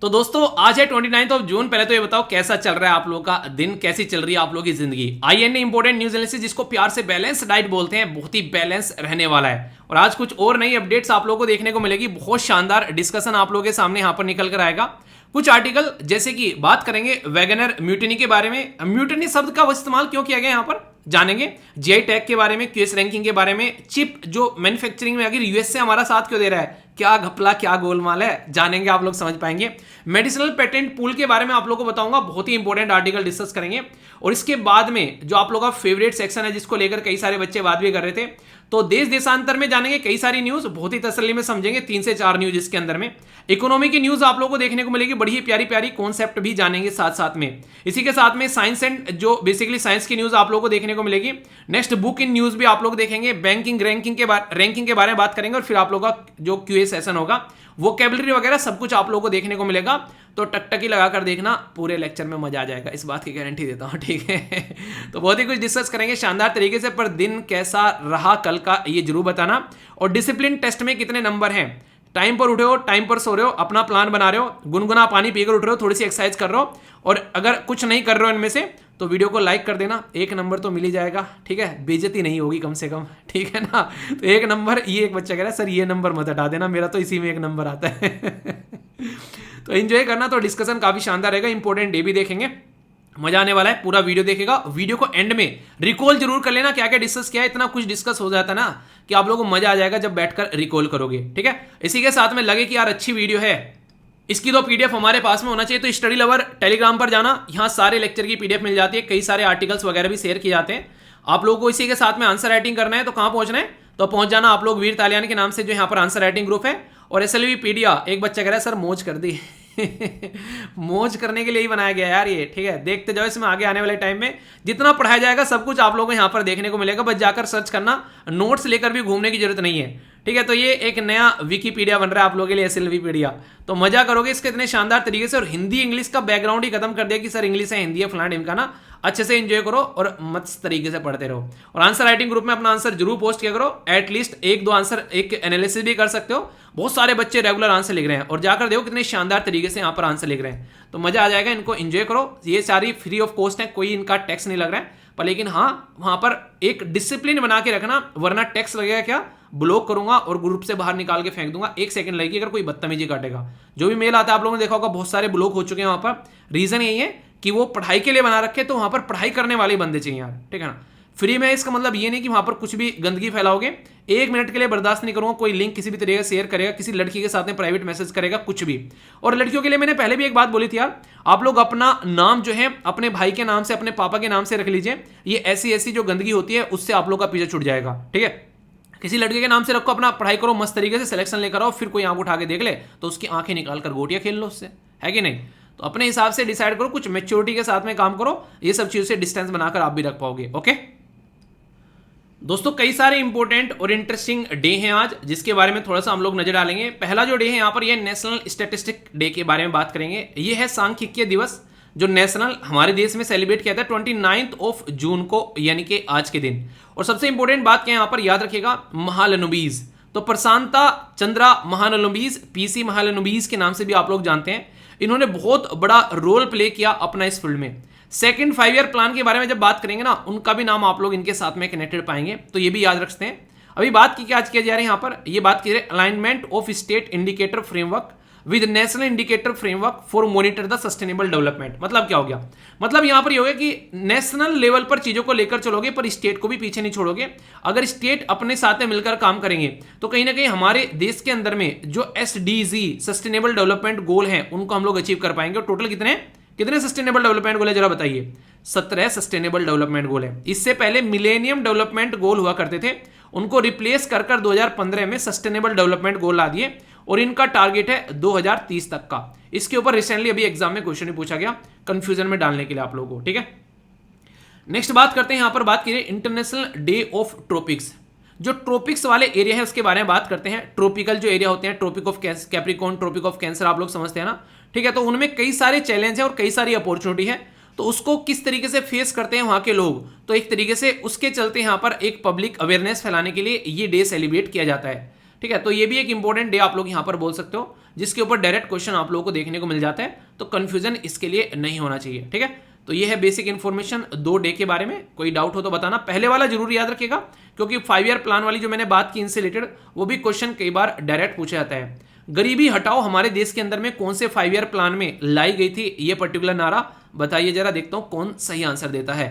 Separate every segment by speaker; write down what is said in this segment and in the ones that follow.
Speaker 1: तो दोस्तों आज है 29 जून। पहले तो ये बताओ कैसा चल रहा है आप लोगों का दिन, कैसी चल रही है आप लोगों की जिंदगी। आईएनए इंपोर्टेंट न्यूज एनालिसिस, जिसको प्यार से बैलेंस डाइट बोलते हैं, बहुत ही बैलेंस रहने वाला है। और आज कुछ और नई अपडेट्स आप लोगों को देखने को मिलेगी। बहुत शानदार डिस्कशन आप लोगों के सामने यहाँ पर निकल कर आएगा। कुछ आर्टिकल जैसे कि बात करेंगे वैगनर म्यूटिनी के बारे में। म्यूटिनी शब्द का इस्तेमाल क्यों किया गया यहाँ पर जानेंगे। जीआई टैग के बारे में, क्यूएस रैंकिंग के बारे में, चिप जो मैन्युफैक्चरिंग में अगर यूएस से हमारा साथ क्यों दे रहा है, क्या घपला क्या गोलमाल है, जानेंगे, आप लोग समझ पाएंगे। मेडिसिनल पेटेंट पूल के बारे में आप लोगों को बताऊंगा, बहुत ही इंपॉर्टेंट आर्टिकल डिस्कस करेंगे। और इसके बाद में जो आप लोगों का फेवरेट सेक्शन है, जिसको लेकर कई सारे बच्चे बात भी कर रहे थे, तो देश देशांतर में जानेंगे कई सारी न्यूज, बहुत ही तसल्ली में समझेंगे। 3 से 4 न्यूज इसके अंदर में। इकोनॉमी की न्यूज आप लोगों को देखने को मिलेगी, बड़ी ही प्यारी प्यारी कॉन्सेप्ट भी जानेंगे साथ साथ में। इसी के साथ में साइंस एंड जो बेसिकली साइंस की न्यूज आप लोगों को देखने को मिलेगी। नेक्स्ट बुक इन न्यूज भी आप लोग देखेंगे। बैंकिंग रैंकिंग के बारे में बात करेंगे। और फिर आप लोगों का जो क्यूए सेशन होगा, वोकैबुलरी वगैरह सब कुछ आप लोगों को देखने को मिलेगा। तो टकटकी लगाकर देखना, पूरे लेक्चर में मजा आ जाएगा, इस बात की गारंटी देता हूं, ठीक है। तो बहुत ही कुछ डिस्कस करेंगे शानदार तरीके से। पर दिन कैसा रहा कल का, ये जरूर बताना। और डिसिप्लिन टेस्ट में कितने नंबर हैं, टाइम पर उठे हो, टाइम पर सो रहे हो, अपना प्लान बना रहे हो, गुनगुना पानी पीकर उठ रहे हो, थोड़ी सी एक्सरसाइज कर रहे हो, और अगर कुछ नहीं कर रहे हो इनमें से तो वीडियो को लाइक कर देना। 1 नंबर तो मिल ही जाएगा, ठीक है, बेइज्जती नहीं होगी कम से कम, ठीक है ना। तो 1 नंबर, ये एक बच्चा कह रहा है सर ये नंबर मत हटा देना, मेरा तो इसी में 1 नंबर आता है। तो एंजॉय करना। तो डिस्कशन काफी शानदार रहेगा, इंपॉर्टेंट डे भी देखेंगे, मजा आने वाला है। पूरा वीडियो देखेगा। वीडियो को एंड में रिकॉल जरूर कर लेना, क्या क्या डिस्कस किया है। इतना कुछ डिस्कस हो जाता ना कि आप लोगों को मजा आ जाएगा जब बैठकर रिकॉल करोगे, ठीक है। इसी के साथ में लगे कि यार अच्छी वीडियो है, इसकी तो पीडीएफ हमारे पास में होना चाहिए, तो स्टडी लवर टेलीग्राम पर जाना, यहाँ सारे लेक्चर की पीडीएफ मिल जाती है। कई सारे आर्टिकल्स वगैरह भी शेयर किए जाते हैं। आप लोगों को इसी के साथ में आंसर राइटिंग करना है, तो कहाँ पहुंचना है, तो पहुंच जाना आप लोग वीर तालियानी के नाम से, जो यहाँ पर आंसर राइटिंग ग्रुप है। और एसएलवी पीडिया, एक बच्चा कह रहा है सर मौज कर दी। मौज करने के लिए ही बनाया गया यार ये, ठीक है। देखते जाओ, इसमें आगे आने वाले टाइम में जितना पढ़ाया जाएगा सब कुछ आप लोगों को यहाँ पर देखने को मिलेगा। बस जाकर सर्च करना, नोट्स लेकर भी घूमने की जरूरत नहीं है, ठीक है। तो ये एक नया विकीपीडिया बन रहा है आप लोगों के लिए, एसएलवी पीडिया। तो मजा करोगे इसके इतने शानदार तरीके से। और हिंदी इंग्लिश का बैकग्राउंड ही खत्म कर दिया कि सर इंग्लिश है, हिंदी है, फलाना इनका ना। अच्छे से एंजॉय करो और मस्त तरीके से पढ़ते रहो। और आंसर राइटिंग ग्रुप में अपना आंसर जरूर पोस्ट किया करो। एटलीस्ट 1-2 आंसर, एक एनालिसिस भी कर सकते हो। बहुत सारे बच्चे रेगुलर आंसर लिख रहे हैं, और जाकर देखो कितने शानदार तरीके से यहाँ पर आंसर लिख रहे हैं। तो मजा आ जाएगा, इनको एंजॉय करो। ये सारी फ्री ऑफ कॉस्ट है, कोई इनका टैक्स नहीं लग रहा है। पर लेकिन हाँ, वहां पर एक डिसिप्लिन बना के रखना, वरना टैक्स लगेगा, क्या ब्लॉक करूंगा और ग्रुप से बाहर निकाल के फेंक दूंगा। 1 सेकंड लगेगी अगर कोई बदतमीजी काटेगा। जो भी मेल आता है आप लोगों ने देखा होगा, बहुत सारे ब्लॉक हो चुके हैं वहां पर। रीजन यही है कि वो पढ़ाई के लिए बना रखे, तो वहां पर पढ़ाई करने वाले बंदे चाहिए यार, ठीक है ना। फ्री में इसका मतलब ये नहीं कि वहां पर कुछ भी गंदगी फैलाओगे। 1 मिनट के लिए बर्दाश्त नहीं करूंगा कोई लिंक किसी भी तरीके से शेयर करेगा, किसी लड़की के साथ में प्राइवेट मैसेज करेगा, कुछ भी। और लड़कियों के लिए मैंने पहले भी एक बात बोली थी यार, आप लोग अपना नाम जो है अपने भाई के नाम से, अपने पापा के नाम से रख लीजिए। ये ऐसी जो गंदगी होती है उससे आप लोग का पीछे छूट जाएगा, ठीक है। किसी लड़के के नाम से रखो, अपना पढ़ाई करो, मस्त तरीके से सिलेक्शन लेकर आओ। फिर कोई आंख उठा के देख ले तो उसकी आंखें निकाल कर गोटियां खेल लो उससे, है कि नहीं। तो अपने हिसाब से डिसाइड करो, कुछ मैच्योरिटी के साथ में काम करो। ये सब चीजों से डिस्टेंस बनाकर आप भी रख पाओगे, ओके। दोस्तों कई सारे इंपॉर्टेंट और इंटरेस्टिंग डे हैं आज, जिसके बारे में थोड़ा सा हम लोग नजर डालेंगे। पहला जो डे है यहाँ पर, ये नेशनल स्टैटिस्टिक डे के बारे में बात करेंगे। ये है सांख्यिकीय दिवस, जो नेशनल हमारे देश में सेलिब्रेट किया था 29 जून को, यानी कि आज के दिन। और सबसे इंपॉर्टेंट बात क्या है यहाँ पर, याद रखिएगा, महालनोबिस। तो प्रशांता चंद्रा महालनोबिस, पीसी महालनोबिस के नाम से भी आप लोग जानते हैं। इन्होंने बहुत बड़ा रोल प्ले किया अपना इस फील्ड में। सेकंड 5 ईयर प्लान के बारे में जब बात करेंगे ना, उनका भी नाम आप लोग इनके साथ में कनेक्टेड पाएंगे, तो ये भी याद रखते हैं। अभी बात की क्या आज किया जा रहा है यहाँ पर, ये बात की alignment of state indicator framework with national indicator framework for monitor the sustainable development. मतलब क्या हो गया, मतलब यहां पर ये हो गया कि नेशनल लेवल पर चीजों को लेकर चलोगे, पर स्टेट को भी पीछे नहीं छोड़ोगे। अगर स्टेट अपने साथ में मिलकर काम करेंगे तो कहीं ना कहीं हमारे देश के अंदर में जो एसडीजी सस्टेनेबल डेवलपमेंट गोल हैं उनको हम लोग अचीव कर पाएंगे। और टोटल कितने सस्टेनेबल डेवलपमेंट गोल है जरा बताइए। 17 सस्टेनेबल डेवलपमेंट गोल है। इससे पहले मिलेनियम डेवलपमेंट गोल हुआ करते थे, उनको रिप्लेस कर 2015 में सस्टेनेबल डेवलपमेंट गोल ला दिए, और इनका टारगेट है 2030 तक का। इसके ऊपर रिसेंटली अभी एग्जाम में क्वेश्चन भी पूछा गया, कंफ्यूजन में डालने के लिए आप लोगों को, ठीक है। नेक्स्ट बात करते हैं, यहां पर बात कीजिए इंटरनेशनल डे ऑफ ट्रॉपिक्स। जो ट्रॉपिक्स वाले एरिया है उसके बारे में बात करते हैं। ट्रॉपिकल जो एरिया होते हैं, Tropic of Capricorn, Tropic of Cancer, आप लोग समझते हैं ना, ठीक है। तो उनमें कई सारे चैलेंज है और कई सारी अपॉर्चुनिटी है। तो उसको किस तरीके से फेस करते हैं वहां के लोग, तो एक तरीके से उसके चलते यहां पर एक पब्लिक अवेयरनेस फैलाने के लिए ये डे सेलिब्रेट किया जाता है। ठीक है, तो ये भी एक इंपॉर्टेंट डे आप लोग यहाँ पर बोल सकते हो, जिसके ऊपर डायरेक्ट क्वेश्चन आप लोगों को देखने को मिल जाता है, तो कंफ्यूजन इसके लिए नहीं होना चाहिए। ठीक है, तो ये है बेसिक इन्फॉर्मेशन 2 डे के बारे में। कोई डाउट हो तो बताना। पहले वाला जरूर याद रखिएगा, क्योंकि 5 ईयर प्लान वाली जो मैंने बात की इनसे रिलेटेड, वो भी क्वेश्चन कई बार डायरेक्ट पूछा जाता है। गरीबी हटाओ हमारे देश के अंदर में कौन से 5 ईयर प्लान में लाई गई थी ये पर्टिकुलर नारा, बताइए जरा, देखता हूं कौन सही आंसर देता है।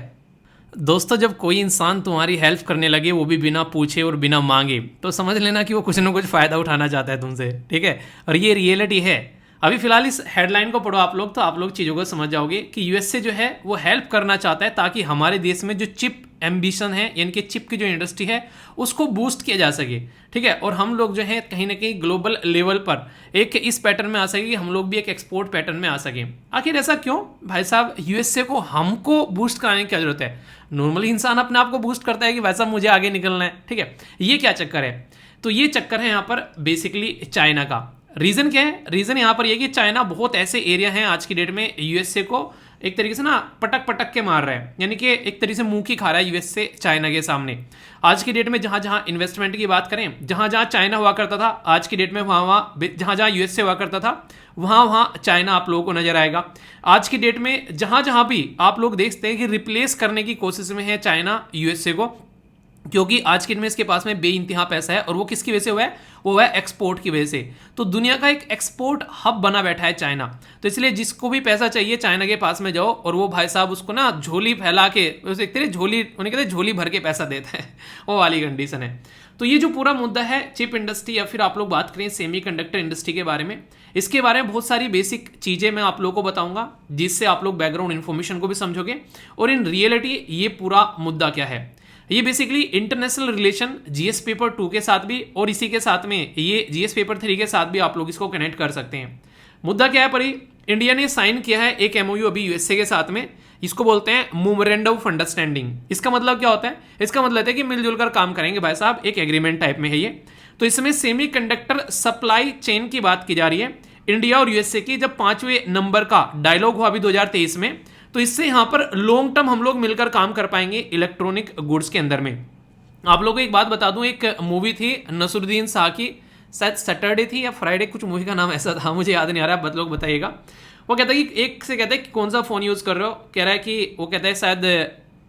Speaker 1: दोस्तों, जब कोई इंसान तुम्हारी हेल्प करने लगे, वो भी बिना पूछे और बिना मांगे, तो समझ लेना कि वो कुछ ना कुछ फायदा उठाना चाहता है तुमसे। ठीक है, और ये रियलिटी है। अभी फिलहाल इस हेडलाइन को पढ़ो आप लोग, तो आप लोग चीज़ों को समझ जाओगे कि यूएसए जो है वो हेल्प करना चाहता है ताकि हमारे देश में जो चिप एम्बिशन है, यानी कि चिप की जो इंडस्ट्री है, उसको बूस्ट किया जा सके। ठीक है, और हम लोग जो है कहीं ना कहीं ग्लोबल लेवल पर एक इस पैटर्न में आ सके कि हम लोग भी एक एक्सपोर्ट पैटर्न में आ सके। आखिर ऐसा क्यों भाई साहब? यूएसए को हमको बूस्ट कराने की क्या जरूरत है? नॉर्मली इंसान अपने आप को बूस्ट करता है कि भाई साहब मुझे आगे निकलना है। ठीक है, ये क्या चक्कर है? तो ये चक्कर है यहाँ पर बेसिकली चाइना का। रीजन क्या है? रीजन यहाँ पर यह कि चाइना बहुत ऐसे एरिया हैं आज की डेट में यूएसए को एक तरीके से ना पटक पटक के मार रहा है, यानी कि एक तरीके से मुंह की खा रहा है यूएसए चाइना के सामने। आज की डेट में जहां जहां इन्वेस्टमेंट की बात करें, जहां जहां चाइना हुआ करता था, आज की डेट में वहां जहां जहां यूएसए हुआ करता था, वहां वहां चाइना आप लोगों को नजर आएगा। आज की डेट में जहां जहां भी आप लोग देखते हैं कि रिप्लेस करने की कोशिश में है चाइना यूएसए को, क्योंकि आज के दिन में इसके पास में बेइंतहा पैसा है, और वो किसकी वजह से हुआ है? वो है एक्सपोर्ट की वजह से। तो दुनिया का एक एक्सपोर्ट हब बना बैठा है चाइना। तो इसलिए जिसको भी पैसा चाहिए चाइना के पास में जाओ, और वो भाई साहब उसको ना झोली फैला के, उसे एक तरह झोली, उन्हें कहते हैं झोली भर के पैसा देता है, वो वाली कंडीशन है। तो ये जो पूरा मुद्दा है चिप इंडस्ट्री, या फिर आप लोग बात करें सेमीकंडक्टर इंडस्ट्री के बारे में, इसके बारे में बहुत सारी बेसिक चीज़ें मैं आप लोगों को बताऊंगा, जिससे आप लोग बैकग्राउंड इन्फॉर्मेशन को भी समझोगे और इन रियलिटी ये पूरा मुद्दा क्या है। ये basically international relation GS paper 2 के साथ भी, और इसी के साथ में ये जीएस पेपर 3 के साथ भी आप लोग इसको कनेक्ट कर सकते हैं। मुद्दा क्या है परी? इंडिया ने साइन किया है एक एमओयू अभी यूएसए के साथ में, इसको बोलते हैं मेमोरेंडम ऑफ अंडरस्टैंडिंग। इसका मतलब क्या होता है? इसका मतलब है कि मिलजुल कर काम करेंगे भाई साहब, एक एग्रीमेंट टाइप में है ये। तो इसमें सेमीकंडक्टर सप्लाई चेन की बात की जा रही है इंडिया और यूएसए की। जब 5वें नंबर का डायलॉग हुआ अभी 2023 में, तो इससे यहां पर लॉन्ग टर्म हम लोग मिलकर काम कर पाएंगे इलेक्ट्रॉनिक गुड्स के अंदर में। आप लोगों को एक बात बता दूं, एक मूवी थी नसरुद्दीन शाह की, शायद सैटरडे थी या फ्राइडे, कुछ मूवी का नाम ऐसा था, मुझे याद नहीं आ रहा, आप लोग बताइएगा। वो कहता है कि एक से कहता है कि कौन सा फोन यूज कर रहे हो, कह रहा है कि वो कहता है शायद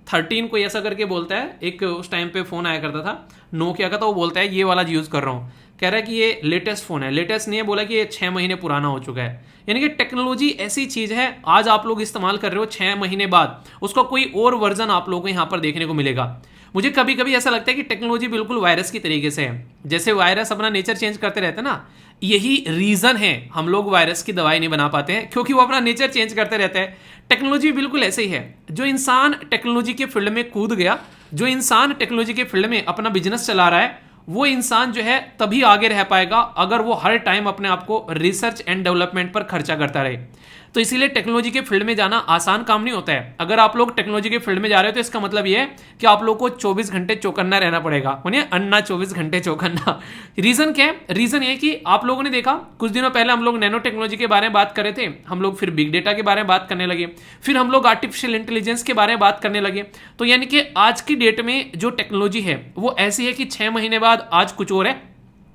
Speaker 1: 13 कोई ऐसा करके बोलता है, एक उस टाइम पे फोन आया करता था नोकिया का, तो वो बोलता है ये वाला यूज कर रहा हूँ। कह रहा है कि ये लेटेस्ट फोन है, लेटेस्ट नहीं है, बोला कि ये 6 महीने पुराना हो चुका है। यानी कि टेक्नोलॉजी ऐसी चीज है, आज आप लोग इस्तेमाल कर रहे हो, 6 महीने बाद उसका कोई और वर्जन आप लोगों को यहाँ पर देखने को मिलेगा। मुझे कभी कभी ऐसा लगता है कि टेक्नोलॉजी बिल्कुल वायरस की तरीके से है, जैसे वायरस अपना नेचर चेंज करते रहते हैं ना, यही रीजन है हम लोग वायरस की दवाई नहीं बना पाते हैं, क्योंकि वो अपना नेचर चेंज करते रहते हैं। टेक्नोलॉजी बिल्कुल ऐसे ही है। जो इंसान टेक्नोलॉजी के फील्ड में कूद गया, जो इंसान टेक्नोलॉजी के फील्ड में अपना बिजनेस चला रहा है, वो इंसान जो है तभी आगे रह पाएगा अगर वो हर टाइम अपने आप को रिसर्च एंड डेवलपमेंट पर खर्चा करता रहे। तो इसीलिए टेक्नोलॉजी के फील्ड में जाना आसान काम नहीं होता है। अगर आप लोग टेक्नोलॉजी के फील्ड में जा रहे हो तो इसका मतलब ये है कि आप लोग को 24 घंटे चौकन्ना रहना पड़ेगा, अन्ना 24 घंटे चौकन्ना। रीजन क्या है? रीजन ये कि आप लोगों ने देखा कुछ दिनों पहले हम लोग नैनो टेक्नोलॉजी के बारे में बात कर रहे थे, हम लोग फिर बिग डेटा के बारे में बात करने लगे, फिर हम लोग आर्टिफिशियल इंटेलिजेंस के बारे में बात करने लगे। तो यानी कि आज की डेट में जो टेक्नोलॉजी है वो ऐसी है कि 6 महीने बाद आज कुछ और है,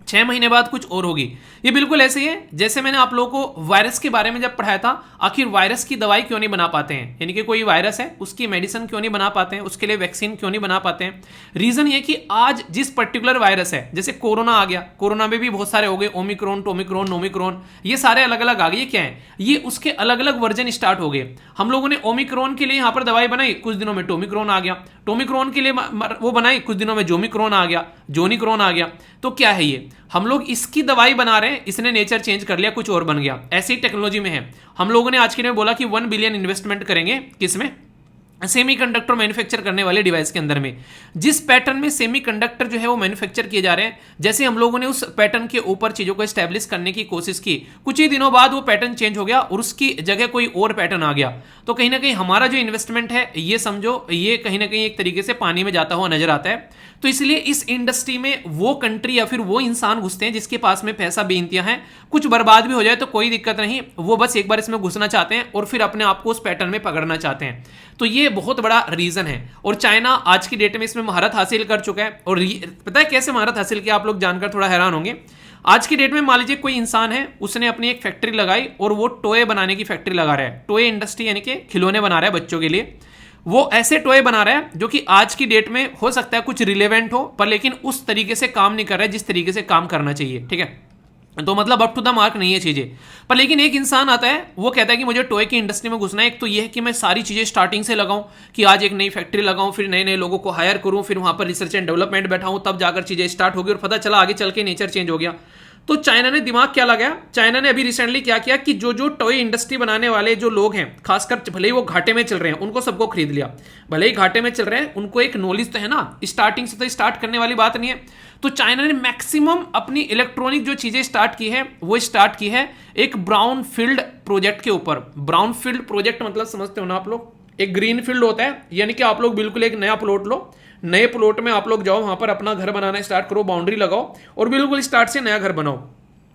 Speaker 1: 6 महीने बाद कुछ और होगी। ये बिल्कुल ऐसे ही है जैसे मैंने आप लोगों को वायरस के बारे में जब पढ़ाया था, आखिर वायरस की दवाई क्यों नहीं बना पाते हैं, यानी कि कोई वायरस है उसकी मेडिसिन क्यों नहीं बना पाते हैं, उसके लिए वैक्सीन क्यों नहीं बना पाते हैं। रीजन ये कि आज जिस पर्टिकुलर वायरस है, जैसे कोरोना आ गया, कोरोना में भी बहुत सारे हो गए, ओमिक्रॉन, टोमिक्रॉन, नोमिक्रॉन, ये सारे अलग अलग आ गए। क्या है ये? उसके अलग अलग वर्जन स्टार्ट हो गए। हम लोगों ने ओमिक्रॉन के लिए यहाँ पर दवाई बनाई, कुछ दिनों में टोमिक्रॉन आ गया, टोमिक्रॉन के लिए वो बनाई, कुछ दिनों में जोमिक्रॉन आ गया, जोनिक्रॉन आ गया। तो क्या है ये? हम लोग इसकी दवाई बना रहे हैं, इसने नेचर चेंज कर लिया, कुछ और बन गया। ऐसी टेक्नोलॉजी में है। हम लोगों ने आज के दिन बोला कि 1 बिलियन इन्वेस्टमेंट करेंगे, किसमें? सेमीकंडक्टर मैन्युफैक्चर करने वाले डिवाइस के अंदर में। जिस पैटर्न में सेमीकंडक्टर जो है वो मैन्युफैक्चर किए जा रहे हैं, जैसे हम लोगों ने उस पैटर्न के ऊपर चीजों को एस्टैब्लिश करने की कोशिश की, कुछ ही दिनों बाद वो पैटर्न चेंज हो गया और उसकी जगह कोई और पैटर्न आ गया। तो कहीं ना कहीं हमारा जो इन्वेस्टमेंट है, ये समझो ये कहीं ना कहीं एक तरीके से पानी में जाता हुआ नजर आता है। तो इसलिए इस इंडस्ट्री में वो कंट्री या फिर वो इंसान घुसते हैं जिसके पास में पैसा बेइंतहा है। कुछ बर्बाद भी हो जाए तो कोई दिक्कत नहीं, वो बस एक बार इसमें घुसना चाहते हैं और फिर अपने आप को उस पैटर्न में पकड़ना चाहते हैं। तो ये ये बहुत बड़ा रीजन है। और चाइना आज की डेट में इसमें महारत हासिल कर चुका है। और पता है कैसे महारत हासिल किया, आप लोग जानकर थोड़ा हैरान होंगे। आज की डेट में मान लीजिए कोई इंसान है, उसने अपनी एक फैक्ट्री लगाई और वो टॉय बनाने की फैक्ट्री लगा रहा है, टॉय इंडस्ट्री यानी कि खिलौने बना रहा है बच्चों के लिए। वो ऐसे टॉय बना रहा है जो कि आज की डेट में हो सकता है कुछ रिलेवेंट हो, पर लेकिन उस तरीके से काम नहीं कर रहा है जिस तरीके से काम करना चाहिए, ठीक है। तो मतलब अप टू द मार्क नहीं है चीजें। पर लेकिन एक इंसान आता है, वो कहता है कि मुझे टॉय की इंडस्ट्री में घुसना है। एक तो ये है कि मैं सारी चीजें स्टार्टिंग से लगाऊं, कि आज एक नई फैक्ट्री लगाऊं, फिर नए नए लोगों को हायर करूं, फिर वहां पर रिसर्च एंड डेवलपमेंट बैठाऊं, तब जाकर चीजें स्टार्ट होगी। और पता चला आगे चल के नेचर चेंज हो गया। तो चाइना ने दिमाग क्या लगाया, चाइना ने अभी रिसेंटली क्या किया कि जो जो टॉय इंडस्ट्री बनाने वाले जो लोग हैं, खासकर भले ही वो घाटे में चल रहे हैं, उनको सबको खरीद लिया। भले ही घाटे में चल रहे हैं, उनको एक नॉलेज तो है ना, स्टार्टिंग से तो स्टार्ट करने वाली बात नहीं है। तो चाइना ने मैक्सिमम अपनी इलेक्ट्रॉनिक जो चीजें स्टार्ट की है, वो स्टार्ट की है एक ब्राउन फील्ड प्रोजेक्ट के ऊपर। ब्राउन फील्ड प्रोजेक्ट मतलब समझते हो ना आप लोग, एक ग्रीन फील्ड होता है, यानी कि आप लोग बिल्कुल एक नया प्लॉट लो, नए प्लॉट में आप लोग जाओ, वहां पर अपना घर बनाना स्टार्ट करो, बाउंड्री लगाओ और बिल्कुल स्टार्ट से नया घर बनाओ।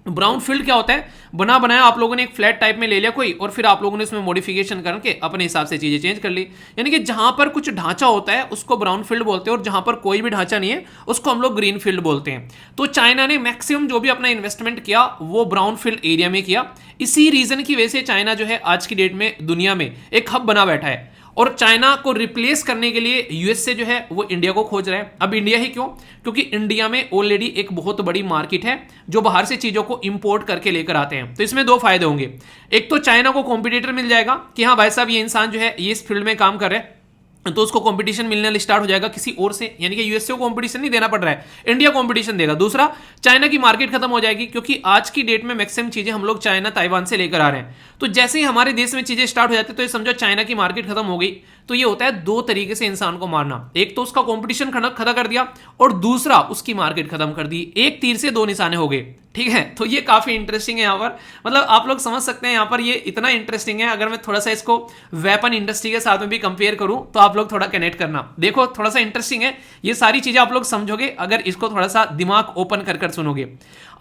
Speaker 1: ब्राउन फील्ड क्या होता है, बना बनाया आप लोगों ने एक फ्लैट टाइप में ले लिया कोई, और फिर आप लोगों ने उसमें मॉडिफिकेशन करके अपने हिसाब से चीजें चेंज कर ली। यानी कि जहां पर कुछ ढांचा होता है उसको ब्राउन फील्ड बोलते हैं, और जहां पर कोई भी ढांचा नहीं है उसको हम लोग ग्रीन फील्ड बोलते हैं। तो चाइना ने मैक्सिमम जो भी अपना इन्वेस्टमेंट किया वो ब्राउन फील्ड एरिया में किया। इसी रीजन की वजह से चाइना जो है आज की डेट में दुनिया में एक हब बना बैठा है। और चाइना को रिप्लेस करने के लिए यूएसए जो है वो इंडिया को खोज रहा है। अब इंडिया ही क्यों, क्योंकि इंडिया में ऑलरेडी एक बहुत बड़ी मार्केट है जो बाहर से चीजों को इंपोर्ट करके लेकर आते हैं। तो इसमें दो फायदे होंगे, एक तो चाइना को कॉम्पिटिटर मिल जाएगा कि हाँ भाई साहब ये इंसान जो है ये इस फील्ड में काम कर रहे हैं, तो उसको कंपटीशन मिलने स्टार्ट हो जाएगा किसी और से, यानी कि यूएसए को कंपटीशन नहीं देना पड़ रहा है, इंडिया कंपटीशन देगा। दूसरा, चाइना की मार्केट खत्म हो जाएगी, क्योंकि आज की डेट में मैक्सिमम चीजें हम लोग चाइना ताइवान से लेकर आ रहे हैं। तो जैसे ही हमारे देश में चीजें स्टार्ट हो जाती है तो ये समझो चाइना की मार्केट खत्म हो गई। तो ये होता है दो तरीके से इंसान को मारना, एक तो उसका कंपटीशन खत्म कर दिया और दूसरा उसकी मार्केट खत्म कर दी। एक तीर से दो निशाने हो गए, ठीक है। तो ये काफी इंटरेस्टिंग है यहाँ पर, मतलब आप लोग समझ सकते हैं यहाँ पर ये इतना इंटरेस्टिंग है। अगर मैं थोड़ा सा इसको वेपन इंडस्ट्री के साथ में भी कंपेयर करूं तो आप लोग थोड़ा कनेक्ट करना, देखो थोड़ा सा इंटरेस्टिंग है। ये सारी चीजें आप लोग समझोगे अगर इसको थोड़ा सा दिमाग ओपन कर सुनोगे।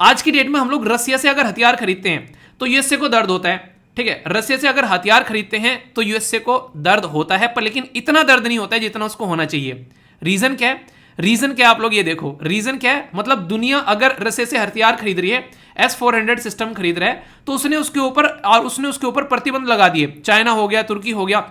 Speaker 1: आज की डेट में हम लोग रसिया से अगर हथियार खरीदते हैं तो यूएसए को दर्द होता है, ठीक है। रसिया से अगर हथियार खरीदते हैं तो यूएसए को दर्द होता है, पर लेकिन इतना दर्द नहीं होता है जितना उसको होना चाहिए। रीजन क्या है, रीजन क्या है आप लोग ये देखो, रीजन क्या है, मतलब दुनिया अगर रसिया से हथियार खरीद रही है, S-400 सिस्टम खरीद रहा है, तो उसने उसके ऊपर प्रतिबंध लगा दिए। चाइना हो गया, तुर्की हो गया,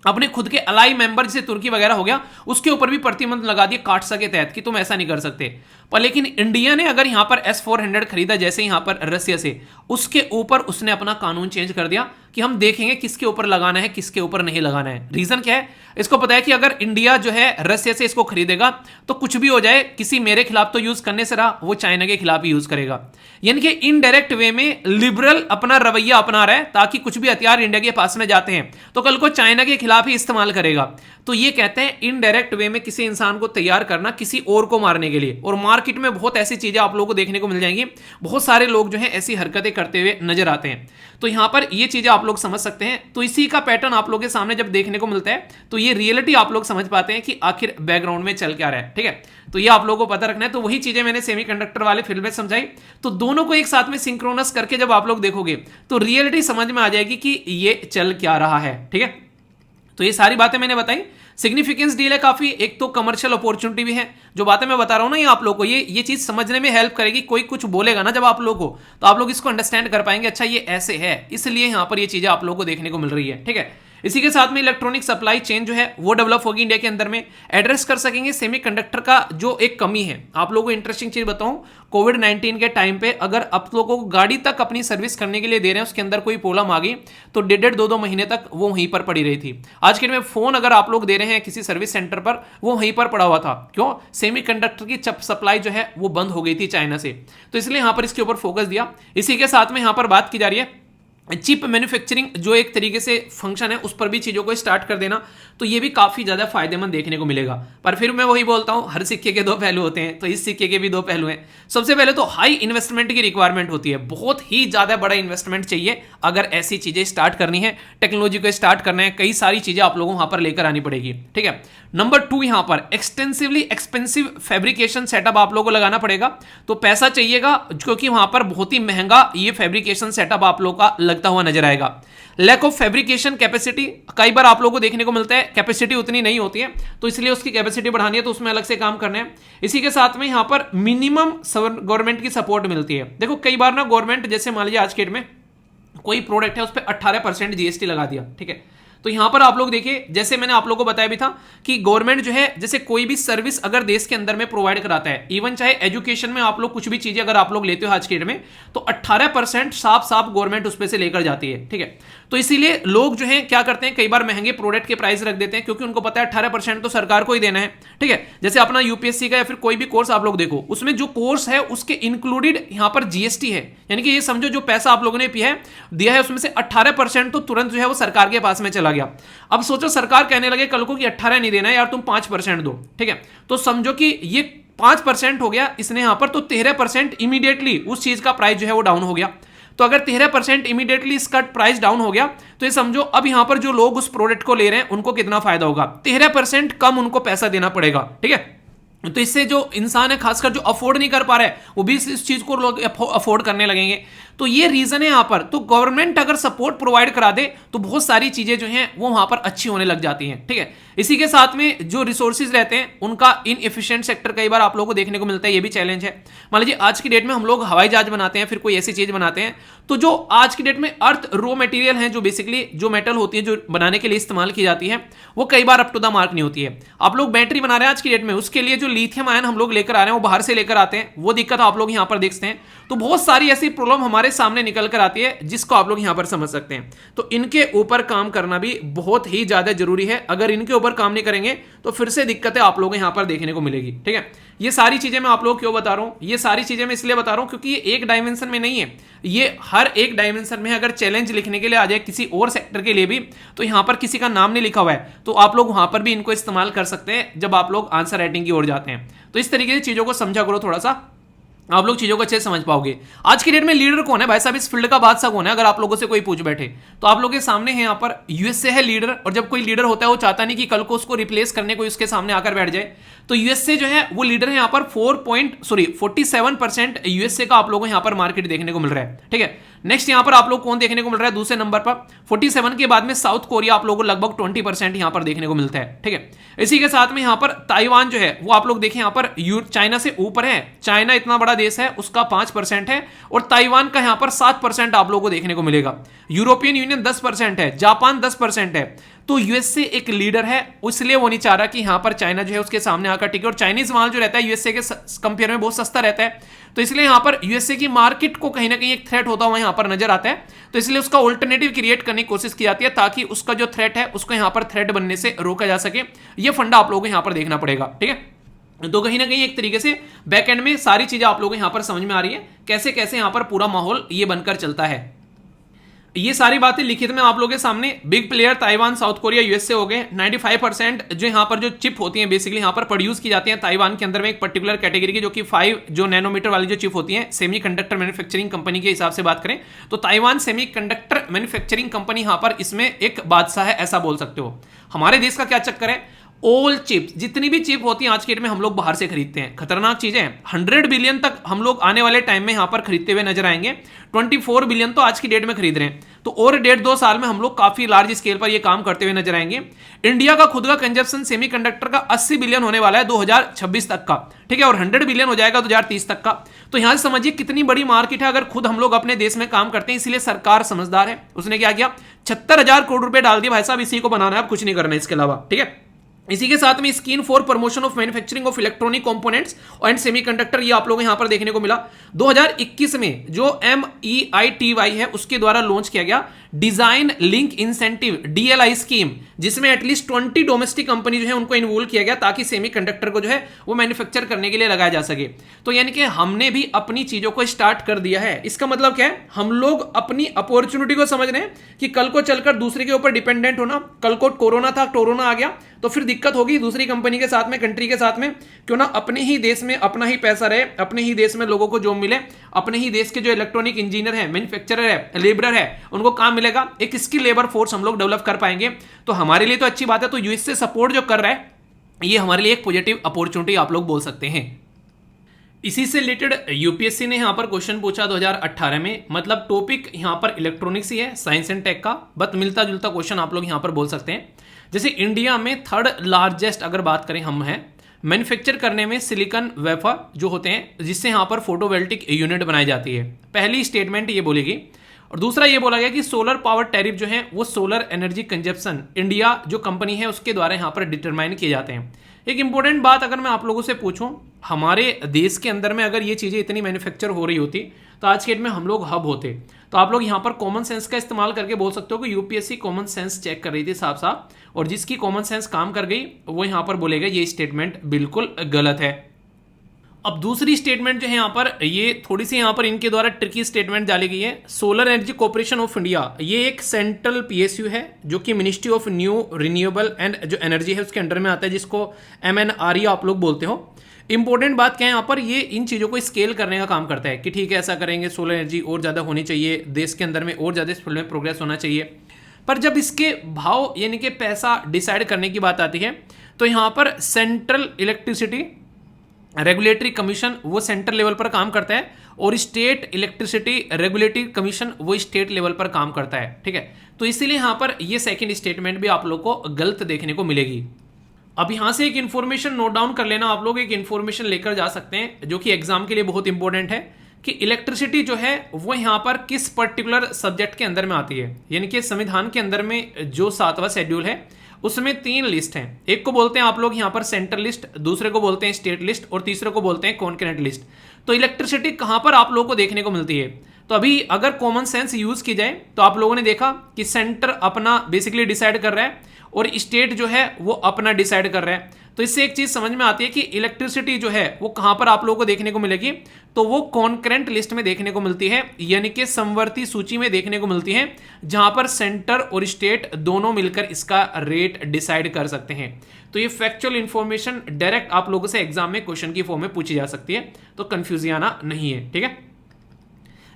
Speaker 1: अपने खुद के अलाई मेंबर जैसे तुर्की वगैरह हो गया, उसके ऊपर भी प्रतिबंध लगा दिए काटसा के तहत कि तुम ऐसा नहीं कर सकते। पर लेकिन इंडिया ने अगर यहां पर S-400 खरीदा जैसे यहां पर रसिया से, उसके ऊपर उसने अपना कानून चेंज कर दिया कि हम देखेंगे किसके ऊपर लगाना है किसके ऊपर नहीं लगाना है। रीजन क्या है, इसको पता है कि अगर इंडिया जो है रसिया से इसको खरीदेगा तो कुछ भी हो जाए, किसी मेरे खिलाफ तो यूज करने से रहा, वो चाइना के खिलाफ ही यूज करेगा। यानी कि इनडायरेक्ट वे में लिबरल अपना रवैया अपना रहा है, ताकि कुछ भी हथियार इंडिया के पास में जाते हैं तो कल को चाइना के खिलाफ ही इस्तेमाल करेगा। तो ये कहते हैं इनडायरेक्ट वे में किसी इंसान को तैयार करना किसी और को मारने के लिए। और मार्केट में बहुत ऐसी चीजें आप लोगों को देखने को मिल जाएंगी, बहुत सारे लोग जो है ऐसी हरकतें करते हुए नजर आते हैं। तो यहां पर ये चीजें आप लोग समझ सकते हैं। तो इसी का पैटर्न आप लोगों के सामने जब देखने को मिलता है तो ये रियलिटी आप लोग समझ पाते हैं कि आखिर बैकग्राउंड में चल क्या रहा है, ठीक है। तो ये आप लोगों को पता रखना है। तो वही चीजें मैंने सेमीकंडक्टर वाले फिल्म में समझाई। तो दोनों को एक साथ में सिंक्रोनस करके जब आप लोग देखोगे तो रियलिटी समझ में आ जाएगी कि ये चल क्या रहा है, ठीक है। तो ये सारी बातें मैंने बताई, सिग्निफिकेंस डील है काफी, एक तो कमर्शियल अपॉर्चुनिटी भी है। जो बातें मैं बता रहा हूं ना ये आप लोग को ये चीज समझने में हेल्प करेगी। कोई कुछ बोलेगा ना जब आप लोग को, तो आप लोग इसको अंडरस्टैंड कर पाएंगे, अच्छा ये ऐसे है, इसलिए यहां पर ये चीजें आप लोगों को देखने को मिल रही है, ठीक है। इसी के साथ में इलेक्ट्रॉनिक सप्लाई चेन जो है वो डेवलप होगी इंडिया के अंदर में, एड्रेस कर सकेंगे सेमीकंडक्टर का जो एक कमी है। आप लोगों को इंटरेस्टिंग चीज बताऊं, कोविड-19 के टाइम पे अगर आप लोगों को गाड़ी तक अपनी सर्विस करने के लिए दे रहे हैं, उसके अंदर कोई प्रॉब्लम आ गई तो 1.5-2 महीने तक वो वहीं पर पड़ी रही थी। आज के दिन में फोन अगर आप लोग दे रहे हैं किसी सर्विस सेंटर पर, वो वहीं पर पड़ा हुआ था। क्यों? सेमीकंडक्टर की सप्लाई जो है वो बंद हो गई थी चाइना से। तो इसलिए यहां पर इसके ऊपर फोकस दिया। इसी के साथ में यहां पर बात की जा रही है चिप मैन्युफैक्चरिंग, जो एक तरीके से फंक्शन है, उस पर भी चीजों को स्टार्ट कर देना। तो ये भी काफी ज्यादा फायदेमंद देखने को मिलेगा। पर फिर मैं वही बोलता हूं, हर सिक्के के दो पहलू होते हैं, तो इस सिक्के के भी दो पहलू हैं। सबसे पहले तो हाई इन्वेस्टमेंट की रिक्वायरमेंट होती है, बहुत ही ज्यादा बड़ा इन्वेस्टमेंट चाहिए अगर ऐसी चीजें स्टार्ट करनी है, टेक्नोलॉजी को स्टार्ट करना है, कई सारी चीजें आप लोगों को वहां पर लेकर आनी पड़ेगी, ठीक है। नंबर 2, यहां पर एक्सटेंसिवली एक्सपेंसिव फैब्रिकेशन सेटअप आप लोगों को लगाना पड़ेगा। तो पैसा चाहिएगा, क्योंकि वहां पर बहुत ही महंगा ये फैब्रिकेशन सेटअप आप लोगों का लगता हुआ नजर आएगा। लैक ऑफ फैब्रिकेशन कैपेसिटी, कई बार आप लोगों को देखने को मिलता है कैपेसिटी उतनी नहीं होती है, तो इसलिए उसकी कैपेसिटी बढ़ानी है, तो उसमें अलग से काम करना है। इसी के साथ में यहां पर मिनिमम गवर्नमेंट की सपोर्ट मिलती है। देखो कई बार ना गवर्नमेंट, जैसे मान लीजिए आज के डेट में कोई प्रोडक्ट है उस पर 18% जीएसटी लगा दिया, ठीक है, तो यहां पर आप लोग देखिए, जैसे मैंने आप लोगों को बताया भी था कि गवर्नमेंट जो है, जैसे कोई भी सर्विस अगर देश के अंदर में प्रोवाइड कराता है, इवन चाहे एजुकेशन में आप लोग कुछ भी चीजें अगर आप लोग लेते हो आज के डेट में, तो 18% साफ साफ गवर्नमेंट उस पे से लेकर जाती है, ठीक है। तो इसीलिए लोग जो है क्या करते हैं, कई बार महंगे प्रोडक्ट के प्राइस रख देते हैं, क्योंकि उनको पता है 18% तो सरकार को ही देना है, ठीक है। जैसे अपना यूपीएससी का या फिर कोई भी कोर्स आप लोग देखो, उसमें जो कोर्स है उसके इंक्लूडेड यहां पर जीएसटी है, यानी कि ये समझो जो पैसा आप लोगों ने दिया है उसमें से 18% तो तुरंत जो है वो सरकार के पास में चला गया। अब सोचो सरकार कहने लगे कल को कि 18 नहीं देना है यार, तुम 5% दो, ठीक है, तो समझो कि ये 5% हो गया इसने यहां पर, तो 13% इमीडिएटली उस चीज का प्राइस जो है वो डाउन हो गया। तो अगर 13% इमीडिएटली इसका प्राइस डाउन हो गया, तो ये समझो अब यहां पर जो लोग उस प्रोडक्ट को ले रहे हैं उनको कितना फायदा होगा, 13% कम उनको पैसा देना पड़ेगा, ठीक है। तो इससे जो इंसान है खासकर जो अफोर्ड नहीं कर पा रहा है, वो भी इस चीज को लोग अफोर्ड करने लगेंगे। तो ये रीजन है यहां पर। तो गवर्नमेंट अगर सपोर्ट प्रोवाइड करा दे तो बहुत सारी चीजें जो हैं वो वहां पर अच्छी होने लग जाती हैं, ठीक है। इसी के साथ में जो रिसोर्सेज रहते हैं उनका इनएफिशिएंट सेक्टर कई बार आप लोगों को देखने को मिलता है, ये भी चैलेंज है। मान लीजिए आज की डेट में हम लोग हवाई जहाज बनाते हैं, फिर कोई ऐसी चीज बनाते हैं, तो जो आज की डेट में अर्थ रॉ मटेरियल है, जो बेसिकली जो मेटल होती है जो बनाने के लिए इस्तेमाल की जाती है, वो कई बार अप टू द मार्क नहीं होती है। आप लोग बैटरी बना रहे हैं आज की डेट में, उसके लिए जो लिथियम आयन हम लोग लेकर आ रहे हैं वो बाहर से लेकर आते हैं, वो दिक्कत आप लोग यहां पर देखते हैं। तो बहुत सारी ऐसी प्रॉब्लम हमारे सामने निकल कर आती है जिसको आप लोग यहां पर समझ सकते हैं। तो इनके ऊपर काम करना भी बहुत ही ज्यादा जरूरी है। अगर इनके ऊपर काम नहीं करेंगे तो फिर से दिक्कतें आप लोगों को यहां पर देखने को मिलेगी, ठीक है। ये सारी चीजें मैं आप लोगों को क्यों बता रहा हूं, ये सारी चीजें मैं इसलिए बता रहा हूं क्योंकि ये एक डायमेंशन में नहीं है, ये हर एक डायमेंशन में अगर चैलेंज लिखने के लिए आ जाए किसी और सेक्टर के लिए भी, तो यहां पर किसी का नाम नहीं लिखा हुआ है, तो आप लोग वहां पर भी इनको इस्तेमाल कर सकते हैं जब आप लोग आंसर राइटिंग की ओर जाते हैं। तो इस तरीके से चीजों को समझा करो, थोड़ा सा आप लोग चीजों को अच्छे से समझ पाओगे। आज की डेट में लीडर कौन है भाई साहब, इस फील्ड का बादशाह कौन है, अगर आप लोगों से कोई पूछ बैठे तो आप लोगों के सामने है यहाँ पर यूएसए है लीडर। और जब कोई लीडर होता है वो चाहता नहीं कि कल को उसको रिप्लेस करने कोई उसके सामने आकर बैठ जाए, तो यूएसए जो है वो लीडर है यहाँ पर 47% यूएसए का आप लोगों को यहाँ पर मार्केट देखने को मिल रहा है, ठीक है। नेक्स्ट यहाँ पर आप लोग कौन देखने को मिल रहा है दूसरे नंबर पर, 47 के बाद में साउथ कोरिया आप लोगों को लगभग 20% यहाँ पर देखने को मिलता है, ठीक है। इसी के साथ में यहाँ पर ताइवान जो है वो आप लोग देखें यहाँ पर चाइना से ऊपर है, चाइना इतना बड़ा देश है उसका 5% है, और ताइवान का यहाँ पर 7% आप लोगों को देखने को मिलेगा। यूरोपियन यूनियन 10% है, जापान 10% है। तो यूएसए एक लीडर है, इसलिए वो नहीं चाह रहा कि यहां पर चाइना जो है उसके सामने आकर टिके, और चाइनीज माल जो रहता है यूएसए के कंपेयर में बहुत सस्ता रहता है, तो इसलिए यहां पर यूएसए की मार्केट को कहीं ना कहीं एक थ्रेट होता हुआ यहां पर नजर आता है। तो इसलिए उसका ऑल्टरनेटिव क्रिएट करने की कोशिश की जाती है ताकि उसका जो थ्रेट है उसको यहां पर थ्रेट बनने से रोका जा सके। यह फंडा आप लोगों को यहां पर देखना पड़ेगा, ठीक है। तो कहीं ना कहीं एक तरीके से बैक एंड में सारी चीजें आप लोगों को यहां पर समझ में आ रही है, कैसे कैसे यहां पर पूरा माहौल ये बनकर चलता है। ये सारी बातें लिखित में आप लोगों के सामने, big player Taiwan, south Korea, USA हो गए। 95% जो यहाँ पर जो चिप होती हैं बेसिकली यहाँ पर प्रोड्यूस की जाती हैं ताइवान के अंदर में एक पर्टिकुलर कैटेगरी की, जो कि 5 जो नैनोमीटर वाली जो चिप होती हैं, सेमीकंडक्टर मैन्युफैक्चरिंग कंपनी के हिसाब से बात करें तो ताइवान सेमीकंडक्टर मैन्युफैक्चरिंग कंपनी यहाँ पर इसमें एक बादशाह है, ऐसा बोल सकते हो। हमारे देश का क्या चक्कर है, ऑल चिप्स, जितनी भी चिप होती है आज के डेट में हम लोग बाहर से खरीदते हैं। खतरनाक चीजें हैं, 100 बिलियन तक हम लोग आने वाले टाइम में यहां पर खरीदते हुए नजर आएंगे। 24 बिलियन तो आज की डेट में खरीद रहे हैं, तो और 1.5-2 साल में हम लोग काफी लार्ज स्केल पर ये काम करते हुए नजर आएंगे। इंडिया का खुद का कंजप्शन सेमीकंडक्टर का 80 बिलियन होने वाला है 2026 तक का, ठीक है, और 100 बिलियन हो जाएगा 2030 तक का। तो यहां से समझिए कितनी बड़ी मार्केट है अगर खुद हम लोग अपने देश में काम करते हैं। इसलिए सरकार समझदार है, उसने क्या किया, 76,000 करोड़ रुपए डाल दिया भाई साहब, इसी को बनाना है, अब कुछ नहीं करना इसके अलावा, ठीक है। इसी के साथ में scheme for promotion of manufacturing of electronic components and semiconductor, ये आप लोग यहां पर देखने को मिला। 2021 में जो MEITY है उसके द्वारा लॉन्च किया गया design link incentive DLI scheme, जिसमें एटलीस्ट 20 डोमेस्टिक कंपनी जो है उनको इन्वॉल्व किया गया ताकि सेमीकंडक्टर को जो है वो मैन्युफैक्चर करने के लिए लगाया जा सके। तो यानी कि हमने भी अपनी चीजों को स्टार्ट कर दिया है। इसका मतलब क्या है, हम लोग अपनी अपॉर्चुनिटी को समझ रहे हैं कि कल को चलकर दूसरे के ऊपर डिपेंडेंट होना, कल को कोरोना था, कोरोना आ गया तो फिर दिक्कत होगी दूसरी कंपनी के साथ में, कंट्री के साथ में, क्यों ना अपने ही देश में अपना ही पैसा रहे, अपने ही देश में लोगों को जॉब मिले, अपने ही देश के जो इलेक्ट्रॉनिक इंजीनियर है, मैन्युफैक्चरर है, लेबरर है, उनको काम मिलेगा, एक स्किल लेबर फोर्स हम लोग डेवलप कर पाएंगे। तो हमारे लिए तो अच्छी बात है। तो यूएसए सपोर्ट जो कर रहा है ये हमारे लिए एक पॉजिटिव अपॉर्चुनिटी आप लोग बोल सकते हैं। इसी से रिलेटेड यूपीएससी ने यहाँ पर क्वेश्चन पूछा 2018 में, मतलब टॉपिक यहाँ पर इलेक्ट्रॉनिक्स ही है, साइंस एंड टेक का, बट मिलता जुलता क्वेश्चन आप लोग यहाँ पर बोल सकते हैं। जैसे इंडिया में थर्ड लार्जेस्ट अगर बात करें हम हैं मैन्युफैक्चर करने में सिलिकॉन वेफर जो होते हैं, जिससे यहाँ पर फोटोवोल्टिक यूनिट बनाई जाती है। पहली स्टेटमेंट ये बोलेगी। और दूसरा ये बोला गया कि सोलर पावर टैरिफ जो है वो सोलर एनर्जी कंजप्शन इंडिया जो कंपनी है उसके द्वारा यहाँ पर डिटरमाइन किए जाते हैं। एक इंपॉर्टेंट बात अगर मैं आप लोगों से पूछूं, हमारे देश के अंदर में अगर ये चीज़ें इतनी मैन्युफैक्चर हो रही होती तो आज के डेट में हम लोग हब होते। तो आप लोग यहाँ पर कॉमन सेंस का इस्तेमाल करके बोल सकते हो कि यूपीएससी कॉमन सेंस चेक कर रही थी साफ साफ, और जिसकी कॉमन सेंस काम कर गई वो यहाँ पर बोलेगा ये स्टेटमेंट बिल्कुल गलत है। अब दूसरी स्टेटमेंट जो है यहाँ पर, ये थोड़ी सी यहाँ पर इनके द्वारा ट्रिकी स्टेटमेंट डाली गई है। Solar energy corporation of India ये एक सेंट्रल पीएसयू है जो कि ministry of new renewable and जो एनर्जी है उसके अंडर में आता है, जिसको MNRE आप लोग बोलते हो। इंपॉर्टेंट बात क्या है यहाँ पर, ये इन चीज़ों को स्केल करने का काम करता है कि ठीक है ऐसा करेंगे, सोलर एनर्जी और ज़्यादा होनी चाहिए, देश के अंदर में और ज़्यादा इस फील्ड में प्रोग्रेस होना चाहिए। पर जब इसके भाव यानी कि पैसा डिसाइड करने की बात आती है तो यहाँ पर सेंट्रल इलेक्ट्रिसिटी रेगुलेटरी कमीशन वो सेंट्रल लेवल पर काम करता है और स्टेट इलेक्ट्रिसिटी रेगुलेटरी कमीशन वो स्टेट लेवल पर काम करता है। ठीक है, तो इसीलिए यहाँ पर ये सेकंड स्टेटमेंट भी आप लोग को गलत देखने को मिलेगी। अब यहाँ से एक इन्फॉर्मेशन नोट डाउन कर लेना, आप लोग एक इन्फॉर्मेशन लेकर जा सकते हैं जो कि एग्जाम के लिए बहुत इंपॉर्टेंट है कि इलेक्ट्रिसिटी जो है वो यहाँ पर किस पर्टिकुलर सब्जेक्ट के अंदर में आती है। यानी कि संविधान के अंदर में जो 7वां शेड्यूल है उसमें 3 लिस्ट हैं। एक को बोलते हैं आप लोग यहाँ पर सेंट्रल लिस्ट, दूसरे को बोलते हैं स्टेट लिस्ट और तीसरे को बोलते हैं कॉन्करेंट लिस्ट। तो इलेक्ट्रिसिटी कहाँ पर आप लोगों को देखने को मिलती है? तो अभी अगर कॉमन सेंस यूज की जाए तो आप लोगों ने देखा कि सेंटर अपना बेसिकली डिसाइड कर रहा है और स्टेट जो है वो अपना डिसाइड कर रहा है। तो इससे एक चीज समझ में आती है कि इलेक्ट्रिसिटी जो है वो कहां पर आप लोगों को देखने को मिलेगी, तो वो कॉन्करेंट लिस्ट में देखने को मिलती है, यानी कि समवर्ती सूची में देखने को मिलती है, जहां पर सेंटर और स्टेट दोनों मिलकर इसका रेट डिसाइड कर सकते हैं। तो ये फैक्चुअल इंफॉर्मेशन डायरेक्ट आप लोगों से एग्जाम में क्वेश्चन की फॉर्म में पूछी जा सकती है, तो कंफ्यूजन आना नहीं है। ठीक है,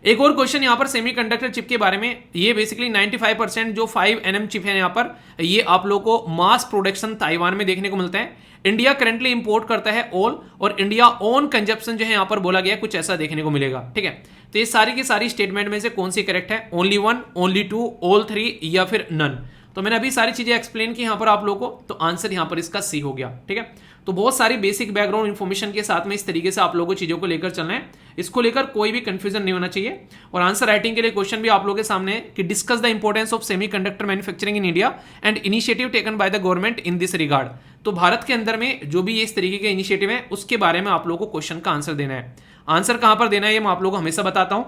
Speaker 1: एक और क्वेश्चन यहाँ पर सेमीकंडक्टर चिप के बारे में। ये बेसिकली 95% जो 5nm चिप है यहाँ पर, ये आप लोगों को मास प्रोडक्शन ताइवान में देखने को मिलता है। इंडिया करंटली इंपोर्ट करता है ऑल, और इंडिया ओन कंजप्शन जो है यहाँ पर बोला गया कुछ ऐसा देखने को मिलेगा। ठीक है, तो ये सारी की सारी स्टेटमेंट में से कौन सी करेक्ट है? ओनली 1, ओनली 2, ऑल 3 या फिर नन? तो मैंने अभी सारी चीजें एक्सप्लेन की यहाँ पर आप लोगों को, तो आंसर यहाँ पर इसका सी हो गया। ठीक है, तो बहुत सारी बेसिक बैकग्राउंड इन्फॉर्मेशन के साथ में इस तरीके से आप लोगों को चीजों को लेकर चलना है, इसको लेकर कोई भी कंफ्यूजन नहीं होना चाहिए। और आंसर राइटिंग के लिए क्वेश्चन भी आप लोगों के सामने है कि discuss the importance of semiconductor manufacturing in India and initiative taken by the government in this regard. तो भारत के अंदर में जो भी ये इस तरीके के इनिशिएटिव है उसके बारे में आप लोगों को क्वेश्चन का आंसर देना है। आंसर कहां पर देना है ये मैं आप लोगों को हमेशा बताता हूं।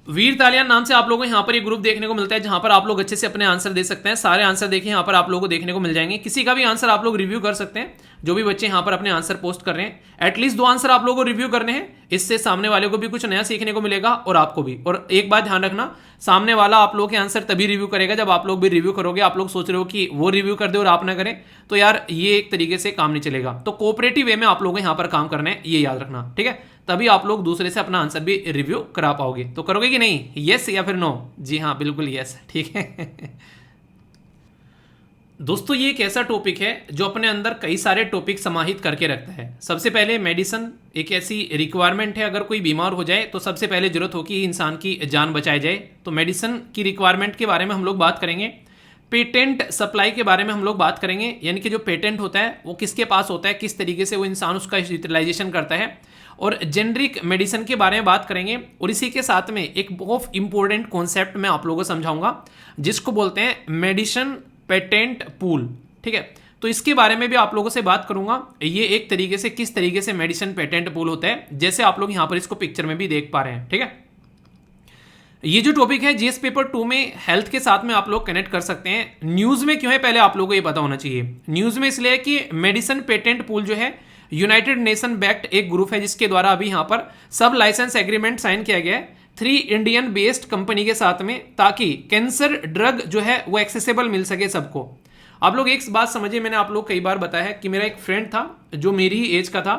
Speaker 1: वीर तालियान नाम से आप लोगों को यहाँ पर एक ग्रुप देखने को मिलता है जहां पर आप लोग अच्छे से अपने आंसर दे सकते हैं। सारे आंसर देखिए यहाँ पर आप लोगों को देखने को मिल जाएंगे, किसी का भी आंसर आप लोग रिव्यू कर सकते हैं। जो भी बच्चे यहाँ पर अपने आंसर पोस्ट कर रहे हैं, एटलीस्ट 2 आंसर आप लोगों को रिव्यू करने हैं, इससे सामने वाले को भी कुछ नया सीखने को मिलेगा और आपको भी। और एक बात ध्यान रखना, सामने वाला आप लोगों के आंसर तभी रिव्यू करेगा जब आप लोग भी रिव्यू करोगे। आप लोग सोच रहे हो कि वो रिव्यू कर दे और आप ना करें, तो यार ये एक तरीके से काम नहीं चलेगा। तो कोऑपरेटिव वे में आप लोगों को यहाँ पर काम करना है, ये याद रखना। ठीक है, तभी आप लोग दूसरे से अपना आंसर भी रिव्यू करा पाओगे। तो करोगे कि नहीं? यस या फिर नो? जी हाँ, बिल्कुल यस। ठीक है दोस्तों, ये एक ऐसा टॉपिक है जो अपने अंदर कई सारे टॉपिक समाहित करके रखता है। सबसे पहले मेडिसिन एक ऐसी रिक्वायरमेंट है, अगर कोई बीमार हो जाए तो सबसे पहले जरूरत हो कि इंसान की जान बचाई जाए। तो मेडिसिन की रिक्वायरमेंट के बारे में हम लोग बात करेंगे। पेटेंट सप्लाई के बारे में हम लोग बात करेंगे, यानी कि जो पेटेंट होता है वो किसके पास होता है, किस तरीके से वो इंसान उसका यूटिलाइजेशन करता है। और जेनरिक मेडिसिन के बारे में बात करेंगे। और इसी के साथ में एक बहुत इंपॉर्टेंट कॉन्सेप्ट मैं आप लोगों को समझाऊंगा जिसको बोलते हैं मेडिसिन पेटेंट पूल। ठीक है, तो इसके बारे में भी आप लोगों से बात करूंगा। ये एक तरीके से किस तरीके से मेडिसिन पेटेंट पूल होता है, जैसे आप लोग यहां पर इसको पिक्चर में भी देख पा रहे हैं। ठीक है, ये जो टॉपिक है जीएस पेपर 2 में हेल्थ के साथ में आप लोग कनेक्ट कर सकते हैं। न्यूज में क्यों है पहले आप लोगों को ये पता होना चाहिए। न्यूज में इसलिए कि मेडिसिन पेटेंट पूल जो है यूनाइटेड नेशन बैक्ड एक ग्रुप है जिसके द्वारा अभी यहां पर सब लाइसेंस एग्रीमेंट साइन किया गया है 3 इंडियन बेस्ड कंपनी के साथ में, ताकि कैंसर ड्रग जो है वो एक्सेसिबल मिल सके सबको। आप लोग एक बात समझिए, मैंने आप लोग कई बार बताया है कि मेरा एक फ्रेंड था जो मेरी एज का था,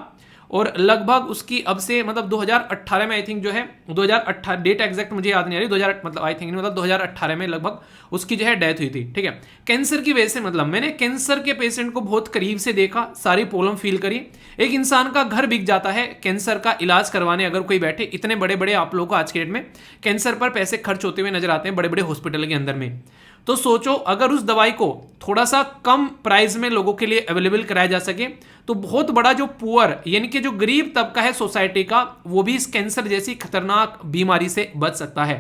Speaker 1: और लगभग उसकी अब से मतलब 2018 में आई थिंक जो है 2018 डेट एग्जैक्ट मुझे याद नहीं आ रही, 2000 मतलब आई थिंक मतलब 2018 में लगभग उसकी जो है डेथ हुई थी। ठीक है, कैंसर की वजह से। मतलब मैंने कैंसर के पेशेंट को बहुत करीब से देखा, सारी प्रॉब्लम फील करी। एक इंसान का घर बिक जाता है कैंसर का इलाज करवाने अगर कोई बैठे। इतने बड़े बड़े आप लोगों को आज के डेट में कैंसर पर पैसे खर्च होते हुए नजर आते हैं बड़े बड़े हॉस्पिटल के अंदर में। तो सोचो अगर उस दवाई को थोड़ा सा कम प्राइस में लोगों के लिए अवेलेबल कराया जा सके तो बहुत बड़ा जो पुअर यानी कि जो गरीब तबका है सोसाइटी का, वो भी इस कैंसर जैसी खतरनाक बीमारी से बच सकता है।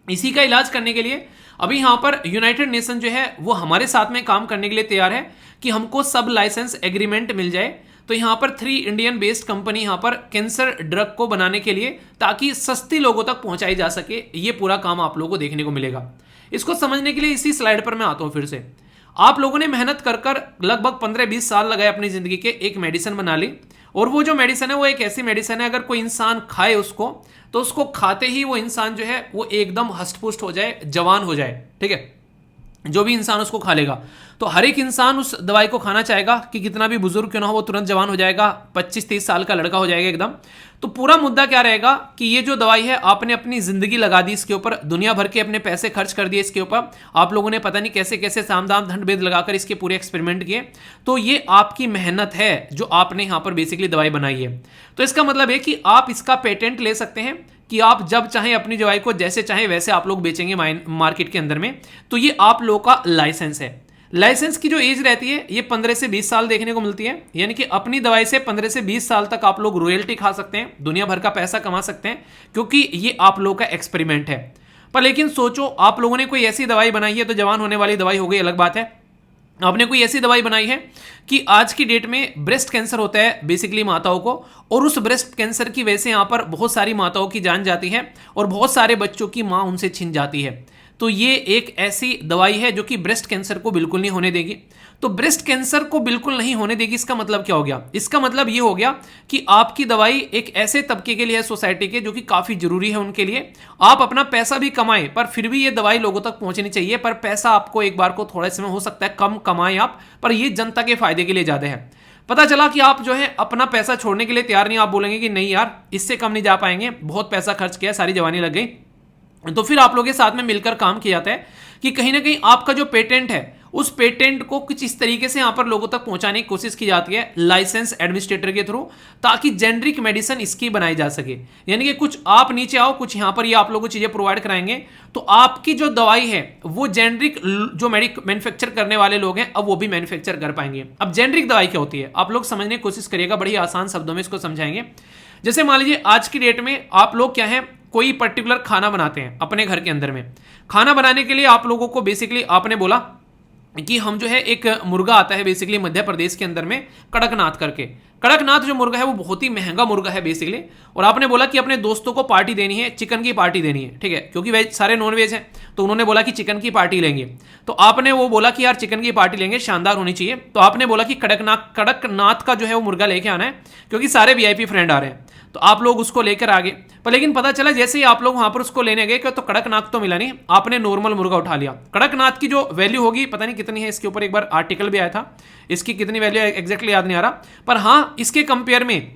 Speaker 1: इसी का इलाज करने के लिए अभी यहां पर यूनाइटेड नेशन जो है वो हमारे साथ में काम करने के लिए तैयार है कि हमको सब लाइसेंस एग्रीमेंट मिल जाए। तो यहां पर 3 इंडियन बेस्ड कंपनी यहां पर कैंसर ड्रग को बनाने के लिए, ताकि सस्ती लोगों तक पहुंचाई जा सके, ये पूरा काम आप लोगों को देखने को मिलेगा। इसको समझने के लिए इसी स्लाइड पर मैं आता हूं फिर से। आप लोगों ने मेहनत कर कर लगभग 15-20 साल लगाए अपनी जिंदगी के, एक मेडिसिन बना ली। और वो जो मेडिसिन है वो एक ऐसी मेडिसिन है अगर कोई इंसान खाए उसको, तो उसको खाते ही वो इंसान जो है वो एकदम हष्ट-पुष्ट हो जाए, जवान हो जाए। ठीक है, जो भी इंसान उसको खा लेगा, तो हर एक इंसान उस दवाई को खाना चाहेगा कि कितना भी बुजुर्ग क्यों ना हो वो तुरंत जवान हो जाएगा, 25-30 साल का लड़का हो जाएगा एकदम। तो पूरा मुद्दा क्या रहेगा कि ये जो दवाई है आपने अपनी जिंदगी लगा दी इसके ऊपर, दुनिया भर के अपने पैसे खर्च कर दिए इसके ऊपर, आप लोगों ने पता नहीं कैसे कैसे साम दाम दंड भेद लगाकर इसके पूरे एक्सपेरिमेंट किए। तो ये आपकी मेहनत है जो आपने यहां पर बेसिकली दवाई बनाई है। तो इसका मतलब है कि आप इसका पेटेंट ले सकते हैं कि आप जब चाहें अपनी दवाई को जैसे चाहें वैसे आप लोग बेचेंगे मार्केट के अंदर में। तो ये आप लोगों का लाइसेंस है। लाइसेंस की जो एज रहती है ये 15 से 20 साल देखने को मिलती है, यानी कि अपनी दवाई से 15 से 20 साल तक आप लोग रॉयल्टी खा सकते हैं, दुनिया भर का पैसा कमा सकते हैं, क्योंकि ये आप लोगों का एक्सपेरिमेंट है। पर लेकिन सोचो आप लोगों ने कोई ऐसी दवाई बनाई है, तो जवान होने वाली दवाई हो गई अलग बात है। आपने कोई ऐसी दवाई बनाई है कि आज की डेट में ब्रेस्ट कैंसर होता है बेसिकली माताओं को, और उस ब्रेस्ट कैंसर की वजह से यहाँ पर बहुत सारी माताओं की जान जाती है और बहुत सारे बच्चों की माँ उनसे छिन जाती है। तो ये एक ऐसी दवाई है जो कि ब्रेस्ट कैंसर को बिल्कुल नहीं होने देगी। तो ब्रेस्ट कैंसर को बिल्कुल नहीं होने देगी, इसका मतलब क्या हो गया? इसका मतलब ये हो गया कि आपकी दवाई एक ऐसे तबके के लिए है सोसाइटी के जो कि काफी जरूरी है उनके लिए। आप अपना पैसा भी कमाएं पर फिर भी ये दवाई लोगों तक पहुंचनी चाहिए। पर पैसा आपको एक बार को थोड़ा समय हो सकता है कम कमाएं आप, पर ये जनता के फायदे के लिए ज्यादा है। पता चला कि आप जो है अपना पैसा छोड़ने के लिए तैयार नहीं, आप बोलेंगे कि नहीं यार इससे कम नहीं जा पाएंगे, बहुत पैसा खर्च किया, सारी जवानी लग गई। तो फिर आप लोगों के साथ में मिलकर काम किया जाता है कि कहीं ना कहीं आपका जो पेटेंट है उस पेटेंट को कुछ इस तरीके से यहां पर लोगों तक पहुंचाने की कोशिश की जाती है लाइसेंस एडमिनिस्ट्रेटर के थ्रू, ताकि जेनरिक मेडिसिन इसकी बनाई जा सके। यानी कि कुछ आप नीचे आओ, कुछ यहां पर ये आप लोगों को चीजें प्रोवाइड कराएंगे, तो आपकी जो दवाई है वो जेनरिक जो मैन्युफैक्चर करने वाले लोग हैं अब वो भी मैन्युफैक्चर कर पाएंगे। अब जेनरिक दवाई क्या होती है आप लोग समझने की कोशिश करिएगा, बड़ी आसान शब्दों में इसको समझाएंगे। जैसे मान लीजिए आज की डेट में आप लोग क्या है, कोई पर्टिकुलर खाना बनाते हैं अपने घर के अंदर में। खाना बनाने के लिए आप लोगों को बेसिकली आपने बोला कि हम जो है एक मुर्गा आता है बेसिकली मध्य प्रदेश के अंदर में कड़कनाथ करके। कड़कनाथ जो मुर्गा है वो बहुत ही महंगा मुर्गा है बेसिकली, और आपने बोला कि अपने दोस्तों को पार्टी देनी है, चिकन की पार्टी देनी है। ठीक है, क्योंकि वेज सारे नॉन वेज हैं, तो उन्होंने बोला कि चिकन की पार्टी लेंगे। तो आपने वो बोला कि यार चिकन की पार्टी लेंगे, शानदार होनी चाहिए। तो आपने बोला कि कड़कनाथ का जो है वो मुर्गा लेके आना है, क्योंकि सारे वीआईपी फ्रेंड आ रहे हैं। तो आप लोग उसको लेकर आ गए, पर लेकिन पता चला जैसे ही आप लोग वहां पर उसको लेने गए तो कड़कनाथ तो मिला नहीं, आपने नॉर्मल मुर्गा उठा लिया। कड़कनाथ की जो वैल्यू होगी पता नहीं कितनी है, इसके ऊपर एक बार आर्टिकल भी आया था, इसकी कितनी वैल्यू एग्जैक्टली याद नहीं आ रहा, पर हाँ इसके कंपेयर में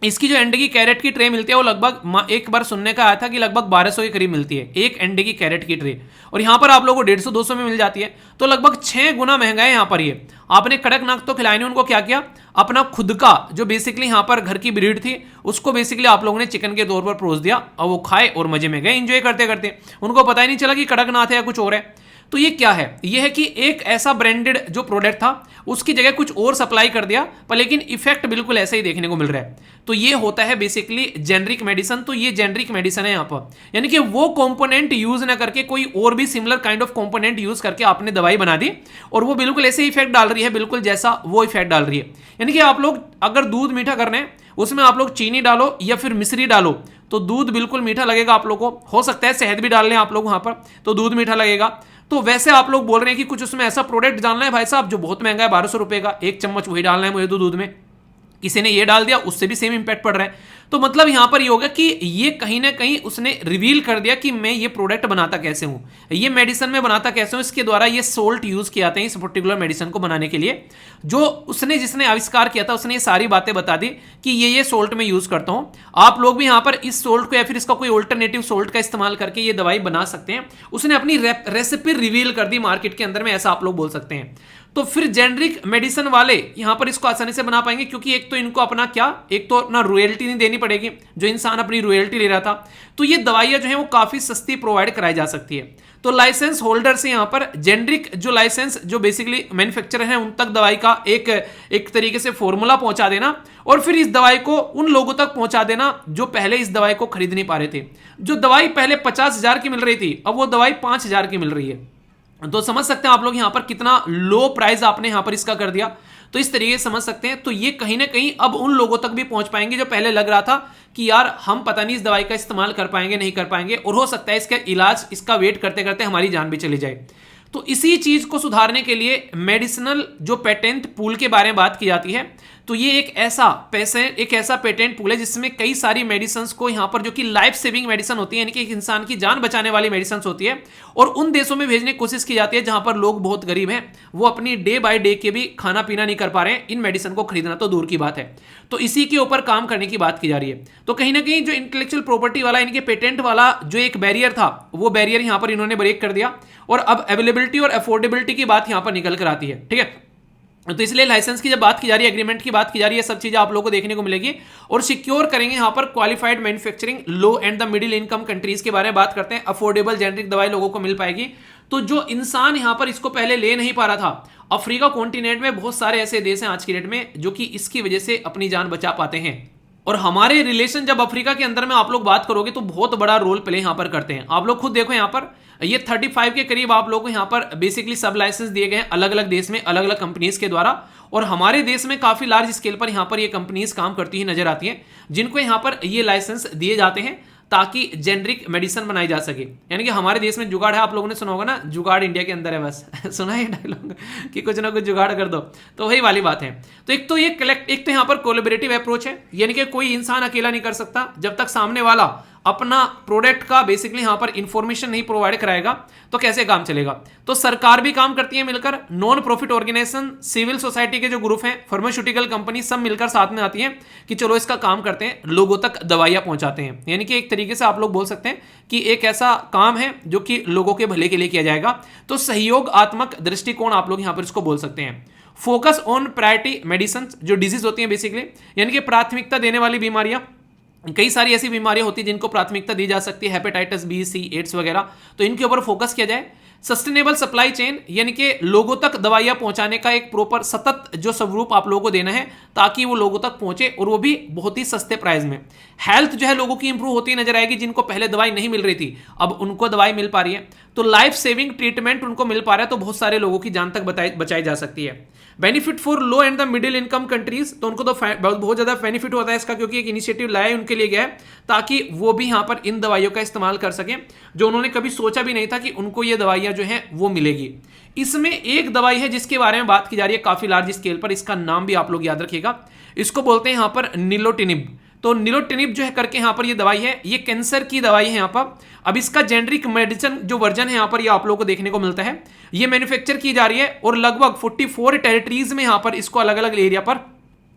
Speaker 1: इसकी जो अंडे की कैरेट की ट्रे मिलती है वो लगभग, एक बार सुनने का आया था कि लगभग 1200 के करीब मिलती है एक अंडे की कैरेट की ट्रे, और यहां पर आप लोगों को 150-200 में मिल जाती है। तो लगभग 6 गुना महंगा है यहां पर ये। आपने कड़कनाथ तो खिलाए नहीं, उनको क्या किया, अपना खुद का जो बेसिकली यहां पर घर की ब्रीड थी उसको बेसिकली आप लोगों ने चिकन के तौर पर परोस दिया, और वो खाए और मजे में गए एंजॉय करते करते। उनको पता ही नहीं चला कि कड़कनाथ है या कुछ और है। तो ये क्या है, ये है कि एक ऐसा ब्रांडेड जो प्रोडक्ट था उसकी जगह कुछ और सप्लाई कर दिया, पर लेकिन इफेक्ट बिल्कुल ऐसा ही देखने को मिल रहा है। तो ये होता है बेसिकली जेनरिक मेडिसिन। तो ये जेनरिक मेडिसिन है यहाँ पर, यानी कि वो कंपोनेंट यूज ना करके कोई और भी similar kind of component use करके आपने दवाई बना दी, और वो बिल्कुल ऐसे इफेक्ट डाल रही है बिल्कुल जैसा वो इफेक्ट डाल रही है। यानी कि आप लोग अगर दूध मीठा करना है उसमें आप लोग चीनी डालो या फिर मिश्री डालो तो दूध बिल्कुल मीठा लगेगा आप लोग को। हो सकता है शहद भी डाल लें आप लोग वहां पर तो दूध मीठा लगेगा। तो वैसे आप लोग बोल रहे हैं कि कुछ उसमें ऐसा प्रोडक्ट डालना है भाई साहब जो बहुत महंगा है, 1200 रुपए का एक चम्मच वही डालना है मुझे तो दूध में, किसी ने ये डाल दिया उससे भी सेम इंपैक्ट पड़ रहा है। तो मतलब यहां पर ये होगा कि ये कहीं ना कहीं उसने रिवील कर दिया कि मैं ये प्रोडक्ट बनाता कैसे हूं, ये मेडिसिन में बनाता कैसे हूं, इसके द्वारा ये सोल्ट यूज किए जाते हैं इस पर्टिकुलर मेडिसिन को बनाने के लिए। जो उसने जिसने आविष्कार किया था उसने ये सारी बातें बता दी कि ये सोल्ट में यूज करता हूं, आप लोग भी यहां पर इस सोल्ट को या फिर इसका कोई ऑल्टरनेटिव सोल्ट का इस्तेमाल करके ये दवाई बना सकते हैं। उसने अपनी रेसिपी रिवील कर दी मार्केट के अंदर में, ऐसा आप लोग बोल सकते हैं। तो फिर जेनरिक मेडिसिन वाले यहां पर इसको आसानी से बना पाएंगे, क्योंकि एक तो इनको अपना क्या, एक तो अपना रॉयल्टी नहीं देनी पड़ेगी, जो इंसान अपनी रॉयल्टी ले रहा था, तो ये दवाइयां जो है वो काफी सस्ती प्रोवाइड कराई जा सकती है। तो लाइसेंस होल्डर से यहां पर जेनरिक जो लाइसेंस जो बेसिकली मैन्युफैक्चरर है उन तक दवाई का एक तरीके से फॉर्मूला पहुंचा देना, और फिर इस दवाई को उन लोगों तक पहुंचा देना जो पहले इस दवाई को खरीद नहीं पा रहे थे। जो दवाई पहले 50,000 की मिल रही थी, अब वो दवाई 5,000 की मिल रही है। तो समझ सकते हैं आप लोग यहां पर कितना लो प्राइस आपने यहां पर इसका कर दिया। तो इस तरीके से समझ सकते हैं। तो ये कहीं ना कहीं अब उन लोगों तक भी पहुंच पाएंगे जो पहले लग रहा था कि यार हम पता नहीं इस दवाई का इस्तेमाल कर पाएंगे नहीं कर पाएंगे, और हो सकता है इसका इलाज, इसका वेट करते करते हमारी जान भी चली जाए। तो इसी चीज को सुधारने के लिए मेडिसिनल जो पेटेंट पूल के बारे में बात की जाती है, तो ये एक ऐसा पेटेंट पूल है जिसमें कई सारी मेडिसिन को यहां पर, जो कि लाइफ सेविंग मेडिसिन होती है, यानी कि एक इंसान की जान बचाने वाली मेडिसिन होती है, और उन देशों में भेजने की कोशिश की जाती है जहां पर लोग बहुत गरीब हैं, वो अपनी डे बाय डे के भी खाना पीना नहीं कर पा रहे हैं, इन मेडिसिन को खरीदना तो दूर की बात है। तो इसी के ऊपर काम करने की बात की जा रही है। तो कहीं ना कहीं जो इंटेलेक्चुअल प्रॉपर्टी वाला, इनके पेटेंट वाला जो एक बैरियर था, वो बैरियर यहां पर इन्होंने ब्रेक कर दिया, और अब अवेलेबिलिटी और अफोर्डेबिलिटी की बात यहां पर निकल कर आती है। ठीक है, तो इसलिए लाइसेंस की जब बात की जा रही है, एग्रीमेंट की बात की जा रही है, सब चीजें आप लोगों को देखने को मिलेगी, और सिक्योर करेंगे यहां पर qualified manufacturing, low and the middle income countries के बारे में बात करते हैं। अफोर्डेबल जेनरिक दवाई लोगों को मिल पाएगी। तो जो इंसान यहां पर इसको पहले ले नहीं पा रहा था, अफ्रीका कॉन्टिनेंट में बहुत सारे ऐसे देश हैं आज की डेट में जो कि इसकी वजह से अपनी जान बचा पाते हैं। और हमारे रिलेशन जब अफ्रीका के अंदर में आप लोग बात करोगे तो बहुत बड़ा रोल प्ले यहां पर करते हैं। आप लोग खुद देखो, यहां पर ये 35 के करीब आप लोगों को यहां पर बेसिकली सब लाइसेंस दिए गए हैं अलग अलग देश में, अलग अलग कंपनीज के द्वारा, और हमारे देश में काफी लार्ज स्केल पर यहां पर ये कंपनीज काम करती ही नजर आती हैं, जिनको यहां पर ये लाइसेंस दिए जाते हैं ताकि जेनरिक मेडिसिन बनाई जा सके। यानी कि हमारे देश में जुगाड़ है, आप लोगों ने सुना होगा ना, जुगाड़ इंडिया के अंदर है, बस सुना है डायलॉग कि कुछ ना कुछ जुगाड़ कर दो, तो वही वाली बात है। तो एक तो यहाँ पर कोलैबोरेटिव अप्रोच है, यानी कि कोई इंसान अकेला नहीं कर सकता। जब तक सामने वाला अपना प्रोडक्ट का बेसिकली यहां पर इंफॉर्मेशन नहीं प्रोवाइड कराएगा तो कैसे काम चलेगा। तो सरकार भी काम करती है मिलकर, non profit organisation, civil society के जो ग्रुप हैं, फार्मास्यूटिकल कंपनी, सब मिलकर साथ में आती हैं कि चलो इसका काम करते हैं, लोगों तक दवाइयां पहुंचाते हैं। यानी कि एक तरीके से आप लोग बोल सकते हैं कि एक ऐसा काम है जो कि लोगों के भले के लिए किया जाएगा। तो सहयोगात्मक दृष्टिकोण आप लोग यहां पर इसको बोल सकते हैं। फोकस ऑन प्रायोरिटी मेडिसिन, जो डिजीज होती है बेसिकली, यानी कि प्राथमिकता देने वाली बीमारियां, कई सारी ऐसी बीमारियां होती हैं जिनको प्राथमिकता दी जा सकती है, हेपेटाइटिस बी, सी, एड्स वगैरह, तो इनके ऊपर फोकस किया जाए। सस्टेनेबल सप्लाई चेन, यानी कि लोगों तक दवाइयां पहुंचाने का एक प्रॉपर सतत जो स्वरूप आप लोगों को देना है ताकि वो लोगों तक पहुंचे, और वो भी बहुत ही सस्ते प्राइस में। हेल्थ जो है लोगों की इंप्रूव होती नजर आएगी, जिनको पहले दवाई नहीं मिल रही थी अब उनको दवाई मिल पा रही है। तो लाइफ सेविंग ट्रीटमेंट उनको मिल पा रहा है, तो बहुत सारे लोगों की जान तक बचाई जा सकती है। Benefit for low and the middle income countries, तो उनको तो बहुत ज्यादा बेनिफिट होता है इसका, क्योंकि एक इनिशिएटिव लाया उनके लिए गया है ताकि वो भी यहां पर इन दवाइयों का इस्तेमाल कर सकें जो उन्होंने कभी सोचा भी नहीं था कि उनको ये दवाइयां जो हैं वो मिलेगी। इसमें एक दवाई है जिसके बारे में बात की जा रही है काफी लार्ज स्केल पर, इसका नाम भी आप लोग याद रखिएगा, इसको बोलते हैं यहां पर निलोटिनिब। तो निलोटिनिब जो है करके यहां पर ये दवाई है, ये कैंसर की दवाई है यहां पर। अब इसका जेनरिक मेडिसिन जो वर्जन है यहां पर ये आप लोगों को देखने को मिलता है, ये मैन्युफैक्चर की जा रही है और लगभग 44 टेरिटरीज में यहां पर इसको अलग अलग एरिया पर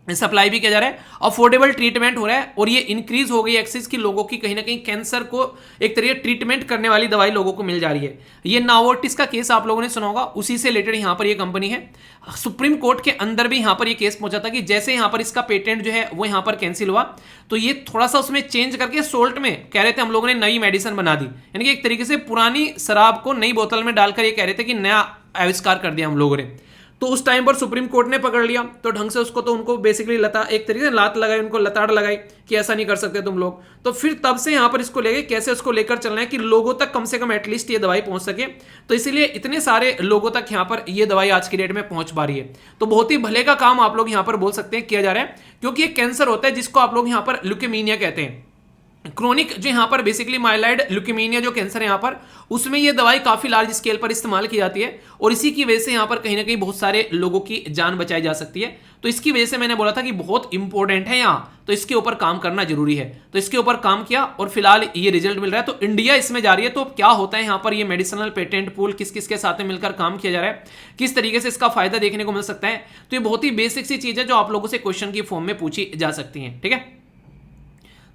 Speaker 1: सप्लाई भी किया जा रहा है। अफोर्डेबल ट्रीटमेंट हो रहा है और ये इंक्रीज हो गई एक्सेस की लोगों की, कहीं ना कहीं कैंसर को एक तरीके ट्रीटमेंट करने वाली दवाई लोगों को मिल जा रही है। ये नावोर्टिस का केस आप लोगों ने सुना होगा, उसी से रिलेटेड यहां पर ये कंपनी है। सुप्रीम कोर्ट के अंदर भी यहां पर ये केस पहुंचा था कि जैसे यहां पर इसका पेटेंट जो है वो यहां पर कैंसिल हुआ तो ये थोड़ा सा उसमें चेंज करके सोल्ट में कह रहे थे हम लोगों ने नई मेडिसिन बना दी, यानी कि एक तरीके से पुरानी शराब को नई बोतल में डालकर ये कह रहे थे कि नया आविष्कार कर दिया हम लोगों ने। तो उस टाइम पर सुप्रीम कोर्ट ने पकड़ लिया, तो ढंग से उसको तो उनको बेसिकली एक तरीके से लात लगाई, उनको लताड़ लगाई कि ऐसा नहीं कर सकते तुम लोग। तो फिर तब से यहां पर इसको ले गए, कैसे उसको लेकर चलना है कि लोगों तक कम से कम एटलीस्ट ये दवाई पहुंच सके। तो इसीलिए इतने सारे लोगों तक यहां पर ये दवाई आज की डेट में पहुंच पा रही है। तो बहुत ही भले का काम आप लोग यहां पर बोल सकते हैं किया जा रहा है, क्योंकि एक कैंसर होता है जिसको आप लोग यहां पर ल्यूकेमिया कहते हैं। क्रोनिक जो यहाँ पर बेसिकली माइलाइड ल्यूकेमिया जो कैंसर है यहाँ पर, उसमें ये दवाई काफी लार्ज स्केल पर इस्तेमाल की जाती है और इसी की वजह से यहाँ पर कहीं ना कहीं बहुत सारे लोगों की जान बचाई जा सकती है। तो इसकी वजह से मैंने बोला था कि बहुत इंपॉर्टेंट है यहाँ, तो इसके ऊपर काम करना जरूरी है। तो इसके ऊपर काम किया और फिलहाल ये रिजल्ट मिल रहा है, तो इंडिया इसमें जा रही है। तो क्या होता है यहाँ पर, ये मेडिसिनल पेटेंट पूल किस किस के साथ में मिलकर काम किया जा रहा है, किस तरीके से इसका फायदा देखने को मिल सकता है। तो ये बहुत ही बेसिक सी चीज है जो आप लोगों से क्वेश्चन की फॉर्म में पूछी जा सकती है, ठीक है।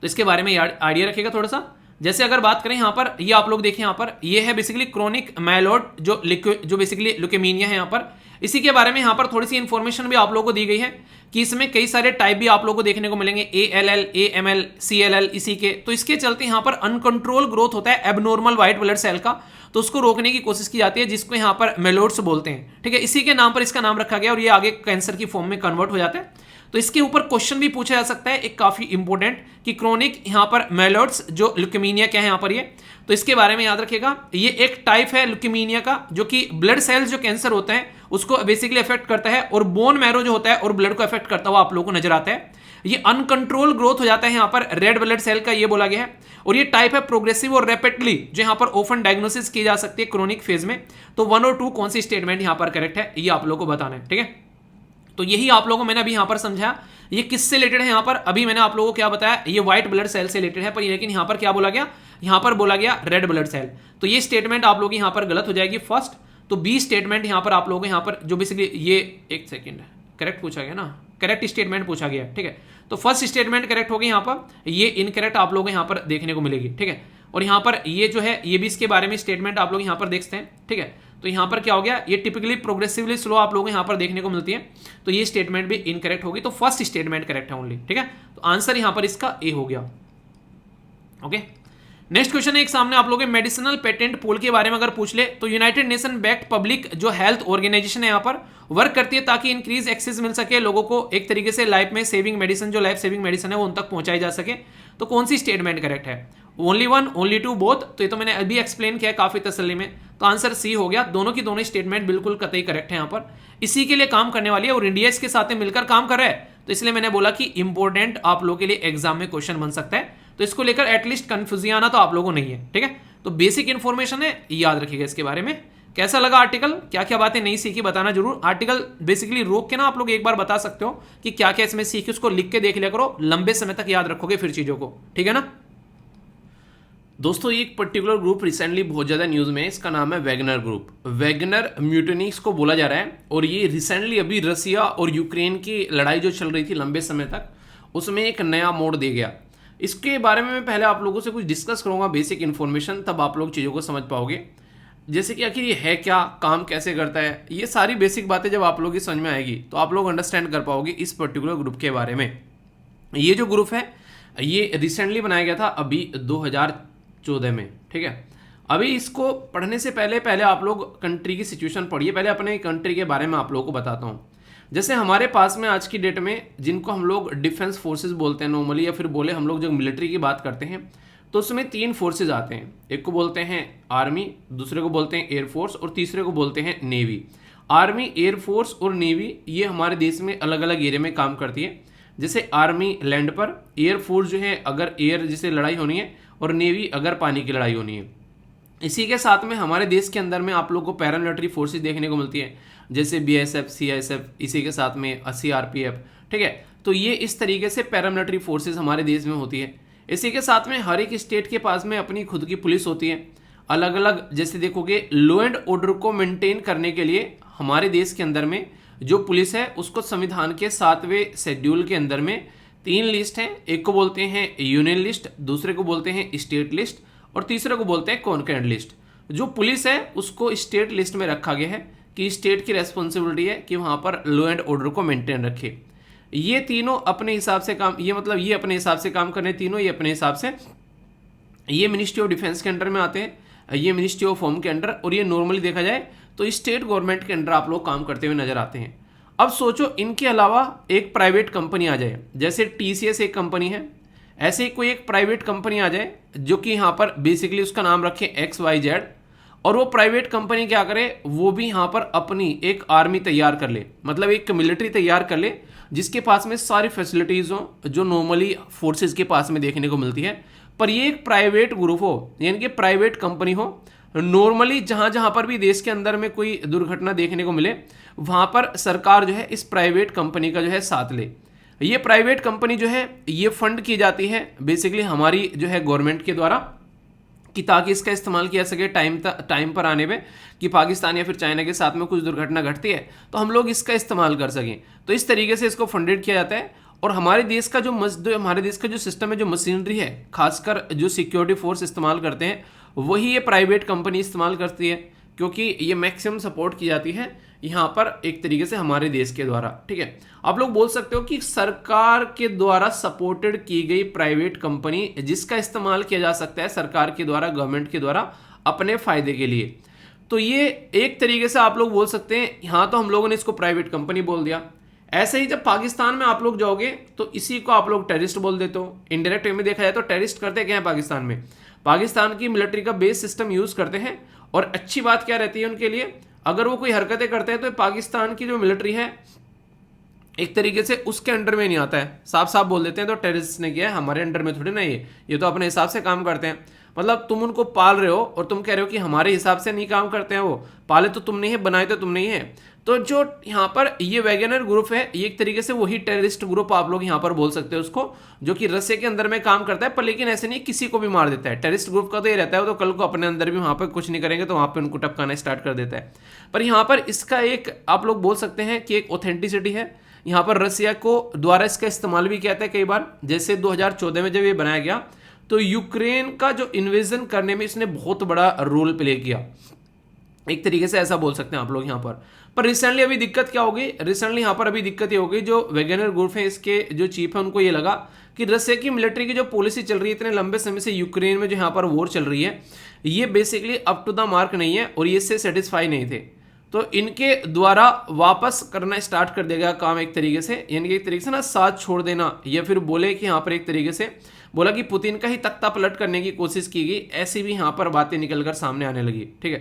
Speaker 1: तो इसके बारे में आइडिया रखिएगा थोड़ा सा। जैसे अगर बात करें यहाँ पर, ये आप लोग देखें यहाँ पर, ये है बेसिकली क्रोनिक माइलॉइड जो बेसिकली ल्यूकेमिया है यहाँ पर। इसी के बारे में यहाँ पर थोड़ी सी इंफॉर्मेशन भी आप लोगों को दी गई है कि इसमें कई सारे टाइप भी आप लोगों को देखने को मिलेंगे, ALL, AML, CLL इसी के। तो इसके चलते यहाँ पर अनकंट्रोल ग्रोथ होता है एबनॉर्मल व्हाइट ब्लड सेल का, तो उसको रोकने की कोशिश की जाती है, जिसको यहाँ पर मेलोड्स बोलते हैं, ठीक है। इसी के नाम पर इसका नाम रखा गया और ये आगे कैंसर की फॉर्म में कन्वर्ट हो जाता है। तो इसके ऊपर क्वेश्चन भी पूछा जा सकता है एक काफी इंपॉर्टेंट, कि क्रोनिक यहाँ पर मेलोड्स जो ल्यूकेमिया क्या है यहाँ पर ये, तो इसके बारे में याद रखिएगा। ये एक टाइप है ल्यूकेमिया का जो कि ब्लड सेल्स जो कैंसर होता है उसको बेसिकली अफेक्ट करता है, और बोन मैरो जो होता है और ब्लड को अफेक्ट करता हुआ आप लोगों को नजर आता है। ये अनकंट्रोल ग्रोथ हो जाता है यहाँ पर रेड ब्लड सेल का, ये बोला गया है। और ये टाइप है प्रोग्रेसिव और रैपिडली, जो यहाँ पर ओफन डायग्नोसिस की जा सकती है क्रोनिक फेज में। तो 1 और 2 कौन सी स्टेटमेंट यहाँ पर करेक्ट है, ये आप लोगों को बताना है, ठीक है। तो यही आप लोगों को मैंने अभी यहां पर समझाया, ये किससे रिलेटेड है। यहां पर अभी मैंने आप लोगों को क्या बताया, ये व्हाइट ब्लड सेल से रिलेटेड है, पर लेकिन यहां पर क्या बोला गया, यहां पर बोला गया रेड ब्लड सेल। तो ये स्टेटमेंट आप लोग यहां पर गलत हो जाएगी फर्स्ट। तो बी स्टेटमेंट यहां पर आप लोगों को यहां पर जो बेसिकली ये एक सेकेंड करेक्ट पूछा गया ना, करेक्ट स्टेटमेंट पूछा गया, ठीक है। तो फर्स्ट स्टेटमेंट करेक्ट होगी यहां पर, ये इनकरेक्ट आप लोगों को यहां पर देखने को मिलेगी, ठीक है। और यहां पर ये जो है ये भी इसके बारे में स्टेटमेंट आप लोग यहां पर देखते हैं, ठीक है। तो यहां पर क्या हो गया, ये टिपिकली प्रोग्रेसिवली स्लो आप लोगों को यहां पर देखने को मिलती है, तो ये स्टेटमेंट भी इनकरेक्ट होगी। तो फर्स्ट स्टेटमेंट करेक्ट है ओनली, ठीक है। तो आंसर यहां पर इसका ए हो गया, ओके। नेक्स्ट क्वेश्चन है एक सामने आप लोगों के मेडिसिनल पेटेंट पूल के बारे में अगर पूछ ले, तो यूनाइटेड नेशन बैक्ड पब्लिक जो हेल्थ ऑर्गेनाइजेशन है यहाँ पर वर्क करती है ताकि इंक्रीज एक्सेस मिल सके लोगों को, एक तरीके से लाइफ में सेविंग मेडिसिन, जो लाइफ सेविंग मेडिसिन है वो उन तक पहुंचाई जा सके। तो कौन सी स्टेटमेंट करेक्ट है, ओनली 1, ओनली 2, बोथ। तो ये तो मैंने अभी एक्सप्लेन किया है काफी तसल्ली में, तो आंसर सी हो गया। दोनों की दोनों स्टेटमेंट बिल्कुल कतई करेक्ट है यहाँ पर, इसी के लिए काम करने वाली है और इंडिया इसके साथ मिलकर काम कर रहा है। तो इसलिए मैंने बोला कि इंपॉर्टेंट आप लोगों के लिए एग्जाम में क्वेश्चन बन सकता है, तो इसको लेकर एटलीस्ट कंफ्यूजन आना तो आप लोगों को नहीं है, ठीक है। तो बेसिक इंफॉर्मेशन है, याद रखिएगा इसके बारे में। कैसा लगा आर्टिकल, क्या क्या बातें नहीं सीखी बताना जरूर। आर्टिकल बेसिकली रोक के ना आप लोग एक बार बता सकते हो कि क्या क्या इसमें सीखी, उसको लिख के देख लिया करो, लंबे समय तक याद रखोगे फिर चीजों को, ठीक है ना। दोस्तों ये एक पर्टिकुलर ग्रुप रिसेंटली बहुत ज़्यादा न्यूज़ में है, इसका नाम है वैगनर ग्रुप। वैगनर म्यूटनीस को बोला जा रहा है, और ये रिसेंटली अभी रसिया और यूक्रेन की लड़ाई जो चल रही थी लंबे समय तक, उसमें एक नया मोड़ दे गया। इसके बारे में मैं पहले आप लोगों से कुछ डिस्कस करूँगा बेसिक इन्फॉर्मेशन, तब आप लोग चीज़ों को समझ पाओगे। जैसे कि आखिर ये है क्या, काम कैसे करता है, ये सारी बेसिक बातें जब आप लोगों की समझ में आएगी तो आप लोग अंडरस्टैंड कर पाओगे इस पर्टिकुलर ग्रुप के बारे में। ये जो ग्रुप है ये रिसेंटली बनाया गया था अभी 2014 में, ठीक है। अभी इसको पढ़ने से पहले आप लोग कंट्री की सिचुएशन पढ़िए, पहले अपने कंट्री के बारे में आप लोगों को बताता हूँ। जैसे हमारे पास में आज की डेट में जिनको हम लोग डिफेंस फोर्सेस बोलते हैं नॉर्मली, या फिर बोले हम लोग जब मिलिट्री की बात करते हैं तो उसमें 3 फोर्सेज आते हैं। एक को बोलते हैं आर्मी, दूसरे को बोलते हैं एयरफोर्स, और तीसरे को बोलते हैं नेवी। आर्मी, एयरफोर्स और नेवी ये हमारे देश में अलग अलग एरिया में काम करती है। जैसे आर्मी लैंड पर, एयरफोर्स जो है अगर एयर जैसे लड़ाई होनी है, और नेवी अगर पानी की लड़ाई होनी है। इसी के साथ में हमारे देश के अंदर में आप लोग को पैरामिलिट्री फोर्सेज देखने को मिलती है, जैसे BSF, CISF, इसी के साथ में CRPF, ठीक है। तो ये इस तरीके से पैरामिलिट्री फोर्सेज हमारे देश में होती है। इसी के साथ में हर एक स्टेट के पास में अपनी खुद की पुलिस होती है अलग अलग। जैसे देखोगे लॉ एंड ऑर्डर को मेंटेन करने के लिए हमारे देश के अंदर में जो पुलिस है उसको संविधान के 7वें शेड्यूल के अंदर में 3 लिस्ट हैं। एक को बोलते हैं यूनियन लिस्ट, दूसरे को बोलते हैं स्टेट लिस्ट, और तीसरे को बोलते हैं कॉन्करेंट लिस्ट। जो पुलिस है उसको स्टेट लिस्ट में रखा गया है कि स्टेट की रेस्पॉन्सिबिलिटी है कि वहाँ पर लॉ एंड ऑर्डर को मेंटेन रखे। ये तीनों अपने हिसाब से काम, ये मतलब ये अपने हिसाब से काम करने तीनों, ये अपने हिसाब से, ये मिनिस्ट्री ऑफ डिफेंस के अंडर में आते हैं, ये मिनिस्ट्री ऑफ होम के अंडर, और ये नॉर्मली देखा जाए तो स्टेट गवर्नमेंट के अंडर आप लोग काम करते हुए नजर आते हैं। अब सोचो इनके अलावा एक प्राइवेट कंपनी आ जाए, जैसे TCS एक कंपनी है, ऐसे ही कोई एक प्राइवेट कंपनी आ जाए जो कि यहाँ पर बेसिकली उसका नाम रखे XYZ, और वो प्राइवेट कंपनी क्या करे, वो भी यहाँ पर अपनी एक आर्मी तैयार कर ले, मतलब एक मिलिट्री तैयार कर ले जिसके पास में सारी फैसिलिटीज़ हों जो नॉर्मली फोर्सेस के पास में देखने को मिलती है। पर ये एक प्राइवेट ग्रुप हो, यानी कि प्राइवेट कंपनी हो। नॉर्मली जहां जहां पर भी देश के अंदर में कोई दुर्घटना देखने को मिले वहां पर सरकार जो है इस प्राइवेट कंपनी का जो है साथ ले। ये प्राइवेट कंपनी जो है ये फंड की जाती है बेसिकली हमारी जो है गवर्नमेंट के द्वारा, कि ताकि इसका इस्तेमाल किया सके टाइम पर आने में, कि पाकिस्तान या फिर चाइना के साथ में कुछ दुर्घटना घटती है तो हम लोग इसका इस्तेमाल कर सकें। तो इस तरीके से इसको फंडेड किया जाता है। और हमारे देश का जो सिस्टम है, जो मशीनरी है, खासकर जो सिक्योरिटी फोर्स इस्तेमाल करते हैं वही ये प्राइवेट कंपनी इस्तेमाल करती है, क्योंकि ये मैक्सिमम सपोर्ट की जाती है यहाँ पर एक तरीके से हमारे देश के द्वारा। ठीक है, आप लोग बोल सकते हो कि सरकार के द्वारा सपोर्टेड की गई प्राइवेट कंपनी जिसका इस्तेमाल किया जा सकता है सरकार के द्वारा, गवर्नमेंट के द्वारा अपने फायदे के लिए। तो ये एक तरीके से आप लोग बोल सकते हैं, यहाँ तो हम लोगों ने इसको प्राइवेट कंपनी बोल दिया। ऐसे ही जब पाकिस्तान में आप लोग जाओगे तो इसी को आप लोग टेररिस्ट बोल देते हो। इनडायरेक्ट वे में देखा जाए तो टेररिस्ट करते क्या है पाकिस्तान में, पाकिस्तान की मिलिट्री का बेस सिस्टम यूज करते हैं। और अच्छी बात क्या रहती है उनके लिए, अगर वो कोई हरकतें करते हैं तो पाकिस्तान की जो मिलिट्री है एक तरीके से उसके अंडर में नहीं आता है, साफ साफ बोल देते हैं तो टेररिस्ट ने किया है, हमारे अंडर में थोड़ी ना, ये तो अपने हिसाब से काम करते हैं। मतलब तुम उनको पाल रहे हो और तुम कह रहे हो कि हमारे हिसाब से नहीं काम करते हैं, वो पाले तो तुम नहीं है, बनाए तो तुम नहीं है। तो जो यहाँ पर ये वैगनर ग्रुप है ये एक तरीके से वही टेररिस्ट ग्रुप आप लोग यहाँ पर बोल सकते हो उसको, जो कि रसिया के अंदर में काम करता है, पर लेकिन ऐसे नहीं किसी को भी मार देता है। टेररिस्ट ग्रुप का तो ये रहता है वो तो कल को अपने अंदर भी वहाँ पर कुछ नहीं करेंगे तो वहाँ पर उनको टपकाना स्टार्ट कर देता है। पर यहाँ पर इसका एक आप लोग बोल सकते हैं कि एक ऑथेंटिसिटी है। यहाँ पर रसिया को द्वारा इसका इस्तेमाल भी किया था कई बार, जैसे 2014 में जब ये बनाया गया तो यूक्रेन का जो इन्वेजन करने में इसने बहुत बड़ा रोल प्ले किया, एक तरीके से ऐसा बोल सकते हैं आप लोग यहाँ पर रिसेंटली अभी दिक्कत क्या होगी, रिसेंटली यहाँ पर अभी दिक्कत ये होगी, जो वैगनर ग्रुप है इसके जो चीफ है उनको ये लगा कि रसिया की मिलिट्री की जो पॉलिसी चल रही है इतने लंबे समय से यूक्रेन में जो यहाँ पर वॉर चल रही है ये basically up to the mark नहीं है और ये इससे सेटिस्फाई नहीं थे। तो इनके द्वारा वापस करना स्टार्ट कर देगा काम एक तरीके से, यानी कि एक तरीके से ना साथ छोड़ देना, या फिर बोले कि यहाँ पर एक तरीके से बोला कि पुतिन का ही तख्ता पलट करने की कोशिश की गई, ऐसी भी यहाँ पर बातें निकलकर सामने आने लगी। ठीक है,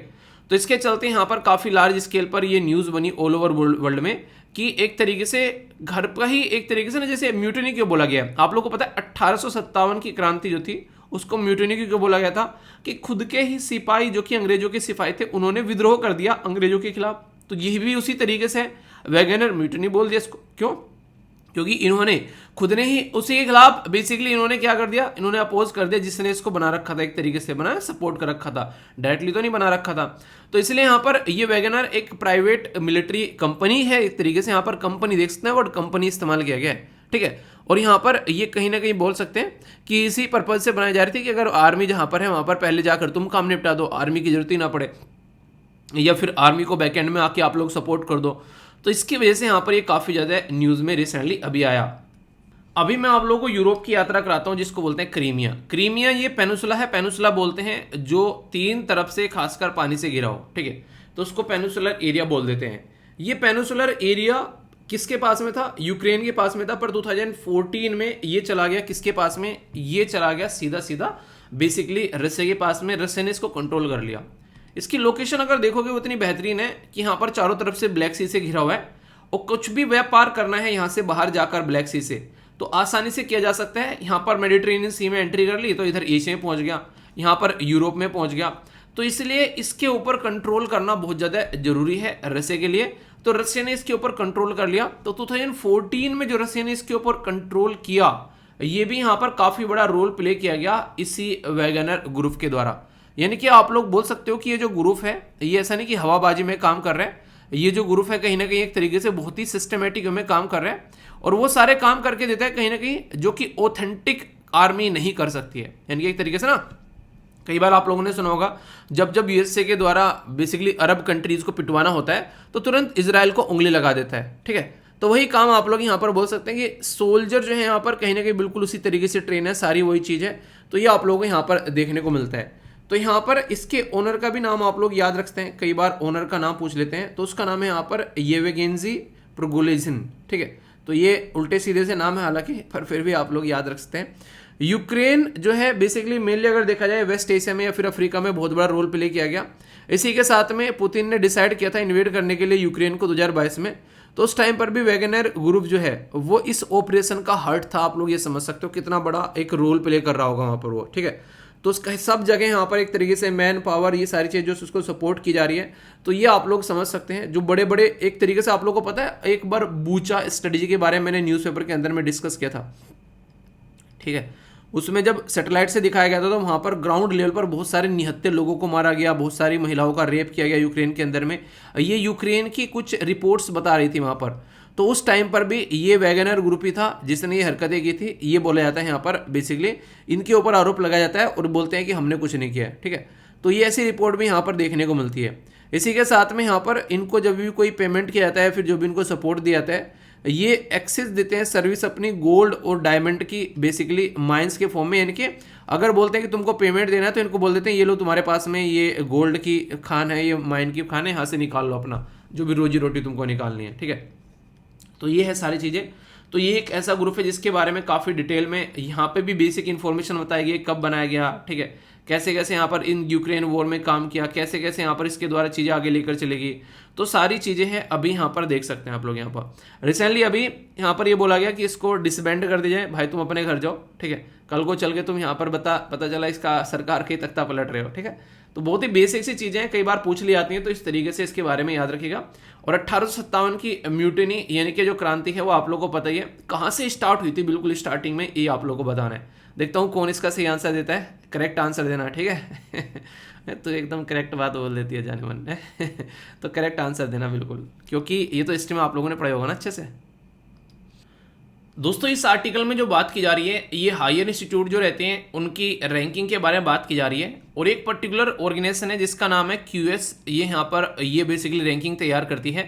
Speaker 1: तो इसके चलते यहाँ पर काफ़ी लार्ज स्केल पर ये न्यूज़ बनी ऑल ओवर वर्ल्ड में कि एक तरीके से घर का ही एक तरीके से ना, जैसे म्यूटिनी क्यों बोला गया, आप लोग को पता है 1857 की क्रांति जो थी उसको म्यूटिनी क्यों बोला गया था, कि खुद के ही सिपाही जो कि अंग्रेजों के सिपाही थे उन्होंने विद्रोह कर दिया अंग्रेजों के खिलाफ। तो ये भी उसी तरीके से वैगनर म्यूटिनी बोल दिया इसको, क्यों, क्योंकि इन्होंने खुद ने ही उसी के खिलाफ बेसिकली इन्होंने क्या कर दिया, इन्होंने अपोज कर दिया जिसने इसको बना रखा था, एक तरीके से बनाया सपोर्ट कर रखा था, डायरेक्टली तो नहीं बना रखा था। तो इसलिए यहाँ पर ये वैगनर एक प्राइवेट मिलिट्री कंपनी है, एक तरीके से यहाँ पर कंपनी देख सकते हैं, वर्ड कंपनी इस्तेमाल किया गया है। ठीक है, और यहाँ पर ये कहीं ना कहीं बोल सकते हैं कि इसी पर्पज से बनाई जा रही थी कि अगर आर्मी जहाँ पर है वहाँ पर पहले जाकर तुम काम निपटा दो, आर्मी की जरूरत ही ना पड़े, या फिर आर्मी को बैकएंड में आके आप लोग सपोर्ट कर दो। तो इसकी वजह से यहाँ पर ये काफ़ी ज़्यादा न्यूज़ में रिसेंटली अभी आया। अभी मैं आप लोगों को यूरोप की यात्रा कराता हूँ जिसको बोलते हैं क्रीमिया। क्रीमिया ये पेनिसुला है, पेनिसुला बोलते हैं जो तीन तरफ से खासकर पानी से घिरा हो। ठीक है, तो उसको पेनिसुलर एरिया बोल देते हैं। ये पेनिसुलर एरिया किसके पास में था, यूक्रेन के पास में था, पर 2014 में ये चला गया किसके पास में, ये चला गया सीधा सीधा बेसिकली रसिया के पास में। रसिया ने इसको कंट्रोल कर लिया। इसकी लोकेशन अगर देखोगे वो इतनी बेहतरीन है कि यहाँ पर चारों तरफ से ब्लैक सी से घिरा हुआ है, और कुछ भी व्यापार करना है यहाँ से बाहर जाकर ब्लैक सी से तो आसानी से किया जा सकता है। यहाँ पर मेडिटेरेनियन सी में एंट्री कर ली तो इधर एशिया में पहुँच गया, यहाँ पर यूरोप में पहुँच गया। तो इसलिए इसके ऊपर कंट्रोल करना बहुत ज़्यादा जरूरी है रसिया के लिए। तो रसिया ने इसके ऊपर कंट्रोल कर लिया। तो 2014 में जो रसिया ने इसके ऊपर कंट्रोल किया, ये भी यहाँ पर काफ़ी बड़ा रोल प्ले किया गया इसी वैगनर ग्रुप के द्वारा। यानी कि आप लोग बोल सकते हो कि ये जो ग्रुप है ये ऐसा नहीं कि हवाबाजी में काम कर रहे हैं, ये जो ग्रुप है कहीं ना कहीं एक तरीके से बहुत ही सिस्टमेटिक में काम कर रहे हैं, और वो सारे काम करके देता है कहीं ना कहीं जो कि ऑथेंटिक आर्मी नहीं कर सकती है। यानी कि एक तरीके से ना, कई बार आप लोगों ने सुना होगा जब यूएसए के द्वारा बेसिकली अरब कंट्रीज को पिटवाना होता है तो तुरंत इजराइल को उंगली लगा देता है। ठीक है, तो वही काम आप लोग यहाँ पर बोल सकते हैं कि सोल्जर जो है यहाँ पर कहीं ना कहीं बिल्कुल उसी तरीके से ट्रेन है, सारी वही चीज़ है। तो ये आप लोगों को यहाँ पर देखने को मिलता है। तो यहाँ पर इसके ओनर का भी नाम आप लोग याद रखते हैं, कई बार ओनर का नाम पूछ लेते हैं, तो उसका नाम है यहाँ पर येवगेंजी प्रिगोजिन। ठीक है, तो ये उल्टे सीधे से नाम है हालांकि, पर फिर भी आप लोग याद रख सकते हैं। यूक्रेन जो है बेसिकली मेनली अगर देखा जाए वेस्ट एशिया में या फिर अफ्रीका में बहुत बड़ा रोल प्ले किया गया। इसी के साथ में पुतिन ने डिसाइड किया था इन्वेड करने के लिए यूक्रेन को 2022 में। तो उस टाइम पर भी वैगनर ग्रुप जो है वो इस ऑपरेशन का हार्ट था। आप लोग ये समझ सकते हो कितना बड़ा एक रोल प्ले कर रहा होगा वहाँ पर वो, ठीक है। तो उसका सब जगह यहाँ पर एक तरीके से मैन पावर, ये सारी चीज़ जो उसको सपोर्ट की जा रही है। तो ये आप लोग समझ सकते हैं जो बड़े बड़े एक तरीके से, आप लोगों को पता है एक बार बूचा स्ट्रेटजी के बारे में मैंने न्यूज़पेपर के अंदर में डिस्कस किया था, ठीक है। उसमें जब सैटेलाइट से दिखाया गया था तो वहाँ पर ग्राउंड लेवल पर बहुत सारे निहत्थे लोगों को मारा गया, बहुत सारी महिलाओं का रेप किया गया यूक्रेन के अंदर में। ये यूक्रेन की कुछ रिपोर्ट्स बता रही थी वहाँ पर। तो उस टाइम पर भी ये वैगनर ग्रुप ही था जिसने ये हरकतें की थी। ये बोला जाता है यहाँ पर बेसिकली इनके ऊपर आरोप लगाया जाता है और बोलते हैं कि हमने कुछ नहीं किया है, ठीक है। तो ये ऐसी रिपोर्ट भी यहाँ पर देखने को मिलती है। इसी के साथ में यहाँ पर इनको जब भी कोई पेमेंट किया जाता है, फिर जो भी इनको सपोर्ट दिया जाता है, ये एक्सेस देते हैं सर्विस अपनी गोल्ड और डायमंड की बेसिकली माइंस के फॉर्म में। यानी कि अगर बोलते हैं कि तुमको पेमेंट देना है तो इनको बोल देते हैं ये लो तुम्हारे पास में ये गोल्ड की खान है, ये माइन की खान है, यहाँ से निकाल लो अपना जो भी रोजी रोटी तुमको निकालनी है, ठीक है। तो ये है सारी चीज़ें। तो ये एक ऐसा ग्रुप है जिसके बारे में काफ़ी डिटेल में यहाँ पे भी बेसिक इन्फॉर्मेशन बताई गई, कब बनाया गया, ठीक है, कैसे कैसे यहाँ पर इन यूक्रेन वॉर में काम किया, कैसे कैसे यहाँ पर इसके द्वारा चीज़ें आगे लेकर चलेगी। तो सारी चीज़ें हैं अभी यहाँ पर देख सकते हैं आप लोग। यहाँ पर रिसेंटली अभी यहाँ पर ये बोला गया कि इसको डिसबैंड कर दिया जाए, भाई तुम अपने घर जाओ, ठीक है। कल को चल के तुम यहाँ पर पता चला इसका सरकार के तख्ता पलट रहे हो, ठीक है। तो बहुत ही बेसिक सी चीज़ें हैं, कई बार पूछ ली जाती हैं, तो इस तरीके से इसके बारे में याद रखिएगा। और 1857 की म्यूटिनी यानी कि जो क्रांति है वो आप लोगों को पता ही है कहाँ से स्टार्ट हुई थी, बिल्कुल स्टार्टिंग में, ये आप लोगों को बताना है। देखता हूँ कौन इसका सही आंसर देता है, करेक्ट आंसर देना, ठीक है। तो एकदम करेक्ट बात बोल देती है जाने मन ने। तो करेक्ट आंसर देना बिल्कुल, क्योंकि ये तो हिस्ट्री में आप लोगों ने पढ़ा होगा ना अच्छे से। दोस्तों इस आर्टिकल में जो बात की जा रही है ये हायर इंस्टीट्यूट जो रहते हैं उनकी रैंकिंग के बारे में बात की जा रही है। और एक पर्टिकुलर ऑर्गेनाइजेशन है जिसका नाम है QS, ये यहाँ पर ये बेसिकली रैंकिंग तैयार करती है।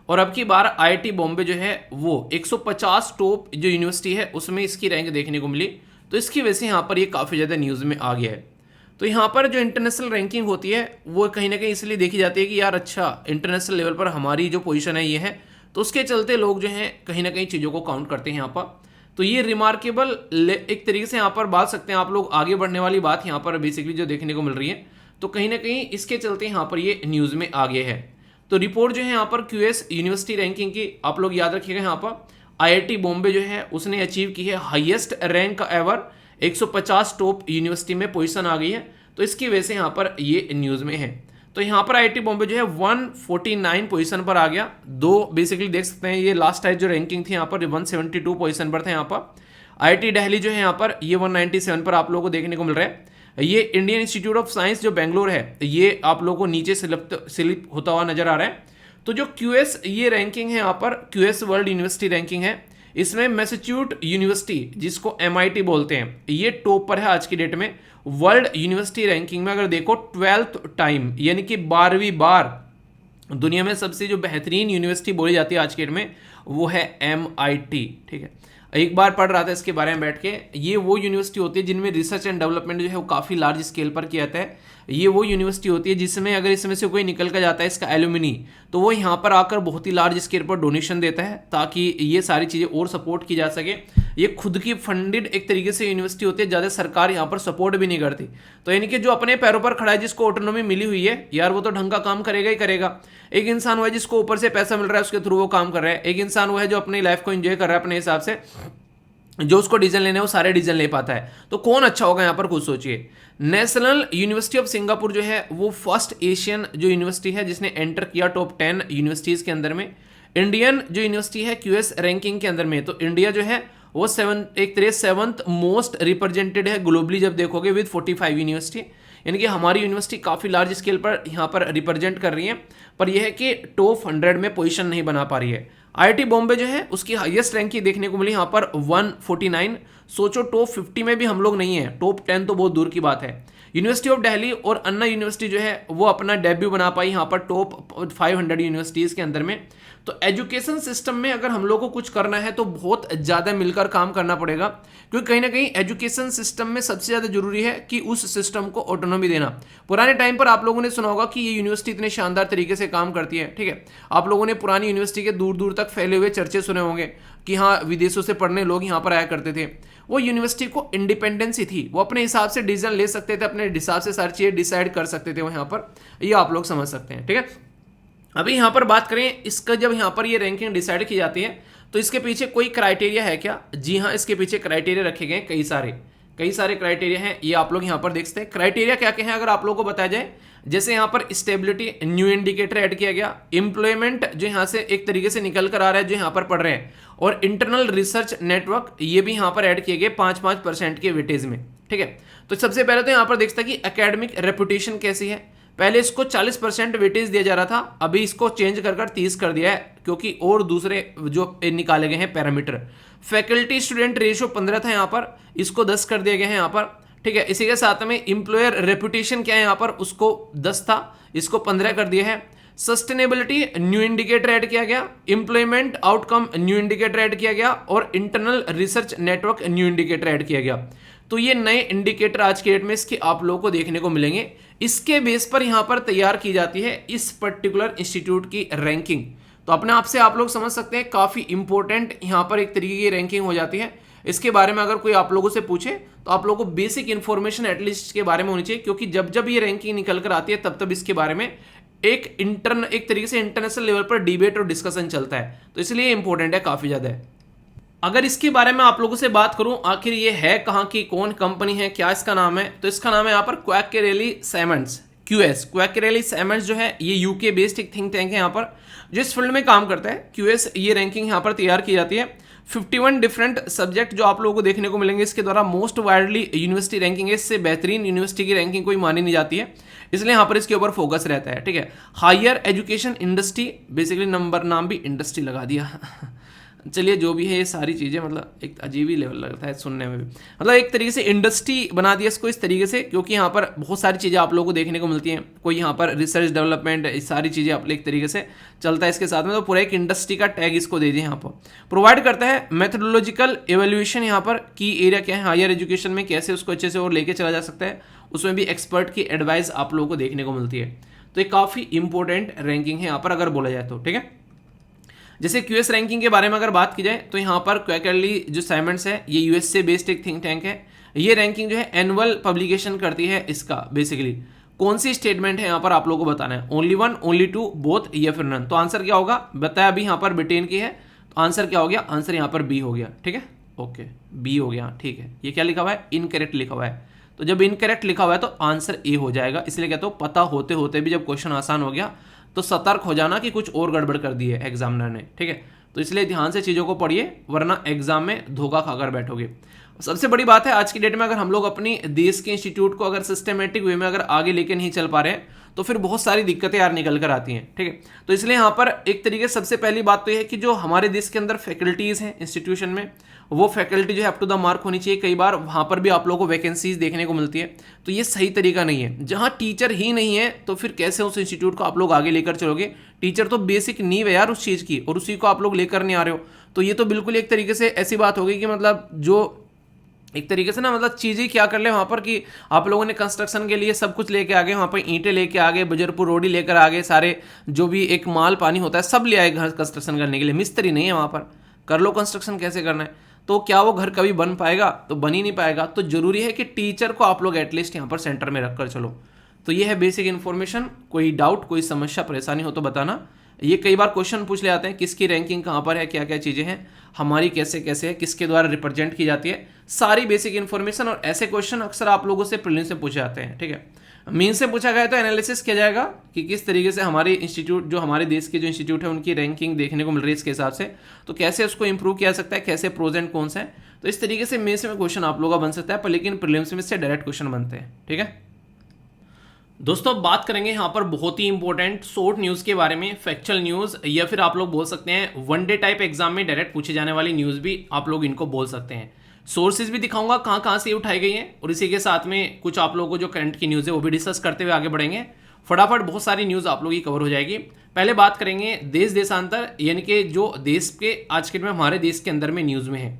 Speaker 1: और अब की बार IIT बॉम्बे जो है वो 150 टॉप जो यूनिवर्सिटी है उसमें इसकी रैंक देखने को मिली। तो इसकी वजह से यहाँ पर ये काफ़ी ज़्यादा न्यूज़ में आ गया है। तो यहाँ पर जो इंटरनेशनल रैंकिंग होती है वो कहीं ना कहीं इसलिए देखी जाती है कि यार अच्छा इंटरनेशनल लेवल पर हमारी जो पोजीशन है ये है, तो उसके चलते लोग जो हैं कहीं ना कहीं चीज़ों को काउंट करते हैं यहाँ पर। तो ये रिमार्केबल एक तरीके से यहाँ पर बात सकते हैं आप लोग, आगे बढ़ने वाली बात यहाँ पर बेसिकली जो देखने को मिल रही है। तो कहीं ना कहीं इसके चलते यहाँ पर ये न्यूज़ में आ गया है। तो रिपोर्ट जो है यहाँ पर QS यूनिवर्सिटी रैंकिंग की आप लोग याद रखिएगा, यहाँ पर IIT बॉम्बे जो है उसने अचीव की है highest rank ever, 150 top university में पोजीशन आ गई है। तो इसकी वजह से यहाँ पर ये न्यूज़ में है। तो यहाँ पर IIT बॉम्बे जो है 149 पोजीशन पर आ गया। दो बेसिकली देख सकते हैं, ये लास्ट टाइम जो रैंकिंग थी यहाँ पर 172 पोजीशन पर था। यहाँ पर IIT दिल्ली जो है यहाँ पर ये 197 पर आप लोगों को देखने को मिल रहा है। ये इंडियन इंस्टीट्यूट ऑफ साइंस जो बेंगलोर है ये आप लोगों को नीचे स्लिप होता हुआ नजर आ रहा है। तो जो QS ये रैंकिंग है यहाँ पर QS वर्ल्ड यूनिवर्सिटी रैंकिंग है, इसमें मैसेच्यूट यूनिवर्सिटी जिसको MIT बोलते हैं ये टॉप पर है आज की डेट में वर्ल्ड यूनिवर्सिटी रैंकिंग में। अगर देखो 12th टाइम यानी कि 12वीं बार दुनिया में सबसे जो बेहतरीन यूनिवर्सिटी बोली जाती है आज के डेट में वो है MIT, ठीक है। एक बार पढ़ रहा था इसके बारे में बैठ के, ये वो यूनिवर्सिटी होती है जिनमें रिसर्च एंड डेवलपमेंट जो है वो काफ़ी लार्ज स्केल पर किया जाता है। ये वो यूनिवर्सिटी होती है जिसमें अगर इसमें से कोई निकल कर जाता है इसका एलुमिनी, तो वो यहाँ पर आकर बहुत ही लार्ज स्केल पर डोनेशन देता है ताकि ये सारी चीज़ें और सपोर्ट की जा सके। ये खुद की फंडेड एक तरीके से यूनिवर्सिटी होती है, ज़्यादा सरकार यहाँ पर सपोर्ट भी नहीं करती। तो यानी कि जो अपने पैरों पर खड़ा है, जिसको ऑटोनॉमी मिली हुई है यार, वो तो ढंग का काम करेगा ही करेगा। एक इंसान वो है जिसको ऊपर से पैसा मिल रहा है उसके थ्रू वो काम कर रहा है। एक इंसान वो है जो अपनी लाइफ को एंजॉय कर रहा है अपने हिसाब से, जो उसको डिसीजन लेने वो सारे डिसीजन ले पाता है। तो कौन अच्छा होगा यहाँ पर खुद सोचिए। नेशनल यूनिवर्सिटी ऑफ सिंगापुर जो है वो फर्स्ट एशियन जो यूनिवर्सिटी है जिसने एंटर किया टॉप 10 यूनिवर्सिटीज़ के अंदर में। इंडियन जो यूनिवर्सिटी है QS रैंकिंग के अंदर में, तो इंडिया जो है वो 7th मोस्ट रिप्रेजेंटेड है ग्लोबली जब देखोगे विद 45 यूनिवर्सिटी। यानी कि हमारी यूनिवर्सिटी काफ़ी लार्ज स्केल पर यहाँ पर रिप्रेजेंट कर रही है, पर यह है कि टॉप 100 में पोजीशन नहीं बना पा रही है। IIT बॉम्बे जो है उसकी हाईएस्ट रैंक की देखने को मिली यहाँ पर 149। सोचो टॉप 50 में भी हम लोग नहीं है, टॉप 10 तो बहुत दूर की बात है। यूनिवर्सिटी ऑफ दिल्ली और अन्ना यूनिवर्सिटी जो है वो अपना डेब्यू बना पाई यहाँ पर टॉप 500 यूनिवर्सिटीज़ के अंदर में। तो एजुकेशन सिस्टम में अगर हम लोग को कुछ करना है तो बहुत ज़्यादा मिलकर काम करना पड़ेगा, क्योंकि कहीं ना कहीं एजुकेशन सिस्टम में सबसे ज़्यादा जरूरी है कि उस सिस्टम को ऑटोनॉमी देना। पुराने टाइम पर आप लोगों ने सुना होगा कि ये यूनिवर्सिटी इतने शानदार तरीके से काम करती है, ठीक है। आप लोगों ने पुरानी यूनिवर्सिटी के दूर दूर तक फैले हुए चर्चे सुने होंगे कि हाँ विदेशों से पढ़ने लोग यहाँ पर आया करते थे। वो यूनिवर्सिटी को इंडिपेंडेंसी थी, वो अपने हिसाब से डिसीजन ले सकते थे, अपने हिसाब से सारी चीज़ें डिसाइड कर सकते थे वो यहाँ पर, ये आप लोग समझ सकते हैं। ठीक है, अभी यहाँ पर बात करें इसका, जब यहाँ पर ये रैंकिंग डिसाइड की जाती है तो इसके पीछे कोई क्राइटेरिया है क्या? जी हाँ, इसके पीछे क्राइटेरिया रखे गए कई सारे क्राइटेरिया हैं, ये आप लोग यहाँ पर देख सकते हैं। क्राइटेरिया क्या क्या है अगर आप लोगों को बताया जाए, जैसे यहाँ पर स्टेबिलिटी, न्यू इंडिकेटर ऐड किया गया, एम्प्लॉयमेंट जो यहाँ से एक तरीके से निकल कर आ रहा है जो यहाँ पर पढ़ रहे हैं, और इंटरनल रिसर्च नेटवर्क ये भी यहाँ पर ऐड किए गए 5-5% के वेटेज में। ठीक है, तो सबसे पहले तो यहाँ पर देखता है कि एकेडमिक रेपुटेशन कैसी है। पहले इसको 40% वेटेज दिया जा रहा था, अभी इसको चेंज कर 30 कर दिया है, क्योंकि और दूसरे जो निकाले गए हैं पैरामीटर। फैकल्टी स्टूडेंट रेशियो 15 था यहाँ पर, इसको 10 कर दिया गया है यहाँ पर। ठीक है, इसी के साथ में एम्प्लॉयर रेपुटेशन क्या है यहाँ पर, उसको 10 था, इसको 15 कर दिया है। सस्टेनेबिलिटी न्यू इंडिकेटर ऐड किया गया, employment outcome new indicator add किया गया, और internal research network new indicator add किया गया। तो ये नए इंडिकेटर आज के डेट में इसके आप लोगों को देखने को मिलेंगे। इसके बेस पर यहां पर तैयार की जाती है इस पर्टिकुलर इंस्टीट्यूट की रैंकिंग। तो अपने आप से आप लोग समझ सकते हैं काफी इंपॉर्टेंट यहां पर एक तरीके की रैंकिंग हो जाती है। इसके बारे में अगर कोई आप लोगों से पूछे तो आप लोगों को बेसिक इंफॉर्मेशन एटलीस्ट के बारे में होनी चाहिए, क्योंकि जब जब ये रैंकिंग निकल कर आती है तब इसके बारे में एक तरीके से इंटरनेशनल लेवल पर डिबेट और डिस्कशन चलता है, तो इसलिए इंपॉर्टेंट है, काफी ज्यादा है। अगर इसके बारे में आप लोगों से बात करूं, आखिर ये है कहां की, कौन कंपनी है, क्या इसका नाम है, तो इसका नाम है यहाँ पर क्वैकेरेली साइमंड्स, QS। क्वैकेरेली साइमंड्स जो है ये यूके बेस्ड एक थिंक टैंक है यहाँ पर, जो इस फील्ड में काम करता है। QS ये रैंकिंग यहाँ पर तैयार की जाती है। 51 डिफरेंट सब्जेक्ट जो आप लोगों को देखने को मिलेंगे इसके द्वारा। मोस्ट वाइडली यूनिवर्सिटी रैंकिंग है, इससे बेहतरीन यूनिवर्सिटी की रैंकिंग कोई मानी नहीं जाती है, इसलिए यहाँ पर इसके ऊपर फोकस रहता है। ठीक है, हायर एजुकेशन इंडस्ट्री, बेसिकली नाम भी इंडस्ट्री लगा दिया चलिए जो भी है, ये सारी चीज़ें मतलब एक अजीब ही लेवल लगता है सुनने में भी, मतलब एक तरीके से इंडस्ट्री बना दिया इसको इस तरीके से, क्योंकि यहाँ पर बहुत सारी चीज़ें आप लोगों को देखने को मिलती हैं। कोई यहाँ पर रिसर्च डेवलपमेंट, इस सारी चीज़ें आप एक तरीके से चलता है इसके साथ में, तो पूरा एक इंडस्ट्री का टैग इसको दे दिए यहाँ पर। प्रोवाइड करता है मेथोडोलॉजिकल एवेल्यूएशन, यहाँ पर की एरिया क्या है हायर एजुकेशन में, कैसे उसको अच्छे से और लेके चला जा सकता है, उसमें भी एक्सपर्ट की एडवाइस आप लोगों को देखने को मिलती है। तो ये काफ़ी इंपॉर्टेंट रैंकिंग है यहाँ पर अगर बोला जाए तो। ठीक है, जैसे QS रैंकिंग के बारे में अगर बात की जाए तो यहाँ पर क्वैकेरली जो साइमंड्स है ये US से बेस्ड एक थिंक टैंक है। ये रैंकिंग जो है एनुअल पब्लिकेशन करती है इसका। बेसिकली कौन सी स्टेटमेंट है यहाँ पर आप लोगों को बताना है, only one, only two, both या फिर नन। तो आंसर क्या होगा बताया, अभी यहाँ पर ब्रिटेन की है, तो आंसर क्या हो गया, आंसर यहाँ पर बी हो गया। ठीक है, ओके बी हो गया। ठीक है, ये क्या लिखा हुआ है, इनकरेक्ट लिखा हुआ है, तो जब इनकरेक्ट लिखा हुआ है तो आंसर ए हो जाएगा। इसलिए कहते हो पता होते होते भी जब क्वेश्चन आसान हो गया तो सतर्क हो जाना कि कुछ और गड़बड़ कर दी है एग्जामिनर ने। ठीक है, तो इसलिए ध्यान से चीज़ों को पढ़िए, वरना एग्जाम में धोखा खाकर बैठोगे। सबसे बड़ी बात है आज की डेट में अगर हम लोग अपनी देश के इंस्टीट्यूट को अगर सिस्टमेटिक वे में अगर आगे लेके नहीं चल पा रहे हैं तो फिर बहुत सारी दिक्कतें यार निकल कर आती हैं। ठीक है, तो इसलिए यहाँ पर एक तरीके से सबसे पहली बात तो यह है कि जो हमारे देश के अंदर फैकल्टीज़ हैं इंस्टीट्यूशन में, वो फैकल्टी जो है अप टू द मार्क होनी चाहिए। कई बार वहाँ पर भी आप लोगों को वैकेंसीज देखने को मिलती है, तो ये सही तरीका नहीं है। जहाँ टीचर ही नहीं है तो फिर कैसे उस इंस्टीट्यूट को आप लोग आगे लेकर चलोगे। टीचर तो बेसिक नींव है यार उस चीज़ की, और उसी को आप लोग लेकर नहीं आ रहे हो, तो ये तो बिल्कुल एक तरीके से ऐसी बात हो गई कि मतलब जो एक तरीके से ना मतलब चीज़ें क्या कर ले वहाँ पर कि आप लोगों ने कंस्ट्रक्शन के लिए सब कुछ लेके आ गए, वहाँ पर ईंटें लेके आ गए, बजरपुर रोडी लेकर आ गए, सारे जो भी एक माल पानी होता है सब ले आए घर कंस्ट्रक्शन करने के लिए। मिस्त्री नहीं है वहाँ पर, कर लो कंस्ट्रक्शन कैसे करना है, तो क्या वो घर कभी बन पाएगा, तो बन ही नहीं पाएगा। तो जरूरी है कि टीचर को आप लोग एटलीस्ट यहाँ पर सेंटर में रख कर चलो। तो ये है बेसिक इन्फॉर्मेशन। कोई डाउट, कोई समस्या, परेशानी हो तो बताना। ये कई बार क्वेश्चन पूछ ले आते हैं किसकी रैंकिंग कहाँ पर है, क्या क्या चीज़ें हैं, हमारी कैसे कैसे है, किसके द्वारा रिप्रेजेंट की जाती है, सारी बेसिक इन्फॉर्मेशन। और ऐसे क्वेश्चन अक्सर आप लोगों से प्रीलिम्स से पूछे जाते हैं। ठीक है, मेन से पूछा गया तो एनालिसिस किया जाएगा कि किस तरीके से हमारे इंस्टीट्यूट, जो हमारे देश के जो इंस्टीट्यूट है उनकी रैंकिंग देखने को मिल रही है इसके हिसाब से, तो कैसे उसको इंप्रूव किया जा सकता है, कैसे प्रोज एंड कौन से हैं। तो इस तरीके से मेन से में क्वेश्चन आप लोगों का बन सकता है, पर लेकिन प्रीलिम्स में से डायरेक्ट क्वेश्चन बनते हैं। ठीक है दोस्तों, अब बात करेंगे यहाँ पर बहुत ही इंपॉर्टेंट शॉर्ट न्यूज़ के बारे में, फैक्चुअल न्यूज़, या फिर आप लोग बोल सकते हैं वन डे टाइप एग्जाम में डायरेक्ट पूछे जाने वाली न्यूज़ भी आप लोग इनको बोल सकते हैं। सोर्सेज भी दिखाऊंगा कहाँ कहाँ से उठाई गई हैं, और इसी के साथ में कुछ आप लोगों को जो करंट की न्यूज़ है वो भी डिस्कस करते हुए आगे बढ़ेंगे। फटाफट बहुत सारी न्यूज़ आप लोग की कवर हो जाएगी। पहले बात करेंगे देश देशांतर, यानी कि जो देश के आज के में हमारे देश के अंदर में न्यूज़ में है।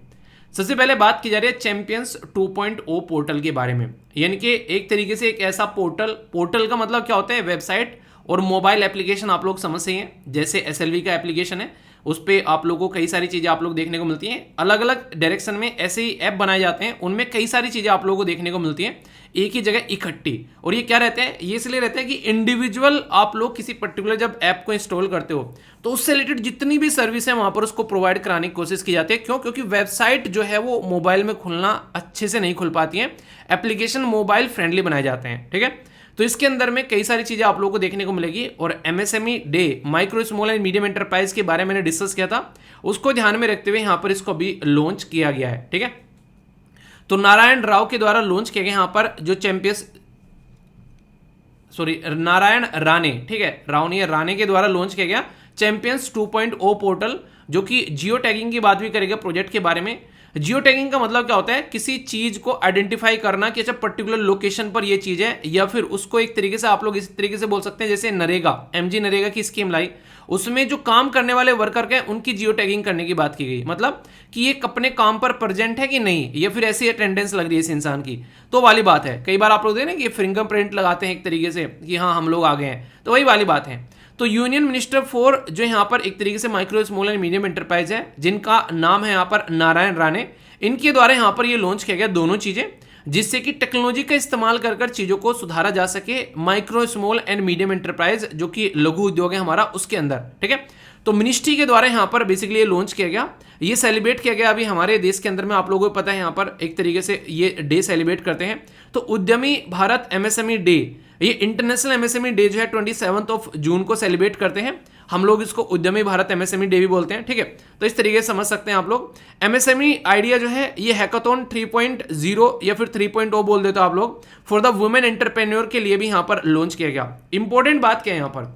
Speaker 1: सबसे पहले बात की जा रही है चैंपियंस 2.0 पोर्टल के बारे में, यानी कि एक तरीके से एक ऐसा पोर्टल का मतलब क्या होता है, वेबसाइट और मोबाइल एप्लीकेशन आप लोग समझ सही हैं। जैसे SLV का एप्लीकेशन है, उस पर आप लोगों को कई सारी चीज़ें आप लोग देखने को मिलती हैं। अलग अलग डायरेक्शन में ऐसे ही ऐप बनाए जाते हैं, उनमें कई सारी चीज़ें आप लोगों को देखने को मिलती हैं एक ही जगह इकट्ठी। और ये क्या रहता है, ये इसलिए रहता है कि इंडिविजुअल आप लोग किसी पर्टिकुलर जब ऐप को इंस्टॉल करते हो तो उससे रिलेटेड जितनी भी सर्विस है वहां पर उसको प्रोवाइड कराने की कोशिश की जाती है। क्यों? क्योंकि वेबसाइट जो है वो मोबाइल में खुलना अच्छे से नहीं खुल पाती है, एप्लीकेशन मोबाइल फ्रेंडली बनाए जाते हैं। ठीक है, तो इसके अंदर में कई सारी चीजें आप लोगों को देखने को मिलेगी। और MSME day, micro small and medium enterprise के बारे में मैंने डिस्कस किया था, उसको ध्यान में रखते हुए यहां पर इसको अभी लॉन्च किया गया है। ठीक है, तो नारायण राव के द्वारा लॉन्च किया गया यहां पर जो नारायण राणे, ठीक है, राव नहीं है, राणे के द्वारा लॉन्च किया गया चैंपियंस 2.0 पोर्टल, जो कि जियो टैगिंग की बात भी करेगा प्रोजेक्ट के बारे में। जियो टैगिंग का मतलब क्या होता है, किसी चीज को आइडेंटिफाई करना कि अच्छा पर्टिकुलर लोकेशन पर ये चीज है, या फिर उसको एक तरीके से आप लोग इस तरीके से बोल सकते हैं जैसे नरेगा, एमजी नरेगा की स्कीम लाई, उसमें जो काम करने वाले वर्कर के उनकी जियो टैगिंग करने की बात की गई, मतलब कि ये अपने काम पर प्रेजेंट है कि नहीं, या फिर ऐसी अटेंडेंस लग रही है इस इंसान की, तो वाली बात है। कई बार आप लोग देखें ना कि फिंगरप्रिंट लगाते हैं एक तरीके से कि हाँ हम लोग आ गए हैं, तो वही वाली बात है। तो यूनियन मिनिस्टर फॉर जो यहाँ पर एक तरीके से micro small and medium enterprise है, जिनका नाम है यहाँ पर नारायण राणे, इनके द्वारा यहाँ पर ये लॉन्च किया गया दोनों चीजें, जिससे कि टेक्नोलॉजी का इस्तेमाल कर चीजों को सुधारा जा सके micro small and medium enterprise जो कि लघु उद्योग है हमारा उसके अंदर। ठीक है, तो मिनिस्ट्री के द्वारा यहाँ पर बेसिकली ये लॉन्च किया गया, ये सेलिब्रेट किया गया अभी हमारे देश के अंदर में। आप लोगों को पता है यहाँ पर एक तरीके से ये डे सेलिब्रेट करते हैं। तो उद्यमी भारत एमएसएमई डे, ये इंटरनेशनल एमएसएमई डे जो है 27 जून को सेलिब्रेट करते हैं हम लोग, इसको उद्यमी भारत एमएसएमई डे भी बोलते हैं। ठीक है, तो इस तरीके से समझ सकते हैं आप लोग। एमएसएमई आइडिया जो है ये हैकाथॉन 3.0 या फिर 3.0 बोल देते हो आप लोग, फॉर द वुमेन एंटरप्रेन्योर के लिए भी यहाँ पर लॉन्च किया गया। इंपॉर्टेंट बात क्या है यहाँ पर,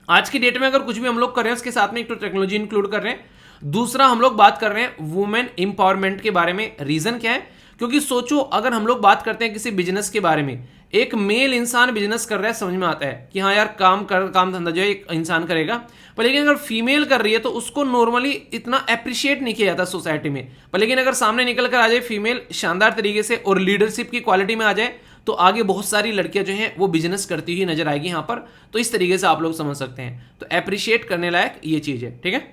Speaker 1: आज की डेट में अगर कुछ भी हम लोग कर रहे हैं उसके साथ में एक तो टेक्नोलॉजी इंक्लूड कर रहे हैं, दूसरा हम लोग बात कर रहे हैं वुमेन एम्पावरमेंट के बारे में। रीजन क्या है, क्योंकि सोचो अगर हम लोग बात करते हैं किसी बिजनेस के बारे में, एक मेल इंसान बिजनेस कर रहा है, समझ में आता है कि हाँ यार काम धंधा जो है एक इंसान करेगा, पर लेकिन अगर फीमेल कर रही है तो उसको नॉर्मली इतना अप्रिशिएट नहीं किया जाता सोसाइटी में। पर लेकिन अगर सामने निकल कर आ जाए फीमेल शानदार तरीके से और लीडरशिप की क्वालिटी में आ जाए, तो आगे बहुत सारी लड़कियां जो हैं वो बिजनेस करती हुई नजर आएगी यहाँ पर। तो इस तरीके से आप लोग समझ सकते हैं, तो अप्रिशिएट करने लायक ये चीज है। ठीक है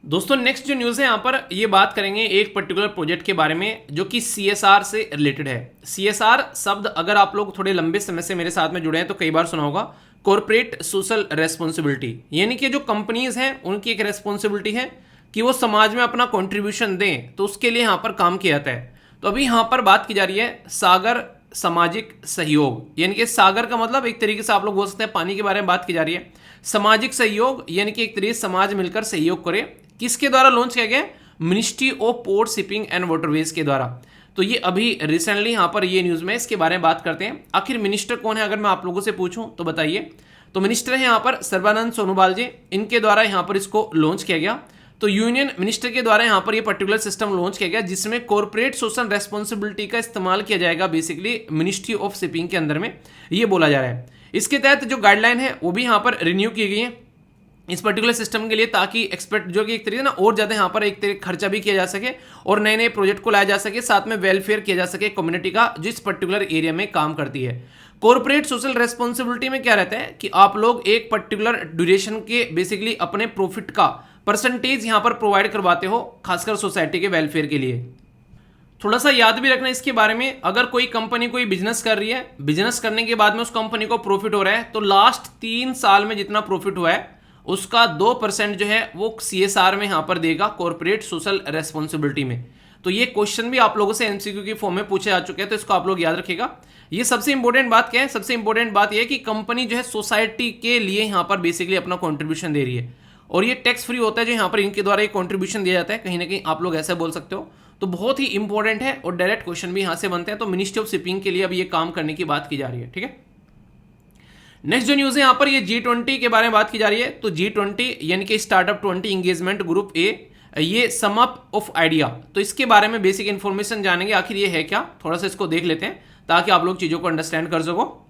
Speaker 1: दोस्तों, नेक्स्ट जो न्यूज़ है यहाँ पर ये बात करेंगे एक पर्टिकुलर प्रोजेक्ट के बारे में जो कि CSR से रिलेटेड है। CSR शब्द अगर आप लोग थोड़े लंबे समय से मेरे साथ में जुड़े हैं तो कई बार सुना होगा, कॉर्पोरेट सोशल रेस्पॉन्सिबिलिटी, यानी कि जो कंपनीज हैं उनकी एक रेस्पॉन्सिबिलिटी है कि वो समाज में अपना कॉन्ट्रीब्यूशन दें, तो उसके लिए यहाँ पर काम किया जाता है। तो अभी यहाँ पर बात की जा रही है सागर सामाजिक सहयोग, यानी कि सागर का मतलब एक तरीके से आप लोग बोल सकते हैं पानी के बारे में बात की जा रही है। सामाजिक सहयोग यानी कि एक तरीके से समाज मिलकर सहयोग करे, किसके द्वारा लॉन्च किया गया, ministry of port shipping and waterways के द्वारा। तो ये अभी रिसेंटली यहाँ पर ये न्यूज़ में इसके बारे में बात करते हैं। आखिर मिनिस्टर कौन है अगर मैं आप लोगों से पूछूं तो बताइए। तो मिनिस्टर है यहाँ पर सर्बानंद सोनोवाल जी, इनके द्वारा यहाँ पर इसको लॉन्च किया गया। तो यूनियन मिनिस्टर के द्वारा यहाँ पर ये पर्टिकुलर सिस्टम लॉन्च किया गया जिसमें कॉर्पोरेट सोशल रेस्पॉन्सिबिलिटी का इस्तेमाल किया जाएगा बेसिकली मिनिस्ट्री ऑफ शिपिंग के अंदर में, ये बोला जा रहा है। इसके तहत जो गाइडलाइन है वो भी यहाँ पर रिन्यू की गई है इस पर्टिकुलर सिस्टम के लिए, ताकि एक्सपर्ट जो कि एक तरीके ना और ज़्यादा यहाँ पर एक तरीके खर्चा भी किया जा सके और नए नए प्रोजेक्ट को लाया जा सके, साथ में वेलफेयर किया जा सके कम्युनिटी का जो इस पर्टिकुलर एरिया में काम करती है। कॉर्पोरेट सोशल रेस्पॉन्सिबिलिटी में क्या रहता है कि आप लोग एक पर्टिकुलर ड्यूरेशन के बेसिकली अपने प्रॉफिट का परसेंटेज यहाँ पर प्रोवाइड करवाते हो, खासकर सोसाइटी के वेलफेयर के लिए। थोड़ा सा याद भी रखना इसके बारे में, अगर कोई कंपनी कोई बिजनेस कर रही है, बिजनेस करने के बाद में उस कंपनी को प्रॉफिट हो रहा है, तो लास्ट 3 साल में जितना प्रॉफिट हुआ है उसका 2% जो है वो CSR में यहाँ पर देगा, कॉर्पोरेट सोशल रेस्पॉन्सिबिलिटी में। तो ये क्वेश्चन भी आप लोगों से MCQ की फॉर्म में पूछे जा चुके हैं, तो इसको आप लोग याद रखिएगा। ये सबसे इंपॉर्टेंट बात क्या है, सबसे इंपॉर्टेंट बात यह है कि कंपनी जो है सोसाइटी के लिए यहाँ पर बेसिकली अपना कॉन्ट्रीब्यूशन दे रही है, और ये टैक्स फ्री होता है जो यहाँ पर इनके द्वारा एक कॉन्ट्रीब्यूशन दिया जाता है, कहीं ना कहीं आप लोग ऐसा बोल सकते हो। तो बहुत ही इंपॉर्टेंट है और डायरेक्ट क्वेश्चन भी यहाँ से बनते हैं। तो मिनिस्ट्री ऑफ शिपिंग के लिए अब ये काम करने की बात की जा रही है। ठीक है, नेक्स्ट जो न्यूज़ है यहाँ पर ये G20 के बारे में बात की जा रही है। तो G20 यानी कि स्टार्टअप 20 इंगेजमेंट ग्रुप ए, ये सम अप ऑफ आइडिया, तो इसके बारे में बेसिक इन्फॉर्मेशन जानेंगे आखिर ये है क्या, थोड़ा सा इसको देख लेते हैं ताकि आप लोग चीज़ों को अंडरस्टैंड कर सको।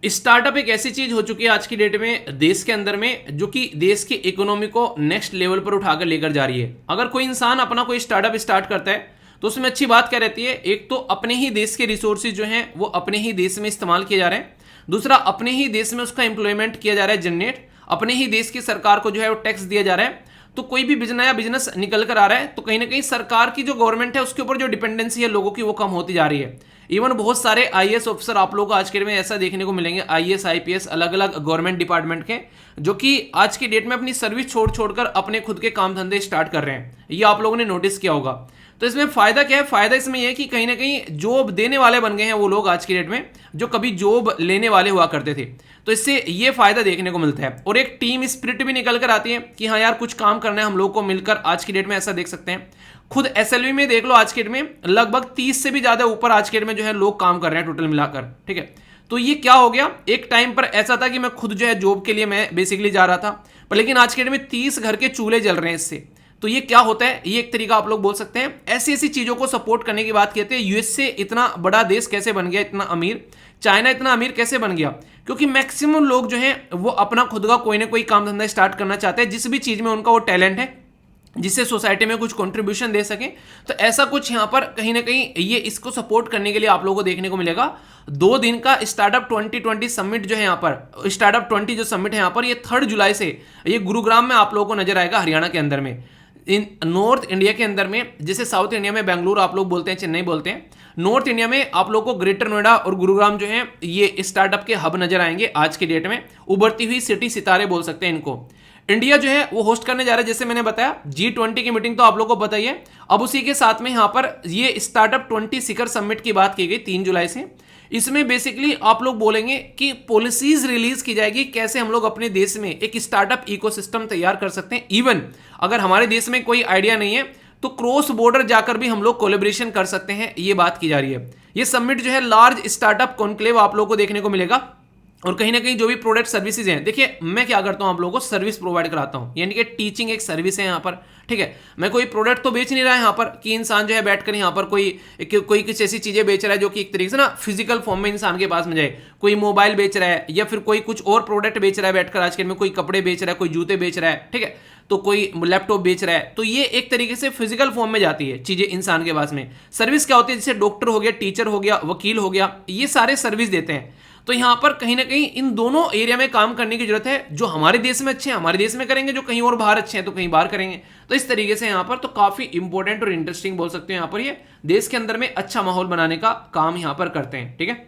Speaker 1: स्टार्टअप एक ऐसी चीज हो चुकी है आज की डेट में देश के अंदर में जो कि देश की इकोनॉमी को नेक्स्ट लेवल पर उठाकर लेकर जा रही है। अगर कोई इंसान अपना कोई स्टार्टअप स्टार्ट करता है तो उसमें अच्छी बात क्या रहती है, एक तो अपने ही देश के रिसोर्सेज जो हैं वो अपने ही देश में इस्तेमाल किए जा रहे हैं, दूसरा अपने ही देश में उसका एम्प्लॉयमेंट किया जा रहा है जनरेट, अपने ही देश की सरकार को जो है वो टैक्स दिया जा रहा है। तो कोई भी नया बिजनेस निकल कर आ रहा है तो कहीं ना कहीं सरकार की जो गवर्नमेंट है उसके ऊपर जो डिपेंडेंसी है लोगों की वो कम होती जा रही है। इवन बहुत सारे आईएएस ऑफिसर आप लोगों को आज के डेट में ऐसा देखने को मिलेंगे, आईएएस आईपीएस अलग अलग गवर्नमेंट डिपार्टमेंट के, जो कि आज की डेट में अपनी सर्विस छोड़ छोड़कर अपने खुद के काम धंधे स्टार्ट कर रहे हैं। ये आप लोगों ने नोटिस किया होगा। तो इसमें फायदा क्या है? फायदा इसमें यह है कि कहीं ना कहीं जॉब देने वाले बन गए हैं वो लोग आज की डेट में जो कभी जॉब लेने वाले हुआ करते थे। तो इससे ये फायदा देखने को मिलता है और एक टीम स्पिरिट भी निकल कर आती है कि हाँ यार कुछ काम करना है हम लोग को मिलकर। आज की डेट में ऐसा देख सकते हैं, खुद एसएलवी में देख लो आज की डेट में लगभग 30 से भी ज्यादा ऊपर आज के डेट में जो है लोग काम कर रहे हैं टोटल मिलाकर। ठीक है, तो ये क्या हो गया, एक टाइम पर ऐसा था कि मैं खुद जो है जॉब के लिए मैं बेसिकली जा रहा था, पर लेकिन आज के डेट में 30 घर के चूल्हे जल रहे हैं इससे। तो ये क्या होता है, ये एक तरीका आप लोग बोल सकते हैं। ऐसी ऐसी चीजों को सपोर्ट करने की बात कहते हैं। यूएसए इतना बड़ा देश कैसे बन गया, इतना अमीर, चाइना इतना अमीर कैसे बन गया? क्योंकि मैक्सिमम लोग जो हैं वो अपना खुद का कोई ना कोई काम धंधा स्टार्ट करना चाहते हैं, जिस भी चीज में उनका वो टैलेंट है जिससे सोसाइटी में कुछ कंट्रीब्यूशन दे सके। तो ऐसा कुछ यहाँ पर कहीं ना कहीं ये इसको सपोर्ट करने के लिए आप लोगों को देखने को मिलेगा 2 दिन का स्टार्टअप 2020 समिट जो है यहाँ पर, स्टार्टअप 20 जो समिट है यहाँ पर, ये 3 जुलाई से ये गुरुग्राम में आप लोगों को नजर आएगा, हरियाणा के अंदर में, इन नॉर्थ इंडिया के अंदर में। जैसे साउथ इंडिया में बेंगलुरु आप लोग बोलते हैं, चेन्नई बोलते हैं, नॉर्थ इंडिया में आप लोगों को ग्रेटर नोएडा और गुरुग्राम जो है ये स्टार्टअप के हब नजर आएंगे आज की डेट में। उभरती हुई सिटी सितारे बोल सकते हैं इनको। इंडिया जो है वो होस्ट करने जा रहा है, जैसे मैंने बताया G20 की मीटिंग तो आप लोगों को पता ही है। अब उसी के साथ में यहाँ पर ये स्टार्टअप 20 शिखर समिट की बात की गई 3 जुलाई से। इसमें बेसिकली आप लोग बोलेंगे कि पॉलिसीज रिलीज की जाएगी, कैसे हम लोग अपने देश में एक स्टार्टअप इकोसिस्टम तैयार कर सकते हैं। इवन अगर हमारे देश में कोई आइडिया नहीं है तो क्रॉस बॉर्डर जाकर भी हम लोग कोलैबोरेशन कर सकते हैं, ये बात की जा रही है। ये समिट जो है लार्ज स्टार्टअप कॉन्क्लेव आप लोगों को देखने को मिलेगा। और कहीं ना कहीं जो भी प्रोडक्ट सर्विसेज हैं, देखिए मैं क्या करता हूं आप लोगों को सर्विस प्रोवाइड कराता हूं, यानी कि टीचिंग एक सर्विस है यहाँ पर। ठीक है, मैं कोई प्रोडक्ट तो बेच नहीं रहा है यहाँ पर कि इंसान जो है बैठकर यहाँ पर कोई कुछ ऐसी चीजें बेच रहा है जो कि एक तरीके से ना फिजिकल फॉर्म में इंसान के पास में जाए। कोई मोबाइल बेच रहा है या फिर कोई कुछ और प्रोडक्ट बेच रहा है बैठकर, आज के में कोई कपड़े बेच रहा है, कोई जूते बेच रहा है, ठीक है, तो कोई लैपटॉप बेच रहा है। तो ये एक तरीके से फिजिकल फॉर्म में जाती है चीजें इंसान के पास में। सर्विस क्या होती है, जैसे डॉक्टर हो गया, टीचर हो गया, वकील हो गया, ये सारे सर्विस देते हैं। तो यहां पर कहीं ना कहीं इन दोनों एरिया में काम करने की जरूरत है। जो हमारे देश में अच्छे हैं हमारे देश में करेंगे, जो कहीं और बाहर अच्छे हैं तो कहीं बाहर करेंगे। तो इस तरीके से यहां पर तो काफी इंपॉर्टेंट और इंटरेस्टिंग बोल सकते हैं, यहां पर ये देश के अंदर में अच्छा माहौल बनाने का काम यहां पर करते हैं। ठीक है,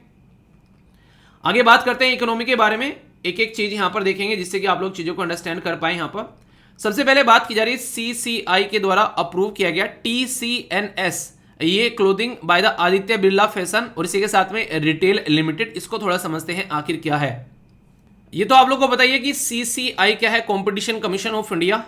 Speaker 1: आगे बात करते हैं इकोनॉमी के बारे में। एक एक चीज यहां पर देखेंगे जिससे कि आप लोग चीजों को अंडरस्टैंड कर पाए। यहां पर सबसे पहले बात की जा रही है CCI के द्वारा अप्रूव किया गया TCNS, ये clothing by the Aditya Birla fashion, और इसी के साथ में रिटेल लिमिटेड। इसको थोड़ा समझते हैं आखिर क्या है। ये तो आप लोग को बताइए कि CCI क्या है, कंपटीशन कमीशन ऑफ इंडिया।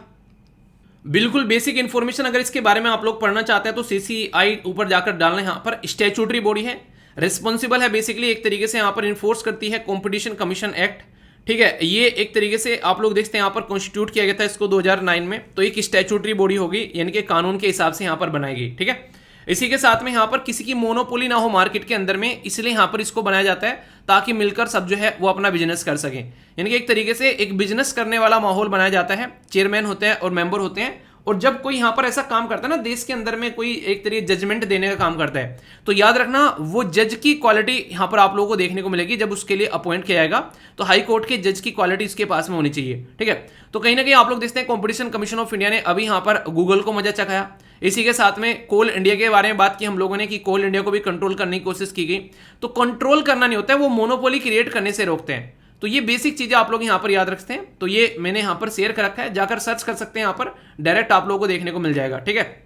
Speaker 1: बिल्कुल बेसिक इंफॉर्मेशन अगर इसके बारे में आप लोग पढ़ना चाहते हैं तो CCI ऊपर जाकर डालना। यहां पर स्टैट्यूटरी बॉडी है, रिस्पॉन्सिबल है, बेसिकली एक तरीके से यहां पर इन्फोर्स करती है कंपटीशन कमीशन एक्ट। ठीक है, ये एक तरीके से आप लोग देखते हैं यहाँ पर कॉन्स्टिट्यूट किया गया था इसको 2009 में। तो एक स्टैट्यूटरी बॉडी होगी, यानी कि कानून के हिसाब से यहाँ पर बनाएगी। ठीक है, इसी के साथ में यहाँ पर किसी की मोनोपोली ना हो मार्केट के अंदर में, इसलिए यहाँ पर इसको बनाया जाता है ताकि मिलकर सब जो है वो अपना बिजनेस कर सकें। यानी कि एक तरीके से एक बिजनेस करने वाला माहौल बनाया जाता है। चेयरमैन होते हैं और मेंबर होते हैं, और जब कोई यहाँ पर ऐसा काम करता है ना देश के अंदर में, कोई एक तरीके जजमेंट देने का काम करता है, तो याद रखना वो जज की क्वालिटी यहाँ पर आप लोगों को देखने को मिलेगी। जब उसके लिए अपॉइंट किया जाएगा तो हाई कोर्ट के जज की क्वालिटी उसके पास में होनी चाहिए। ठीक है, तो कहीं ना कहीं आप लोग देखते हैं कंपटीशन कमीशन ऑफ इंडिया ने अभी यहाँ पर गूगल को मजा चखाया। इसी के साथ में कोल इंडिया के बारे में बात की हम लोगों ने कि कोल इंडिया को भी कंट्रोल करने की कोशिश की गई। तो कंट्रोल करना नहीं होता है, वो मोनोपोली क्रिएट करने से रोकते हैं। तो ये बेसिक चीजें आप लोग यहाँ पर याद रखते हैं। तो ये मैंने यहाँ पर शेयर कर रखा है, जाकर सर्च कर सकते हैं, यहाँ पर डायरेक्ट आप लोगों को देखने को मिल जाएगा। ठीक है,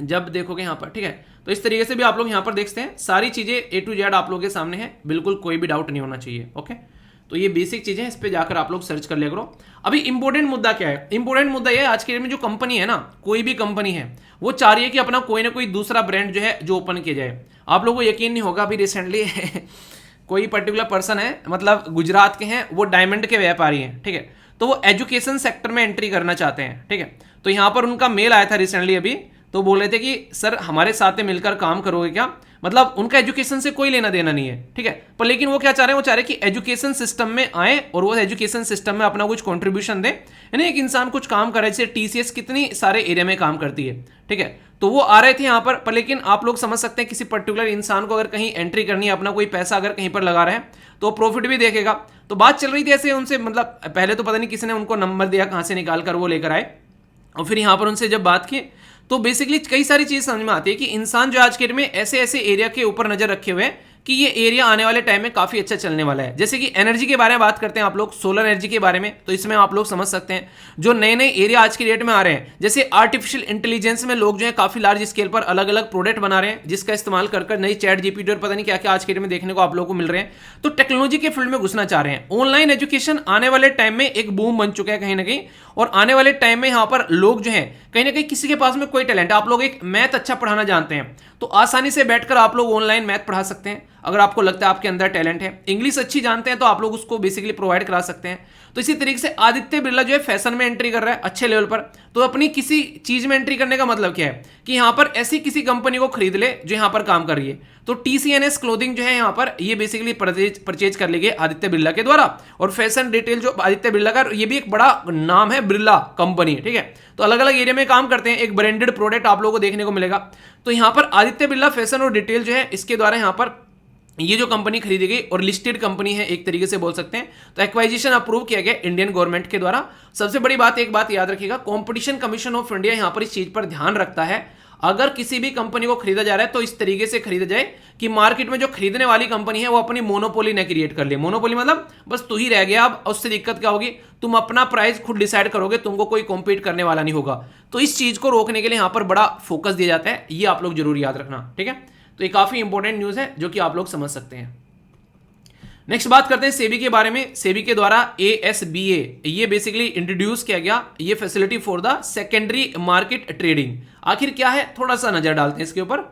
Speaker 1: जब देखोगे यहाँ पर। ठीक है, तो इस तरीके से भी आप लोग यहाँ पर देखते हैं, सारी चीजें A to Z आप लोगों के सामने है, बिल्कुल कोई भी डाउट नहीं होना चाहिए। ओके, तो ये बेसिक चीजें, इस पे जाकर आप लोग सर्च कर लिया करो। अभी इंपॉर्टेंट मुद्दा क्या है, इंपॉर्टेंट मुद्दा ये आज के डेट में जो कंपनी है ना, कोई भी कंपनी है वो चाह रही है कि अपना कोई ना कोई दूसरा ब्रांड जो है जो ओपन किया जाए। आप लोगों को यकीन नहीं होगा, अभी रिसेंटली कोई पर्टिकुलर पर्सन है, मतलब गुजरात के हैं, वो डायमंड के व्यापारी हैं। ठीक है, तो वो एजुकेशन सेक्टर में एंट्री करना चाहते हैं। ठीक है, तो यहाँ पर उनका मेल आया था रिसेंटली अभी, तो बोल रहे थे कि सर हमारे साथ में मिलकर काम करोगे क्या। मतलब उनका एजुकेशन से कोई लेना देना नहीं है। ठीक है, पर लेकिन वो क्या चाह रहे हैं, वो चाह रहे हैं कि एजुकेशन सिस्टम में आए और वो एजुकेशन सिस्टम में अपना कुछ कंट्रीब्यूशन दे, यानी एक इंसान कुछ काम करे। जैसे TCS कितनी सारे एरिया में काम करती है। ठीक है, तो वो आ रहे थे यहाँ पर लेकिन आप लोग समझ सकते हैं किसी पर्टिकुलर इंसान को अगर कहीं एंट्री करनी है, अपना कोई पैसा अगर कहीं पर लगा रहे हैं तो प्रॉफिट भी देखेगा। तो बात चल रही थी ऐसे उनसे, मतलब पहले तो पता नहीं किसी ने उनको नंबर दिया, कहाँ से निकाल कर वो लेकर आए। और फिर यहाँ पर उनसे जब बात की तो बेसिकली कई सारी चीज़ समझ में आती है कि इंसान जो आज के डेट में ऐसे ऐसे एरिया के ऊपर नजर रखे हुए हैं कि ये एरिया आने वाले टाइम में काफी अच्छा चलने वाला है। जैसे कि एनर्जी के बारे में बात करते हैं आप लोग, सोलर एनर्जी के बारे में, तो इसमें आप लोग समझ सकते हैं जो नए नए एरिया आज की डेट में आ रहे हैं, जैसे आर्टिफिशियल इंटेलिजेंस में लोग जो है काफी लार्ज स्केल पर अलग अलग प्रोडक्ट बना रहे हैं जिसका इस्तेमाल कर नई चैट जीपीटी और पता नहीं क्या क्या आज के डेट में देखने को आप लोगों को मिल रहे हैं। तो टेक्नोलॉजी के फील्ड में घुसना चाह रहे हैं। ऑनलाइन एजुकेशन आने वाले टाइम में एक बूम बन चुका है कहीं ना कहीं, और आने वाले टाइम में यहाँ पर लोग जो है कहीं ना कहीं किसी के पास में कोई टैलेंट है, आप लोग एक मैथ अच्छा पढ़ाना जानते हैं तो आसानी से बैठकर आप लोग ऑनलाइन मैथ पढ़ा सकते हैं। अगर आपको लगता है आपके अंदर टैलेंट है, इंग्लिश अच्छी जानते हैं तो आप लोग उसको बेसिकली प्रोवाइड करा सकते हैं। तो इसी तरीके से आदित्य बिरला जो है फैशन में एंट्री कर रहा है अच्छे लेवल पर, तो अपनी किसी चीज में एंट्री करने का मतलब क्या है कि यहां पर ऐसी किसी कंपनी को खरीद ले जो यहां पर काम कर रही है। तो TCNS क्लोथिंग जो है यहां पर ये बेसिकली परचेज कर ली गई आदित्य बिरला के द्वारा, और फैशन डिटेल जो आदित्य बिरला का ये भी एक बड़ा नाम है, बिरला कंपनी, ठीक है। तो अलग अलग एरिया में काम करते हैं, एक ब्रांडेड प्रोडक्ट आप लोगों को देखने को मिलेगा। तो यहां पर आदित्य बिरला फैशन और डिटेल जो है इसके द्वारा यहां पर ये जो कंपनी खरीदी गई और लिस्टेड कंपनी है एक तरीके से बोल सकते हैं। तो एक्वाइजिशन अप्रूव किया गया इंडियन गवर्नमेंट के द्वारा। सबसे बड़ी बात, एक बात याद रखिएगा, कंपटीशन कमीशन ऑफ इंडिया यहां पर इस चीज पर ध्यान रखता है, अगर किसी भी कंपनी को खरीदा जा रहा है तो इस तरीके से खरीदा जाए कि मार्केट में जो खरीदने वाली कंपनी है वो अपनी मोनोपोली न क्रिएट कर ले। मोनोपोली मतलब बस तू ही रह गया, अब उससे दिक्कत क्या होगी, तुम अपना प्राइस खुद डिसाइड करोगे, तुमको कोई कॉम्पीट करने वाला नहीं होगा। तो इस चीज को रोकने के लिए यहां पर बड़ा फोकस दिया जाता है, ये आप लोग जरूर याद रखना, ठीक है। तो ये काफी इंपॉर्टेंट न्यूज है जो कि आप लोग समझ सकते हैं। नेक्स्ट बात करते हैं सेबी के बारे में। सेबी के द्वारा ASBA ये बेसिकली इंट्रोड्यूस किया गया, ये facility for the secondary market trading. आखिर क्या है, थोड़ा सा नजर डालते हैं इसके ऊपर।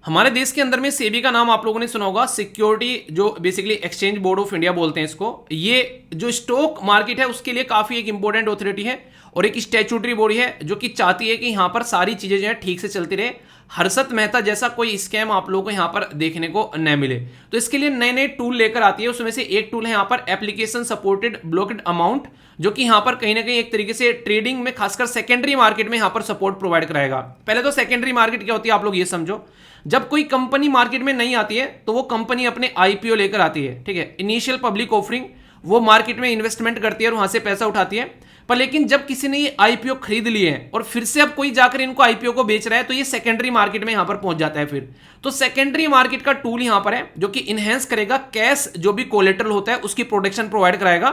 Speaker 1: हमारे देश के अंदर में सेबी का नाम आप लोगों ने सुना होगा, सिक्योरिटी जो basically exchange board of India बोलते हैं इसको। ये जो स्टॉक मार्केट है उसके लिए काफी एक इंपॉर्टेंट ऑथोरिटी है और एक स्टैट्यूटरी बॉडी है जो कि चाहती है कि यहां पर सारी चीजें जो है ठीक से चलती रहे, हर्षद मेहता जैसा कोई स्कैम आप लोगों को यहां पर देखने को न मिले। तो इसके लिए नए नए टूल लेकर आती है, उसमें से एक टूल है यहां पर एप्लीकेशन सपोर्टेड ब्लॉक्ड अमाउंट, जो कि यहां पर कहीं ना कहीं एक तरीके से ट्रेडिंग में खासकर सेकेंडरी मार्केट में यहां पर सपोर्ट प्रोवाइड कराएगा। पहले तो सेकेंडरी मार्केट क्या होती है आप लोग ये समझो, जब कोई कंपनी मार्केट में नहीं आती है तो वो कंपनी अपने IPO लेकर आती है, ठीक है, इनिशियल पब्लिक ऑफरिंग, वो मार्केट में इन्वेस्टमेंट करती है और वहां से पैसा उठाती है। पर लेकिन जब किसी ने ये IPO खरीद लिए हैं और फिर से अब कोई जाकर इनको IPO को बेच रहा है तो ये सेकेंडरी मार्केट में यहां पर पहुंच जाता है फिर। तो सेकेंडरी मार्केट का टूल यहां पर है जो कि इनहेंस करेगा कैश, जो भी कोलेटरल होता है उसकी प्रोटेक्शन प्रोवाइड कराएगा,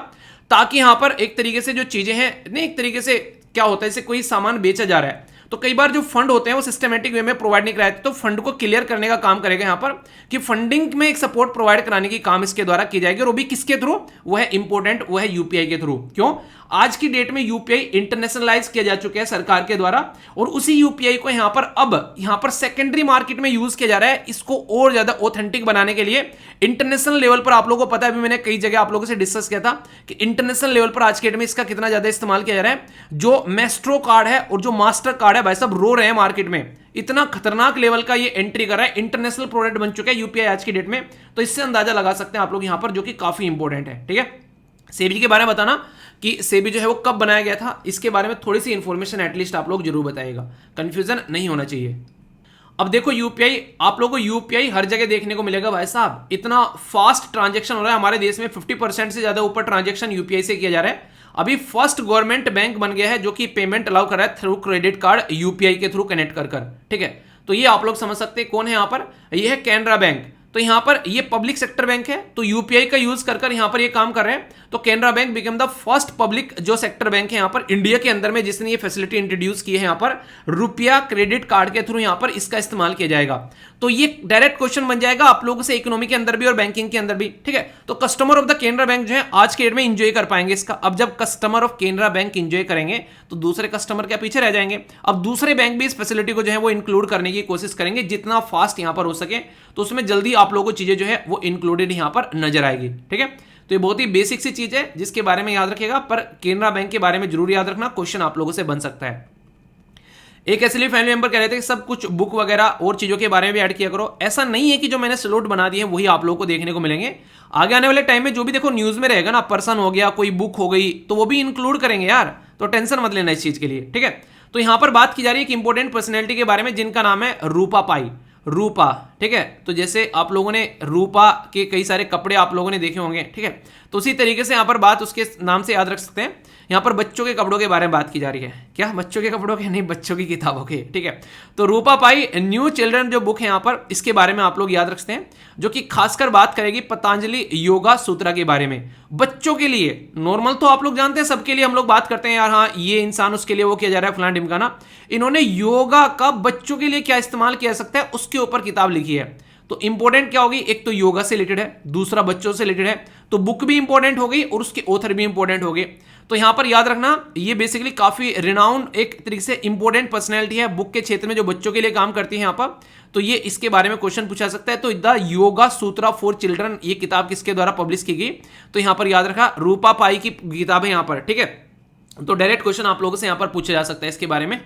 Speaker 1: ताकि यहां पर एक तरीके से जो चीजें हैं नहीं, एक तरीके से क्या होता है, जैसे कोई सामान बेचा जा रहा है तो कई बार जो फंड होते हैं वो सिस्टमेटिक वे में प्रोवाइड नहीं कराए, तो फंड को क्लियर करने का काम करेगा यहां पर कि फंडिंग में एक सपोर्ट प्रोवाइड कराने की काम इसके द्वारा की जाएगी। और वो भी किसके थ्रू, वो है इंपॉर्टेंट, वो है UPI के थ्रू। क्यों, आज की डेट में UPI इंटरनेशनलाइज किया जा चुका है सरकार के द्वारा, और उसी UPI को यहां पर अब यहां पर सेकेंडरी मार्केट में यूज किया जा रहा है, इसको और ज्यादा ऑथेंटिक बनाने के लिए इंटरनेशनल लेवल पर। आप लोगों को पता है, अभी मैंने कई जगह आप लोगों से डिस्कस किया था कि इंटरनेशनल लेवल पर आज के डेट में इसका कितना ज्यादा इस्तेमाल किया जा रहा है। जो मैस्ट्रो कार्ड है और जो मास्टर कार्ड है, भाई सब रो रहे हैं मार्केट में, इतना खतरनाक लेवल का ये एंट्री कर रहा है, इंटरनेशनल प्रोडक्ट बन चुका है UPI आज की डेट में। तो इससे अंदाजा लगा सकते हैं आप लोग यहां पर, जो कि काफी इंपॉर्टेंट है, ठीक है। सेबी के बारे में बताना कि सेबी जो है वो कब बनाया गया था, इसके बारे में थोड़ी सी इंफॉर्मेशन एटलीस्ट आप लोग जरूर बताइएगा, कंफ्यूजन नहीं होना चाहिए। अब देखो UPI, आप लोगों को UPI हर जगह देखने को मिलेगा भाई साहब, इतना फास्ट ट्रांजैक्शन हो रहा है हमारे देश में, 50% से ज्यादा ऊपर ट्रांजैक्शन UPI से किया जा रहा है। अभी फर्स्ट गवर्नमेंट बैंक बन गया है जो कि पेमेंट अलाउ कर रहा है थ्रू क्रेडिट कार्ड UPI के थ्रू कनेक्ट कर, ठीक है। तो ये आप लोग समझ सकते हैं कौन है यहां पर, ये है कैनरा बैंक। तो यहां पर ये पब्लिक सेक्टर बैंक है, तो UPI का यूज कर यहां पर ये काम कर रहे हैं। तो Canara bank become the first public जो सेक्टर बैंक है यहां पर इंडिया के अंदर में, जिसने ये फैसिलिटी इंट्रोड्यूस की है यहां पर, रुपया क्रेडिट कार्ड के थ्रू यहां पर इसका इस्तेमाल किया जाएगा। तो ये डायरेक्ट क्वेश्चन बन जाएगा आप लोगों से इकोनॉमी के अंदर भी और बैंकिंग के अंदर भी, ठीक है। तो customer of the Canara bank जो है आज के डेट में इंजॉय कर पाएंगे इसका। अब जब customer of Canara bank enjoy करेंगे तो दूसरे कस्टमर क्या पीछे रह जाएंगे। अब दूसरे बैंक भी इस फैसिलिटी को जो है वो इंक्लूड करने की कोशिश करेंगे जितना फास्ट यहां पर हो सके, तो उसमें जल्दी आप लोगों को चीजें जो है वो इंक्लूडेड यहां पर नजर आएगी, ठीक है। तो ये बहुत ही बेसिक सी चीज है जिसके बारे में याद रखिएगा, पर कैनरा बैंक के बारे में जरूर याद रखना, क्वेश्चन आप लोगों से बन सकता है। एक ऐसे फैमिली मेंबर कह रहे थे कि सब कुछ बुक वगैरह और चीजों के बारे में भी ऐड किया करो। ऐसा नहीं है कि जो मैंने स्लॉट बना दिए हैं वही आप लोगों को देखने को मिलेंगे। आगे आने वाले टाइम में जो भी देखो न्यूज में रहेगा ना, पर्सन हो गया, कोई बुक हो गई, तो वो भी इंक्लूड करेंगे यार, तो टेंशन मत लेना इस चीज के लिए, ठीक है। तो यहां पर बात की जा रही है एक इंपॉर्टेंट पर्सनैलिटी के बारे में जिनका नाम है रूपा पाई, रूपा, ठीक है। तो जैसे आप लोगों ने रूपा के कई सारे कपड़े आप लोगों ने देखे होंगे, ठीक है। तो उसी तरीके से यहां पर बात उसके नाम से याद रख सकते हैं यहाँ पर बच्चों के कपड़ों के बारे में बात की जा रही है। क्या बच्चों के कपड़ों के? नहीं, बच्चों की किताबों के। ठीक है, तो रूपा पाई न्यू चिल्ड्रन जो बुक है यहाँ पर, इसके बारे में आप लोग याद रखते हैं, जो कि खासकर बात करेगी पतंजलि योगा सूत्रा के बारे में। बच्चों के लिए नॉर्मल तो आप लोग जानते हैं, सबके लिए हम लोग बात करते हैं यार, हाँ ये इंसान उसके लिए वो किया जा रहा है फलाना ढिमकाना। इन्होंने योगा का बच्चों के लिए क्या इस्तेमाल किया सकता है उसके ऊपर किताब लिखी है। तो इंपॉर्टेंट क्या होगी? एक तो योगा से रिलेटेड है, दूसरा बच्चों से रिलेटेड है, तो बुक भी इंपॉर्टेंट हो गई और उसके ऑथर भी इंपॉर्टेंट हो गए। तो यहां पर याद रखना, ये बेसिकली काफी रिनाउंड एक तरीके से इंपॉर्टेंट पर्सनैलिटी है बुक के क्षेत्र में, जो बच्चों के लिए काम करती है यहां पर। तो ये इसके बारे में क्वेश्चन पूछा सकता है। तो the yoga Sutra for children, ये किताब किसके द्वारा पब्लिश की गई? तो यहां पर याद रखा, रूपा पाई की किताब है यहां पर। ठीक है, तो डायरेक्ट क्वेश्चन आप लोगों से यहां पर पूछा जा सकता है इसके बारे में।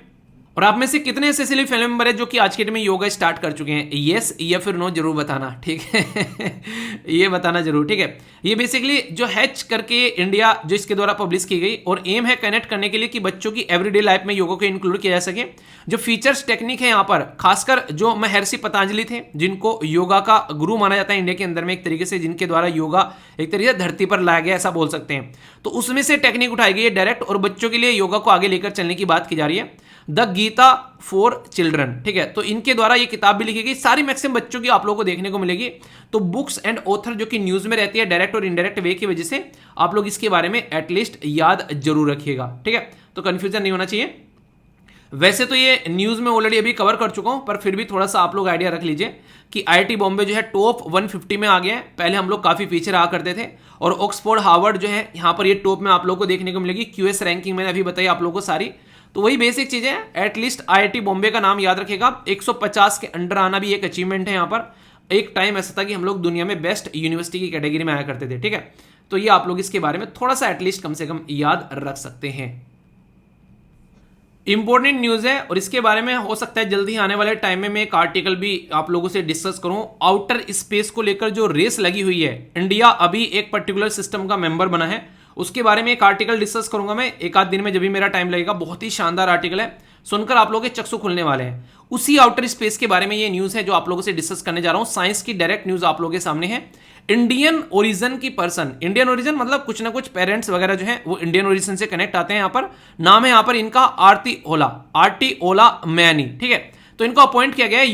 Speaker 1: और आप में से कितने ऐसे सिली फैमिली मेंबर है जो कि आज के डेट में योगा स्टार्ट कर चुके हैं? यस या फिर नो जरूर बताना। ठीक है ये बताना जरूर। ठीक है, ये बेसिकली जो हैच करके इंडिया जो इसके द्वारा पब्लिश की गई, और एम है कनेक्ट करने के लिए कि बच्चों की एवरीडे लाइफ में योगा को इंक्लूड किया जा सके। जो फीचर्स टेक्निक है यहाँ पर, खासकर जो महर्षि पतंजलि थे, जिनको योगा का गुरु माना जाता है इंडिया के अंदर में एक तरीके से, जिनके द्वारा योगा एक तरीके से धरती पर लाया गया ऐसा बोल सकते हैं। तो उसमें से टेक्निक उठाई गई है डायरेक्ट, और बच्चों के लिए योगा को आगे लेकर चलने की बात की जा रही है। द गीता फॉर चिल्ड्रन, ठीक है, तो इनके द्वारा ये किताब भी लिखी गई, सारी मैक्सिमम बच्चों की आप लोगों को देखने को मिलेगी। तो बुक्स एंड ऑथर जो कि न्यूज में रहती है डायरेक्ट और इनडायरेक्ट वे की वजह से, आप लोग इसके बारे में एटलीस्ट याद जरूर रखिएगा। ठीक है, तो कंफ्यूजन नहीं होना चाहिए। वैसे तो ये न्यूज में ऑलरेडी अभी कवर कर चुका हूं, पर फिर भी थोड़ा सा आप लोग आइडिया रख लीजिए कि आईआईटी बॉम्बे जो है टॉप 150 में आ गया है। पहले हम लोग काफी पीछे रहा करते थे, और ऑक्सफोर्ड हार्वर्ड जो है यहाँ पर ये टॉप में आप लोगों को देखने को मिलेगी। क्यूएस रैंकिंग मैंने अभी बताई आप लोगों को सारी। तो वही बेसिक चीजें हैं, एटलीस्ट आईआईटी बॉम्बे का नाम याद रखेगा। 150 के अंडर आना भी एक अचीवमेंट है यहाँ पर। एक टाइम ऐसा था कि हम लोग दुनिया में बेस्ट यूनिवर्सिटी की कैटेगरी में आया करते थे। ठीक है, तो ये आप लोग इसके बारे में थोड़ा सा एटलीस्ट कम से कम याद रख सकते हैं। इंपॉर्टेंट न्यूज है, और इसके बारे में हो सकता है जल्दी आने वाले टाइम में मैं एक आर्टिकल भी आप लोगों से डिस्कस करूं। आउटर स्पेस को लेकर जो रेस लगी हुई है, इंडिया अभी एक पर्टिकुलर सिस्टम का मेंबर बना है, उसके बारे में एक आर्टिकल डिस्कस करूंगा मैं एक आध दिन में, जब भी मेरा टाइम लगेगा। बहुत ही शानदार आर्टिकल है, सुनकर आप लोगों के चक्षु खुलने वाले हैं। उसी आउटर स्पेस के बारे में ये न्यूज है जो आप लोगों से डिस्कस करने जा रहा हूं। साइंस की डायरेक्ट न्यूज आप लोगों के सामने है। इंडियन ओरिजिन की पर्सन, इंडियन ओरिजिन मतलब कुछ ना कुछ पेरेंट्स वगैरह जो है वो इंडियन ओरिजिन से कनेक्ट आते हैं। यहाँ पर नाम है यहाँ पर इनका आरती ओला मैनी। ठीक है, तो इनको अपॉइंट किया गया है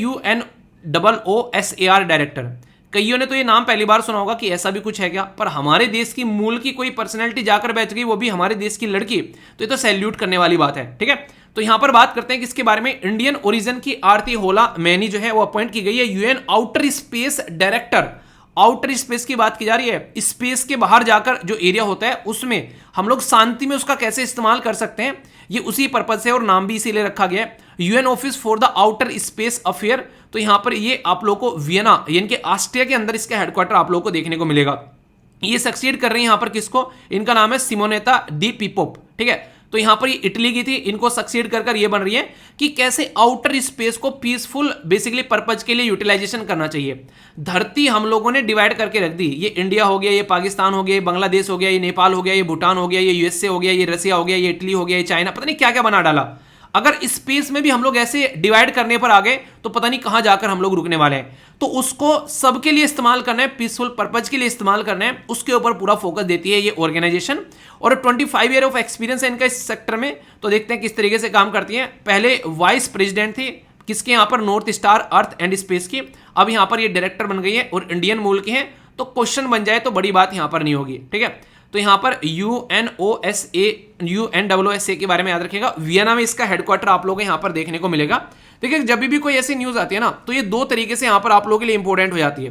Speaker 1: UNOOSAR डायरेक्टर। कईयों ने तो ये नाम पहली बार सुना होगा कि ऐसा भी कुछ है क्या, पर हमारे देश की मूल की कोई पर्सनैलिटी जाकर बैठ गई, वो भी हमारे देश की लड़की, तो ये तो सैल्यूट करने वाली बात है। ठीक है, तो यहां पर बात करते हैं कि इसके बारे में। इंडियन ओरिजिन की आरती ओला मैनी जो है वो अपॉइंट की गई है UN outer space director. Outer space की बात की जा रही है, स्पेस के बाहर जाकर जो एरिया होता है उसमें हम लोग शांति में उसका कैसे इस्तेमाल कर सकते हैं, ये उसी पर्पज से, और नाम भी इसीलिए रखा गया है UN office for the outer space affair. तो यहां पर ये आप लोगों को वियना यानी कि ऑस्ट्रिया के अंदर इसका हेडक्वार्टर आप लोगों को देखने को मिलेगा। ये सक्सीड कर रही है यहां पर किसको? इनका नाम है सिमोनेता डी पिपोप। ठीक है, तो यहां पर ये इटली की थी, इनको सक्सीड कर ये बन रही है कि कैसे आउटर स्पेस को पीसफुल बेसिकली पर्पज के लिए यूटिलाइजेशन करना चाहिए। धरती हम लोगों ने डिवाइड करके रख दी, ये इंडिया हो गया, ये पाकिस्तान हो गया, ये बांग्लादेश हो गया, ये नेपाल हो गया, ये भूटान हो गया, ये यूएसए हो गया, ये रसिया हो गया, ये इटली हो गया, ये चाइना, पता नहीं क्या क्या बना डाला। अगर स्पेस में भी हम लोग ऐसे डिवाइड करने पर आ गए तो पता नहीं कहां जाकर हम लोग रुकने वाले हैं। तो उसको सबके लिए इस्तेमाल करना है, पीसफुल पर्पज के लिए इस्तेमाल करना है, उसके ऊपर पूरा फोकस देती है ये ऑर्गेनाइजेशन। और 25 ईयर ऑफ एक्सपीरियंस है इनका इस सेक्टर में। तो देखते हैं किस तरीके से काम करती है। पहले वाइस प्रेसिडेंट थी किसके? यहाँ पर north star earth and space की। अब यहाँ पर ये डायरेक्टर बन गई है और इंडियन मूल की है। तो क्वेश्चन बन जाए तो बड़ी बात यहाँ पर नहीं होगी। ठीक है, तो यहां पर UNOOSA के बारे में याद रखिएगा। वियना में इसका हेडक्वार्टर आप लोगों को यहां पर देखने को मिलेगा। देखिए, जब भी कोई ऐसी न्यूज आती है ना, तो ये दो तरीके से यहां पर आप लोगों के लिए इंपॉर्टेंट हो जाती है।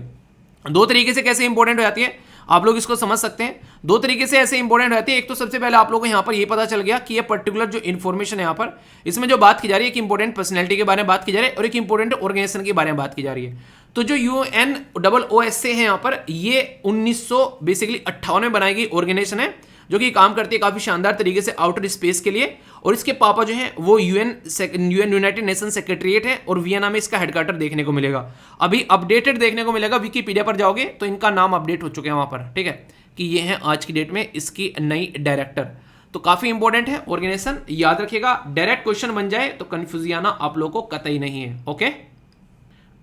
Speaker 1: दो तरीके से कैसे इंपॉर्टेंट हो जाती है आप लोग इसको समझ सकते हैं। दो तरीके से ऐसे इंपॉर्टेंट हो जाती है। एक तो सबसे पहले आप लोगों को यहां पर ये पता चल गया कि ये पर्टिकुलर जो इन्फॉर्मेशन है यहां पर, इसमें जो बात की जा रही है एक इंपॉर्टेंट पर्सनैलिटी के बारे में बात की जा रही है और एक इंपॉर्टेंट ऑर्गेनाइजेशन के बारे में बात की जा रही है। तो जो UNOOSA है यहां पर, ये 1958 में बनाई गई ऑर्गेनाइजेशन है जो कि काम करती है काफी शानदार तरीके से आउटर स्पेस के लिए। और इसके पापा जो हैं वो यूनाइटेड नेशन सेक्रेटरीट है और वियना में इसका हेडक्वार्टर देखने को मिलेगा। अभी अपडेटेड देखने को मिलेगा, विकिपीडिया पर जाओगे तो इनका नाम अपडेट हो चुके हैं वहां पर। ठीक है, कि ये है आज की डेट में इसकी नई डायरेक्टर। तो काफी इंपॉर्टेंट है ऑर्गेनाइजेशन, याद रखिएगा। डायरेक्ट क्वेश्चन बन जाए तो कंफ्यूज आना आप लोगों को कतई नहीं है। ओके,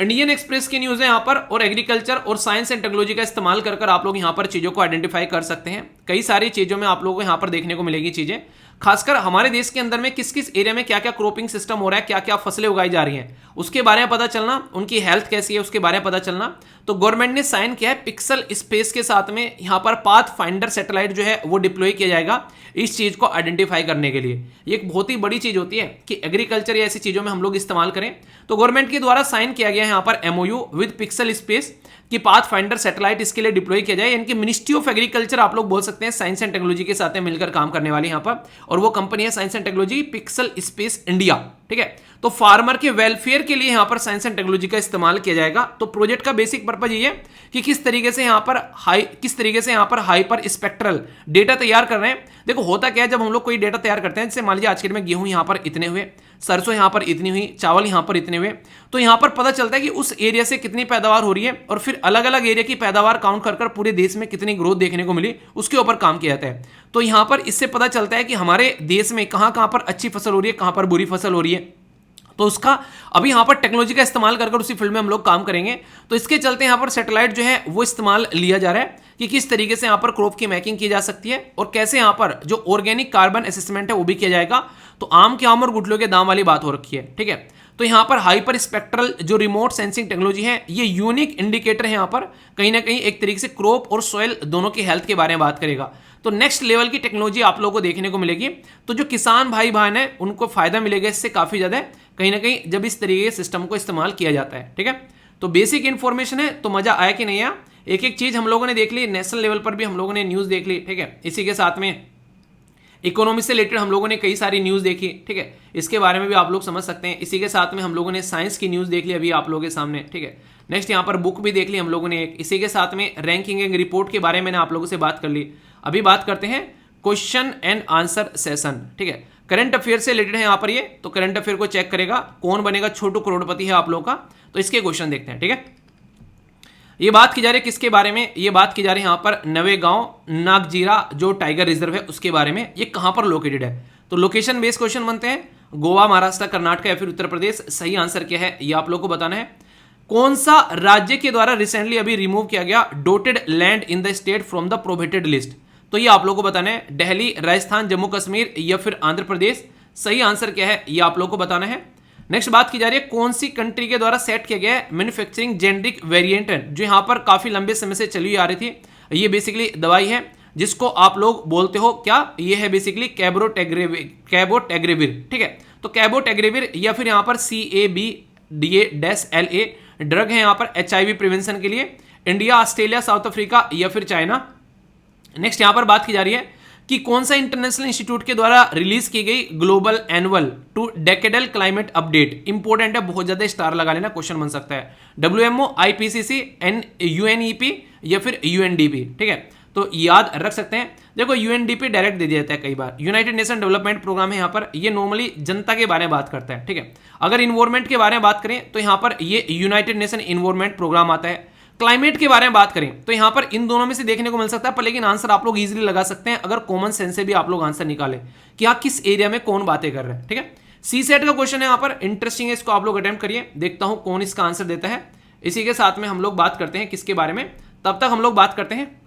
Speaker 1: इंडियन एक्सप्रेस की न्यूज़ है यहाँ पर, और एग्रीकल्चर और साइंस एंड टेक्नोलॉजी का इस्तेमाल कर आप लोग यहाँ पर चीज़ों को आइडेंटिफाई कर सकते हैं। कई सारी चीज़ों में आप लोगों को यहाँ पर देखने को मिलेगी चीज़ें, खासकर हमारे देश के अंदर में किस किस एरिया में क्या क्या क्रॉपिंग सिस्टम हो रहा है, क्या क्या फसलें उगाई जा रही हैं, उसके बारे में पता चलना, उनकी हेल्थ कैसी है उसके बारे में पता चलना। तो गवर्नमेंट ने साइन किया है पिक्सल स्पेस के साथ में, यहाँ पर पाथ फाइंडर सैटेलाइट जो है वो डिप्लॉय किया जाएगा इस चीज़ को आइडेंटिफाई करने के लिए। ये एक बहुत ही बड़ी चीज़ होती है कि एग्रीकल्चर या ऐसी चीज़ों में हम लोग इस्तेमाल करें। तो गवर्नमेंट के द्वारा साइन किया गया है यहाँ पर MOU विद पिक्सल स्पेस कि पाथ फाइंडर सैटेलाइट इसके लिए डिप्लॉय किया जाए। यानी कि मिनिस्ट्री ऑफ एग्रीकल्चर आप लोग बोल सकते हैं, साइंस एंड टेक्नोलॉजी के साथ मिलकर काम करने वाली यहाँ पर, और वो कंपनी है science and technology pixel space India. ठीक है, तो फार्मर के वेलफेयर के लिए यहाँ पर साइंस एंड टेक्नोलॉजी का इस्तेमाल किया जाएगा। तो प्रोजेक्ट का बेसिक पर्पज ये है कि किस तरीके से यहाँ पर हाइपर स्पेक्ट्रल डेटा तैयार कर रहे हैं। देखो होता क्या है, जब हम लोग कोई डेटा तैयार करते हैं, जैसे मान लीजिए आज के दिन में गेहूं यहाँ पर इतने हुए, सरसों यहाँ पर इतनी हुई, चावल यहाँ पर इतने हुए, तो यहाँ पर पता चलता है कि उस एरिया से कितनी पैदावार हो रही है, और फिर अलग अलग एरिया की पैदावार काउंट कर पूरे देश में कितनी ग्रोथ देखने को मिली उसके ऊपर काम किया जाता है। तो यहाँ पर इससे पता चलता है कि हमारे देश में कहाँ कहाँ पर अच्छी फसल हो रही है, कहाँ पर बुरी फसल हो रही है। तो उसका अभी यहाँ पर टेक्नोलॉजी का इस्तेमाल कर उसी फील्ड में हम लोग काम करेंगे। तो इसके चलते यहाँ पर सैटेलाइट जो है वो इस्तेमाल लिया जा रहा है कि किस तरीके से यहाँ पर क्रॉप की मैकिंग की जा सकती है, और कैसे यहाँ पर जो ऑर्गेनिक कार्बन असेसमेंट है वो भी किया जाएगा। तो आम के आम और गुठलियों के दाम वाली बात हो रखी है। ठीक है, तो यहाँ पर हाइपर स्पेक्ट्रल जो रिमोट सेंसिंग टेक्नोलॉजी है, ये यूनिक इंडिकेटर है, यहाँ पर कहीं ना कहीं एक तरीके से क्रॉप और सॉइल दोनों की हेल्थ के बारे में बात करेगा। तो नेक्स्ट लेवल की टेक्नोलॉजी आप लोगों को देखने को मिलेगी। तो जो किसान भाई बहन है उनको फायदा मिलेगा इससे काफी ज्यादा, कहीं ना कहीं जब इस तरीके के सिस्टम को इस्तेमाल किया जाता है। ठीक है, तो बेसिक इंफॉर्मेशन है। तो मजा आया कि नहीं आया, एक एक चीज हम लोगों ने देख ली, नेशनल लेवल पर भी हम लोगों ने न्यूज देख ली। ठीक है, इसी के साथ में इकोनॉमी से रिलेटेड हम लोगों ने कई सारी न्यूज़ देखी। ठीक है, इसके बारे में भी आप लोग समझ सकते हैं। इसी के साथ में हम लोगों ने साइंस की न्यूज़ देख ली अभी आप लोगों के सामने। ठीक है, नेक्स्ट यहाँ पर बुक भी देख ली हम लोगों ने एक। इसी के साथ में रैंकिंग एंड रिपोर्ट के बारे में मैंने आप लोगों से बात कर ली। अभी बात करते हैं क्वेश्चन एंड आंसर सेशन। ठीक है, करंट अफेयर से रिलेटेड है यहाँ पर ये। तो करंट अफेयर को चेक करेगा कौन बनेगा छोटू करोड़पति है आप लोगों का। तो इसके क्वेश्चन देखते हैं। ठीक है, ये बात की जा रही है किसके बारे में, ये बात की जा रही है यहाँ पर नवेगांव नागजीरा जो टाइगर रिजर्व है उसके बारे में। ये कहाँ पर लोकेटेड है, तो लोकेशन बेस्ड क्वेश्चन बनते हैं। गोवा, महाराष्ट्र, कर्नाटक या फिर उत्तर प्रदेश। सही आंसर क्या है ये आप लोग को बताना है। कौन सा राज्य के द्वारा रिसेंटली अभी रिमूव किया गया डोटेड land in the state from the prohibited list, तो ये आप लोग को बताना है। दिल्ली, राजस्थान, जम्मू कश्मीर या फिर आंध्र प्रदेश। सही आंसर क्या है ये आप लोग को बताना है। नेक्स्ट बात की जा रही है कौन सी कंट्री के द्वारा सेट किया गया है मैन्युफैक्चरिंग जेनरिक वेरिएंट, जो यहाँ पर काफी लंबे समय से चली आ रही थी। ये बेसिकली दवाई है जिसको आप लोग बोलते हो क्या, ये है बेसिकली कैबोटेग्रेविर। ठीक है, तो कैबोटेग्रेविर या फिर यहाँ पर CABDA-LA ड्रग है यहाँ पर HIV प्रिवेंशन के लिए। इंडिया, ऑस्ट्रेलिया, साउथ अफ्रीका या फिर चाइना। नेक्स्ट यहाँ पर बात की जा रही है कि कौन सा इंटरनेशनल इंस्टीट्यूट के द्वारा रिलीज की गई global annual to decadal climate update. Important है, बहुत ज्यादा स्टार लगा लेना, क्वेश्चन बन सकता है। WMO, IPCC, UNEP या फिर UNDP। ठीक है, तो याद रख सकते हैं। देखो UNDP डायरेक्ट दे दिया जाता है कई बार, यूनाइटेड नेशन डेवलपमेंट प्रोग्राम है यहाँ पर। ये नॉर्मली जनता के बारे में बात करता है। ठीक है, अगर इन्वायरमेंट के बारे में बात करें तो यहाँ पर ये यूनाइटेड नेशन इन्वायरमेंट प्रोग्राम आता है। क्लाइमेट के बारे में बात करें तो यहां पर इन दोनों में से देखने को मिल सकता है, पर लेकिन आंसर आप लोग इजीली लगा सकते हैं अगर कॉमन सेंस से भी आप लोग आंसर निकाले कि आप किस एरिया में कौन बातें कर रहे हैं। ठीक है, CSET का क्वेश्चन है यहाँ पर, इंटरेस्टिंग है, इसको आप लोग अटेम्प्ट करिए, देखता हूं कौन इसका आंसर देता है। इसी के साथ में हम लोग बात करते हैं किसके बारे में, तब तक हम लोग बात करते हैं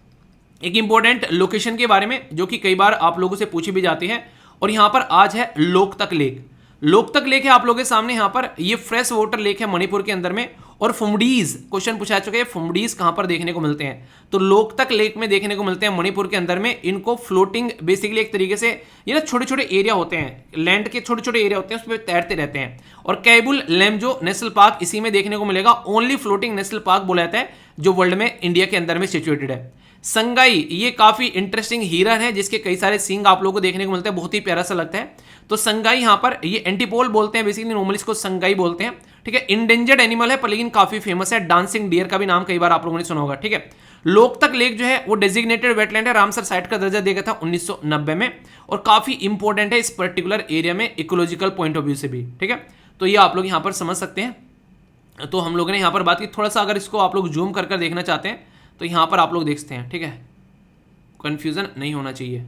Speaker 1: एक इंपॉर्टेंट लोकेशन के बारे में जो कि कई बार आप लोगों से पूछी भी जाती है। और यहां पर आज है लोकतक लेक। लोकतक लेक है आप लोगों के सामने यहाँ पर, ये फ्रेश वाटर लेक है मणिपुर के अंदर में। और फुमडीज क्वेश्चन पूछा चुका है, फुमडीज कहां पर देखने को मिलते हैं, तो लोकतक लेक में देखने को मिलते हैं मणिपुर के अंदर में। इनको फ्लोटिंग बेसिकली एक तरीके से ये ना छोटे छोटे एरिया होते हैं, लैंड के छोटे छोटे एरिया होते हैं, उस पर तैरते रहते हैं। और कैबुल लैम्जो नेशनल पार्क इसी में देखने को मिलेगा। ओनली फ्लोटिंग नेशनल पार्क बोला जाता है जो वर्ल्ड में इंडिया के अंदर में सिचुएटेड है। संगाई, ये काफी इंटरेस्टिंग हिरन है जिसके कई सारे सींग आप लोगों को देखने को मिलते हैं, बहुत ही प्यारा सा लगता है। तो संगाई यहाँ पर ये एंटीपोल बोलते हैं, बेसिकली नॉर्मली इसको संगाई बोलते हैं। ठीक है, इंडेंजर्ड एनिमल है पर लेकिन काफी फेमस है। डांसिंग डियर का भी नाम कई बार आप लोगों ने सुना होगा। ठीक है, लोकतक लेक जो है वो डेजिग्नेटेड वेटलैंड है, रामसर साइट का दर्जा दिया गया था 1990 में, और काफी इंपॉर्टेंट है इस पर्टिकुलर एरिया में इकोलॉजिकल पॉइंट ऑफ व्यू से भी। ठीक है, तो ये आप लोग यहाँ पर समझ सकते हैं। तो हम लोगों ने यहाँ पर बात की, थोड़ा सा अगर इसको आप लोग जूम कर देखना चाहते हैं तो यहाँ पर आप लोग देखते हैं। ठीक है, कंफ्यूजन नहीं होना चाहिए।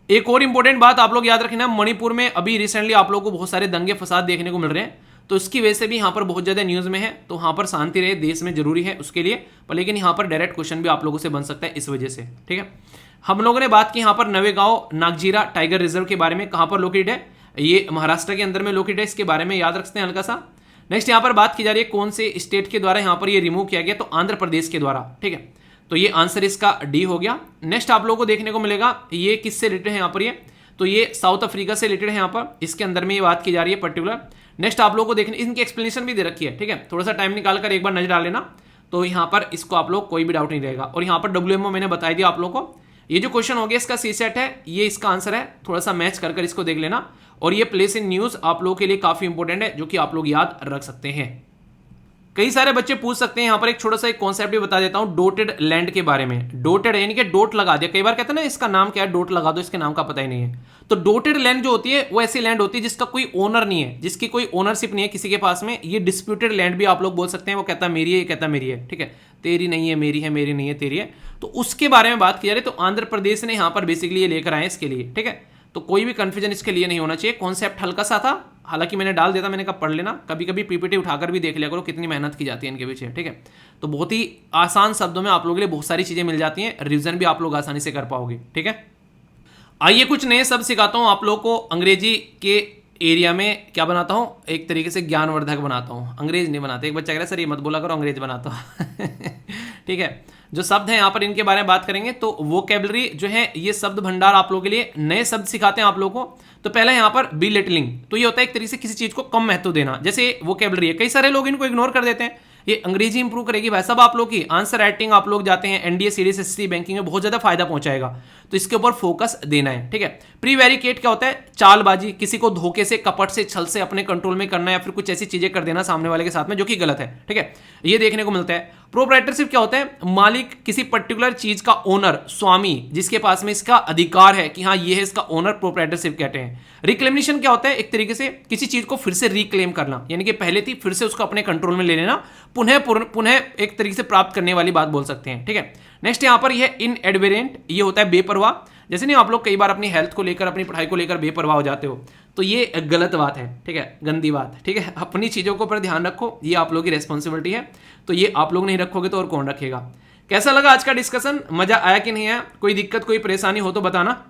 Speaker 1: एक और इंपॉर्टेंट बात आप लोग याद रखना, मणिपुर में अभी रिसेंटली आप लोगों को बहुत सारे दंगे फसाद देखने को मिल रहे हैं। तो उसकी वजह से भी यहाँ पर बहुत ज़्यादा न्यूज़ में है, तो यहाँ पर शांति रहे देश में जरूरी है उसके लिए, पर लेकिन यहाँ पर डायरेक्ट क्वेश्चन भी आप लोगों से बन सकता है इस वजह से, ठीक है। हम लोगों ने बात की यहाँ पर नवेगांव नागजीरा टाइगर रिजर्व के बारे में, कहाँ पर लोकेटेड है, ये महाराष्ट्र के अंदर में लोकेटेड है, इसके बारे में याद रखते हैं हल्का सा। नेक्स्ट यहाँ पर बात की जा रही है कौन से स्टेट के द्वारा यहाँ पर ये रिमूव किया गया, तो आंध्र प्रदेश के द्वारा, ठीक है। तो ये आंसर इसका डी हो गया। नेक्स्ट आप लोगों को देखने को मिलेगा ये किससे रिलेटेड है यहाँ पर, ये तो ये साउथ अफ्रीका से रिलेटेड है यहाँ पर, इसके अंदर में ये बात की जा रही है पर्टिकुलर। नेक्स्ट आप लोगों को देखने, इनकी एक्सप्लेनेशन भी दे रखी है, ठीक है, थोड़ा सा टाइम निकाल कर एक बार नजर डाल लेना, तो यहाँ पर इसको आप लोग कोई भी डाउट नहीं रहेगा। और यहाँ पर WMO मैंने बता दिया आप लोगों को, ये जो क्वेश्चन हो गया इसका सी सेट है, ये इसका आंसर है, थोड़ा सा मैच कर इसको देख लेना। और ये प्लेस इन न्यूज आप लोगों के लिए काफी इंपॉर्टेंट है, जो कि आप लोग याद रख सकते हैं। कई सारे बच्चे पूछ सकते हैं, यहाँ पर एक छोटा सा एक कॉन्सेप्ट भी बता देता हूं डोटेड लैंड के बारे में। डोटेड यानी कि डोट लगा दिया, कई बार कहते हैं ना इसका नाम क्या है, डोट लगा दो, इसके नाम का पता ही नहीं है। तो डोटेड लैंड जो होती है वो ऐसी लैंड होती है जिसका कोई ओनर नहीं है, जिसकी कोई ओनरशिप नहीं है किसी के पास में। ये डिस्प्यूटेड लैंड भी आप लोग बोल सकते हैं, वो कहता मेरी है, ये कहता मेरी है, ठीक है, तेरी नहीं है मेरी है, मेरी नहीं है तेरी है। तो उसके बारे में बात की जा रही है, तो आंध्र प्रदेश ने यहाँ पर बेसिकली ये लेकर आए इसके लिए, ठीक है। तो कोई भी कंफ्यूजन इसके लिए नहीं होना चाहिए। कॉन्सेप्ट हल्का सा था, हालांकि मैंने डाल दिया था, मैंने कहा पढ़ लेना, कभी कभी पीपीटी उठाकर भी देख लिया करो कितनी मेहनत की जाती है इनके पीछे, ठीक है। तो बहुत ही आसान शब्दों में आप लोगों के लिए बहुत सारी चीजें मिल जाती हैं, रिवीजन भी आप लोग आसानी से कर पाओगे, ठीक है। आइए कुछ नए शब्द सिखाता हूं आप लोगों को। अंग्रेजी के एरिया में क्या बनाता हूं, एक तरीके से ज्ञानवर्धक बनाता हूं, अंग्रेज नहीं बनाते। एक बच्चा कह रहा है सर ये मत बोला करो, अंग्रेज बनाता हूं ठीक है। जो शब्द हैं यहाँ पर इनके बारे में बात करेंगे, तो वोकेबलरी जो है ये शब्द भंडार आप लोगों के लिए नए शब्द सिखाते हैं आप लोगों को। तो पहला यहाँ पर बिलिटलिंग, तो ये होता है एक तरीके से किसी चीज को कम महत्व देना, जैसे वोकेबलरी है, कई सारे लोग इनको इग्नोर कर देते हैं। ये अंग्रेजी इंप्रूव करेगी भाई साहब आप लोग की, आंसर राइटिंग आप लोग जाते हैं एनडीए सीडीएस एसएससी बैंकिंग में बहुत ज्यादा फायदा पहुंचाएगा, तो इसके ऊपर फोकस देना है, ठीक है। प्रीवेरिकेट क्या होता है, चालबाजी, किसी को धोखे से कपट से छल से अपने कंट्रोल में करना या फिर कुछ ऐसी चीजें कर देना सामने वाले के साथ में जो कि गलत है, ठीक है, ये देखने को मिलता है। प्रोप्राइटरशिप क्या होता है, मालिक, किसी पर्टिकुलर चीज का ओनर, स्वामी, जिसके पास में इसका अधिकार है कि हाँ ये है इसका ओनर, प्रोप्राइटरशिप कहते हैं। रिक्लेमेशन क्या होता है, एक तरीके से किसी चीज को फिर से रिक्लेम करना, यानी कि पहले थी फिर से उसको अपने कंट्रोल में ले लेना, पुनः एक तरीके से प्राप्त करने वाली बात बोल सकते हैं, ठीक है। नेक्स्ट यहां पर यह इनएडवेरेंट, ये होता है बेपरवाह, जैसे नहीं आप लोग कई बार अपनी हेल्थ को लेकर अपनी पढ़ाई को लेकर बेपरवाह हो जाते हो, तो ये गलत बात है, ठीक है, गंदी बात, ठीक है। अपनी चीजों को पर ध्यान रखो, ये आप लोगों की रेस्पॉन्सिबिलिटी है, तो ये आप लोग नहीं रखोगे तो और कौन रखेगा। कैसा लगा आज का डिस्कशन, मजा आया कि नहीं आया, कोई दिक्कत कोई परेशानी हो तो बताना,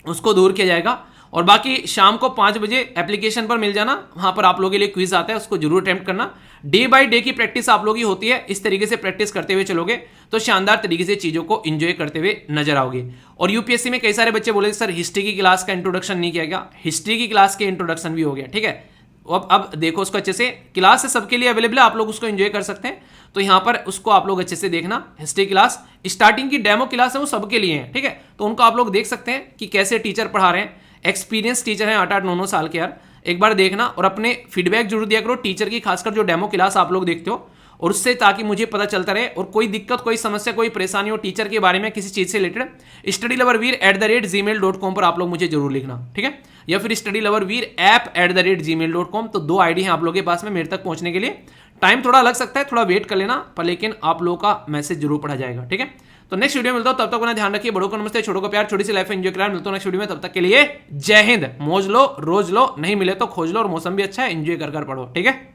Speaker 1: उसको दूर किया जाएगा। और बाकी शाम को 5 बजे एप्लीकेशन पर मिल जाना, वहां पर आप लोगों के लिए क्विज आता है, उसको जरूर अटेम्प्ट करना। डे बाय डे की प्रैक्टिस आप लोगों की होती है, इस तरीके से प्रैक्टिस करते हुए चलोगे तो शानदार तरीके से चीजों को एंजॉय करते हुए नजर आओगे। और यूपीएससी में कई सारे बच्चे बोले सर हिस्ट्री की क्लास का इंट्रोडक्शन नहीं किया गया, हिस्ट्री की क्लास के इंट्रोडक्शन भी हो गया, ठीक है। अब देखो उसको अच्छे से, क्लास है सबके लिए अवेलेबल है, आप लोग उसको एंजॉय कर सकते हैं, तो यहाँ पर उसको आप लोग अच्छे से देखना। हिस्ट्री क्लास स्टार्टिंग की डेमो क्लास है, वो सबके लिए है, ठीक है, तो उनको आप लोग देख सकते हैं कि कैसे टीचर पढ़ा रहे हैं, एक्सपीरियंस टीचर हैं 8-8, 9-9 साल के यार, एक बार देखना और अपने फीडबैक जरूर दिया करो टीचर की, खासकर जो डेमो क्लास आप लोग देखते हो, और उससे ताकि मुझे पता चलता रहे। और कोई दिक्कत कोई समस्या कोई परेशानी हो टीचर के बारे में किसी चीज से रिलेटेड, studyloverveer@gmail.com पर आप लोग मुझे जरूर लिखना, ठीक है, या फिर studyloverveer@gmail.com, तो 2 आईडी हैं आप लोगों के पास में मेरे तक पहुंचने के लिए। टाइम थोड़ा लग सकता है, थोड़ा वेट कर लेना, पर लेकिन आप लोगों का मैसेज जरूर पढ़ा जाएगा, ठीक है। तो नेक्स्ट वीडियो में मिलता हूं, तब तक अपना ध्यान रखिए, बड़ों को नमस्ते, छोटों को प्यार, छोटी सी लाइफ एंजॉय करा। मिलता हूं नेक्स्ट वीडियो में, तब तक के लिए जय हिंद। मौज लो, रोज लो, नहीं मिले तो खोज लो, और मौसम भी अच्छा है, एंजॉय कर पढ़ो, ठीक है।